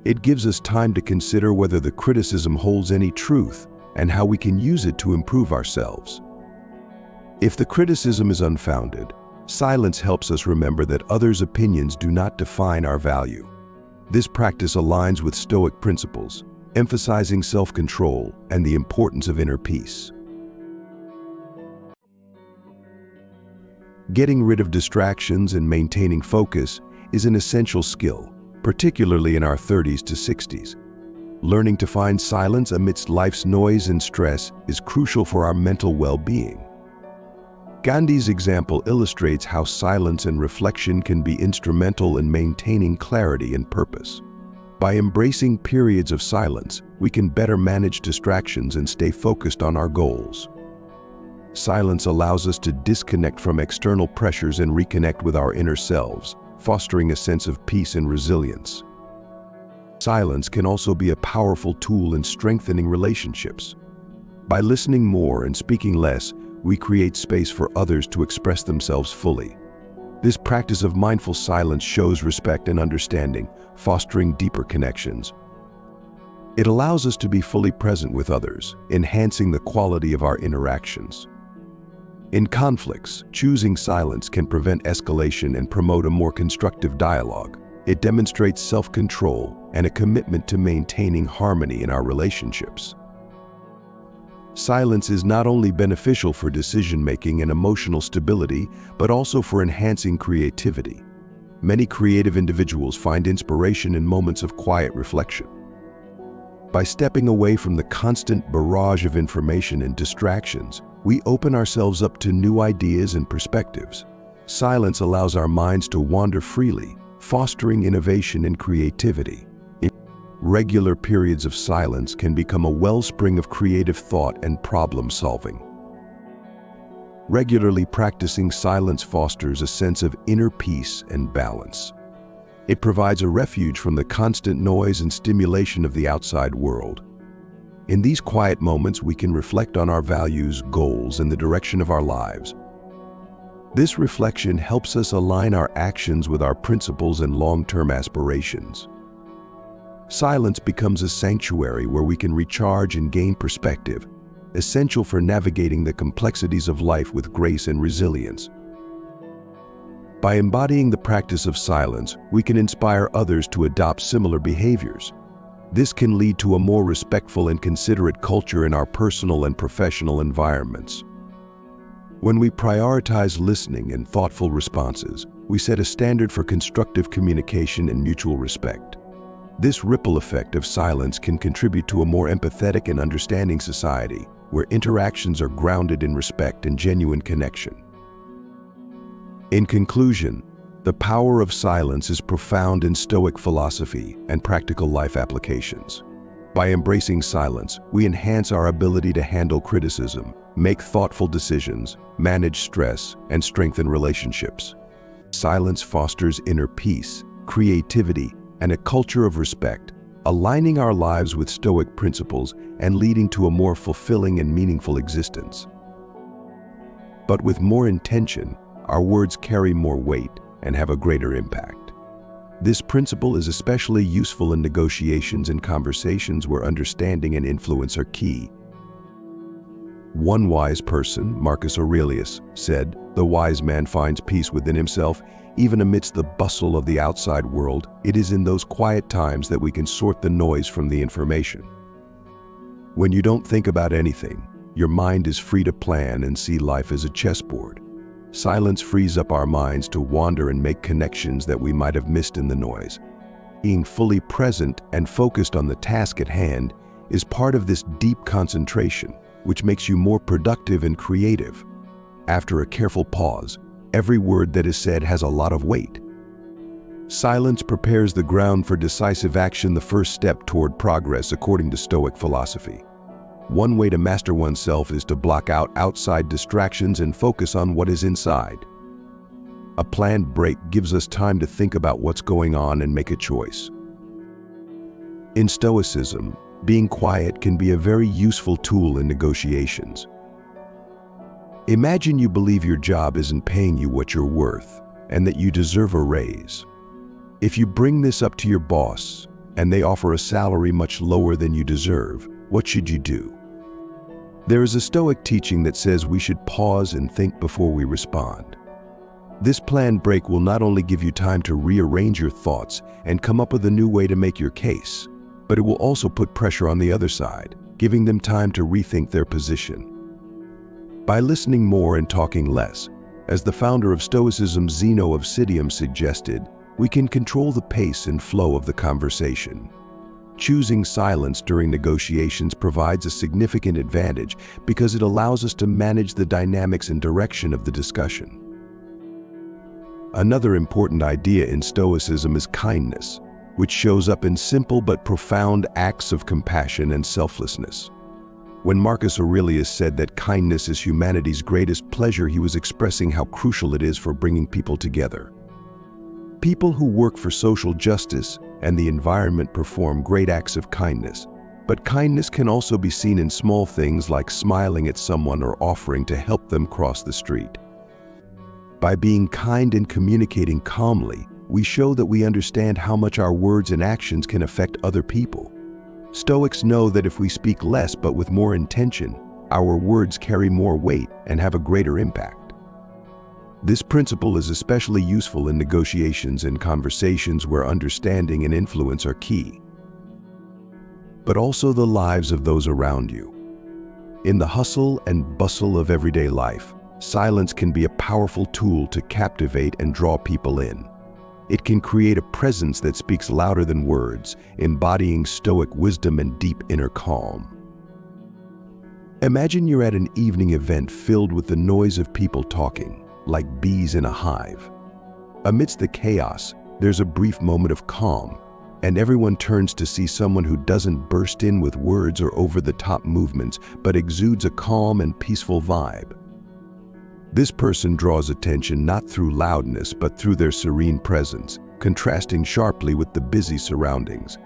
It gives us time to consider whether the criticism holds any truth and how we can use it to improve ourselves. If the criticism is unfounded, silence helps us remember that others' opinions do not define our value. This practice aligns with Stoic principles, emphasizing self-control and the importance of inner peace. Getting rid of distractions and maintaining focus is an essential skill, particularly in our 30s to 60s. Learning to find silence amidst life's noise and stress is crucial for our mental well-being. Gandhi's example illustrates how silence and reflection can be instrumental in maintaining clarity and purpose. By embracing periods of silence, we can better manage distractions and stay focused on our goals. Silence allows us to disconnect from external pressures and reconnect with our inner selves, fostering a sense of peace and resilience. Silence can also be a powerful tool in strengthening relationships. By listening more and speaking less, we create space for others to express themselves fully. This practice of mindful silence shows respect and understanding, fostering deeper connections. It allows us to be fully present with others, enhancing the quality of our interactions. In conflicts, choosing silence can prevent escalation and promote a more constructive dialogue. It demonstrates self-control and a commitment to maintaining harmony in our relationships. Silence is not only beneficial for decision-making and emotional stability, but also for enhancing creativity. Many creative individuals find inspiration in moments of quiet reflection. By stepping away from the constant barrage of information and distractions, we open ourselves up to new ideas and perspectives. Silence allows our minds to wander freely, fostering innovation and creativity. Regular periods of silence can become a wellspring of creative thought and problem-solving. Regularly practicing silence fosters a sense of inner peace and balance. It provides a refuge from the constant noise and stimulation of the outside world. In these quiet moments, we can reflect on our values, goals, and the direction of our lives. This reflection helps us align our actions with our principles and long-term aspirations. Silence becomes a sanctuary where we can recharge and gain perspective, essential for navigating the complexities of life with grace and resilience. By embodying the practice of silence, we can inspire others to adopt similar behaviors. This can lead to a more respectful and considerate culture in our personal and professional environments. When we prioritize listening and thoughtful responses, we set a standard for constructive communication and mutual respect. This ripple effect of silence can contribute to a more empathetic and understanding society, where interactions are grounded in respect and genuine connection. In conclusion, the power of silence is profound in Stoic philosophy and practical life applications. By embracing silence, we enhance our ability to handle criticism, make thoughtful decisions, manage stress, and strengthen relationships. Silence fosters inner peace, creativity, and a culture of respect, aligning our lives with Stoic principles and leading to a more fulfilling and meaningful existence. But with more intention, our words carry more weight and have a greater impact. This principle is especially useful in negotiations and conversations where understanding and influence are key. One wise person, Marcus Aurelius, said, "The wise man finds peace within himself, even amidst the bustle of the outside world. It is in those quiet times that we can sort the noise from the information." When you don't think about anything, your mind is free to plan and see life as a chessboard. Silence frees up our minds to wander and make connections that we might have missed in the noise. Being fully present and focused on the task at hand is part of this deep concentration, which makes you more productive and creative. After a careful pause, every word that is said has a lot of weight. Silence prepares the ground for decisive action, the first step toward progress, according to Stoic philosophy. One way to master oneself is to block out outside distractions and focus on what is inside. A planned break gives us time to think about what's going on and make a choice. In Stoicism, being quiet can be a very useful tool in negotiations. Imagine you believe your job isn't paying you what you're worth and that you deserve a raise. If you bring this up to your boss and they offer a salary much lower than you deserve, what should you do? There is a Stoic teaching that says we should pause and think before we respond. This planned break will not only give you time to rearrange your thoughts and come up with a new way to make your case, but it will also put pressure on the other side, giving them time to rethink their position. By listening more and talking less, as the founder of Stoicism, Zeno of Citium, suggested, we can control the pace and flow of the conversation. Choosing silence during negotiations provides a significant advantage because it allows us to manage the dynamics and direction of the discussion. Another important idea in Stoicism is kindness, which shows up in simple but profound acts of compassion and selflessness. When Marcus Aurelius said that kindness is humanity's greatest pleasure, he was expressing how crucial it is for bringing people together. People who work for social justice and the environment perform great acts of kindness. But kindness can also be seen in small things like smiling at someone or offering to help them cross the street. By being kind and communicating calmly, we show that we understand how much our words and actions can affect other people. Stoics know that if we speak less but with more intention, our words carry more weight and have a greater impact. This principle is especially useful in negotiations and conversations where understanding and influence are key, but also the lives of those around you. In the hustle and bustle of everyday life, silence can be a powerful tool to captivate and draw people in. It can create a presence that speaks louder than words, embodying Stoic wisdom and deep inner calm. Imagine you're at an evening event filled with the noise of people talking, like bees in a hive. Amidst the chaos, there's a brief moment of calm, and everyone turns to see someone who doesn't burst in with words or over-the-top movements, but exudes a calm and peaceful vibe. This person draws attention not through loudness, but through their serene presence, contrasting sharply with the busy surroundings.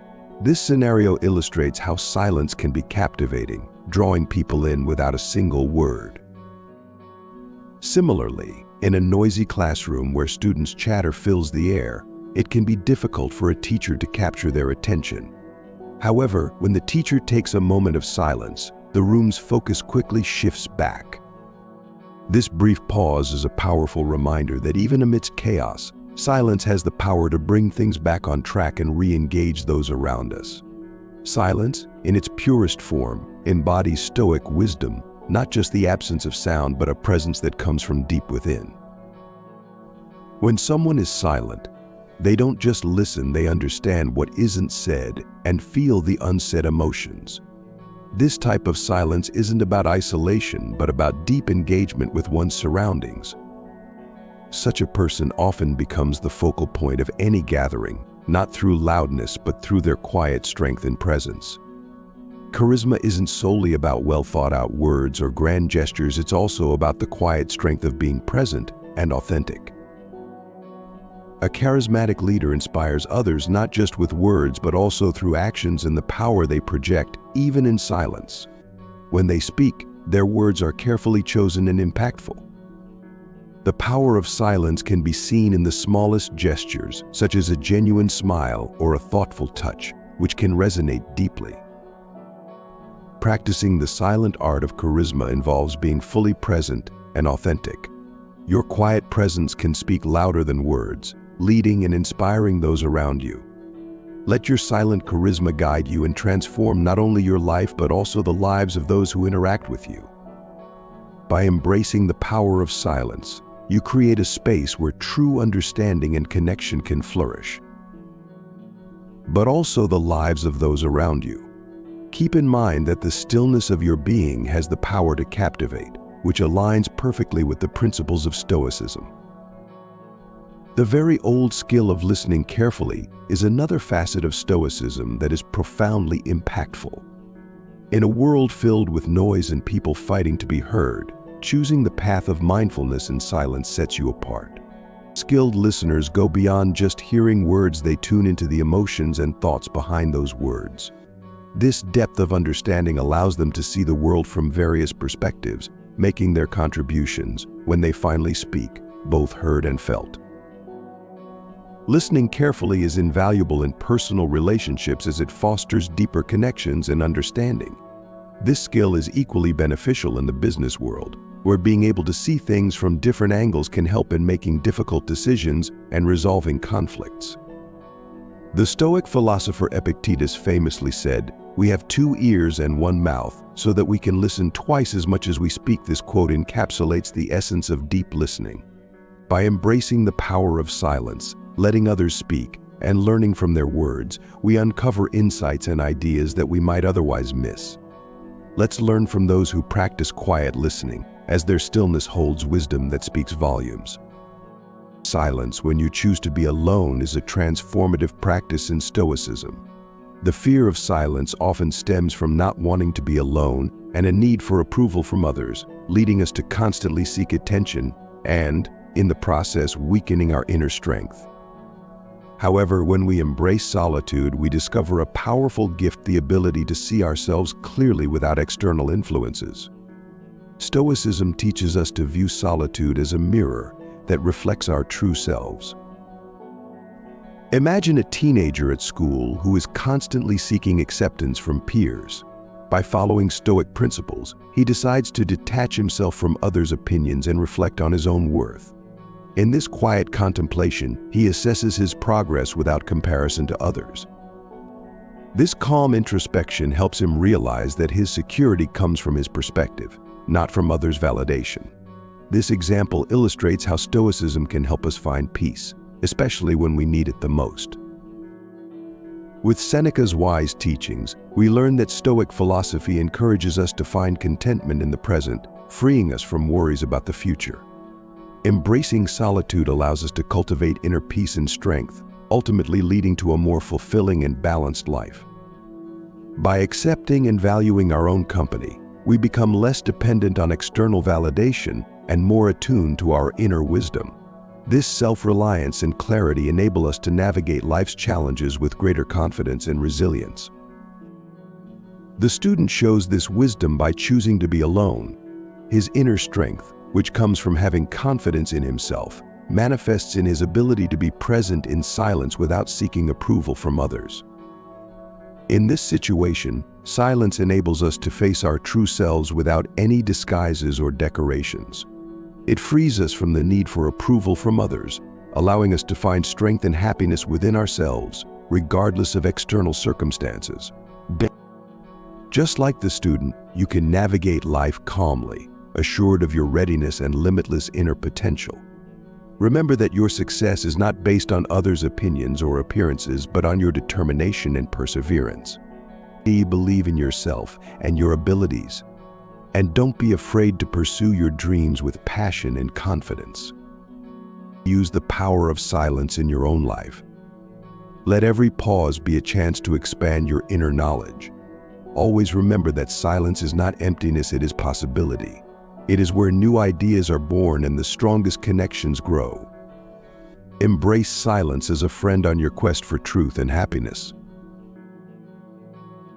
This scenario illustrates how silence can be captivating, drawing people in without a single word. Similarly, in a noisy classroom where students' chatter fills the air, it can be difficult for a teacher to capture their attention. However, when the teacher takes a moment of silence, the room's focus quickly shifts back. This brief pause is a powerful reminder that even amidst chaos, silence has the power to bring things back on track and re-engage those around us. Silence, in its purest form, embodies Stoic wisdom, not just the absence of sound, but a presence that comes from deep within. When someone is silent, they don't just listen, they understand what isn't said and feel the unsaid emotions. This type of silence isn't about isolation, but about deep engagement with one's surroundings. Such a person often becomes the focal point of any gathering, not through loudness, but through their quiet strength and presence. Charisma isn't solely about well-thought-out words or grand gestures, it's also about the quiet strength of being present and authentic. A charismatic leader inspires others not just with words, but also through actions and the power they project, even in silence. When they speak, their words are carefully chosen and impactful. The power of silence can be seen in the smallest gestures, such as a genuine smile or a thoughtful touch, which can resonate deeply. Practicing the silent art of charisma involves being fully present and authentic. Your quiet presence can speak louder than words, leading and inspiring those around you. Let your silent charisma guide you and transform not only your life but also the lives of those who interact with you. By embracing the power of silence, you create a space where true understanding and connection can flourish, but also the lives of those around you. Keep in mind that the stillness of your being has the power to captivate, which aligns perfectly with the principles of Stoicism. The very old skill of listening carefully is another facet of Stoicism that is profoundly impactful. In a world filled with noise and people fighting to be heard, choosing the path of mindfulness and silence sets you apart. Skilled listeners go beyond just hearing words, they tune into the emotions and thoughts behind those words. This depth of understanding allows them to see the world from various perspectives, making their contributions, when they finally speak, both heard and felt. Listening carefully is invaluable in personal relationships as it fosters deeper connections and understanding. This skill is equally beneficial in the business world, where being able to see things from different angles can help in making difficult decisions and resolving conflicts. The Stoic philosopher Epictetus famously said, "We have 2 ears and 1 mouth, so that we can listen twice as much as we speak." This quote encapsulates the essence of deep listening. By embracing the power of silence, letting others speak, and learning from their words, we uncover insights and ideas that we might otherwise miss. Let's learn from those who practice quiet listening, as their stillness holds wisdom that speaks volumes. Silence, when you choose to be alone, is a transformative practice in Stoicism. The fear of silence often stems from not wanting to be alone and a need for approval from others, leading us to constantly seek attention and, in the process, weakening our inner strength. However, when we embrace solitude, we discover a powerful gift: the ability to see ourselves clearly without external influences. Stoicism teaches us to view solitude as a mirror that reflects our true selves. Imagine a teenager at school who is constantly seeking acceptance from peers. By following Stoic principles, he decides to detach himself from others' opinions and reflect on his own worth. In this quiet contemplation, he assesses his progress without comparison to others. This calm introspection helps him realize that his security comes from his perspective, not from others' validation. This example illustrates how Stoicism can help us find peace, especially when we need it the most. With Seneca's wise teachings, we learn that Stoic philosophy encourages us to find contentment in the present, freeing us from worries about the future. Embracing solitude allows us to cultivate inner peace and strength, ultimately leading to a more fulfilling and balanced life. By accepting and valuing our own company, we become less dependent on external validation and more attuned to our inner wisdom. This self-reliance and clarity enable us to navigate life's challenges with greater confidence and resilience. The student shows this wisdom by choosing to be alone. His inner strength, which comes from having confidence in himself, manifests in his ability to be present in silence without seeking approval from others. In this situation, silence enables us to face our true selves without any disguises or decorations. It frees us from the need for approval from others, allowing us to find strength and happiness within ourselves, regardless of external circumstances. Just like the student, you can navigate life calmly, assured of your readiness and limitless inner potential. Remember that your success is not based on others' opinions or appearances, but on your determination and perseverance. Believe in yourself and your abilities, and don't be afraid to pursue your dreams with passion and confidence. Use the power of silence in your own life. Let every pause be a chance to expand your inner knowledge. Always remember that silence is not emptiness, it is possibility. It is where new ideas are born and the strongest connections grow. Embrace silence as a friend on your quest for truth and happiness.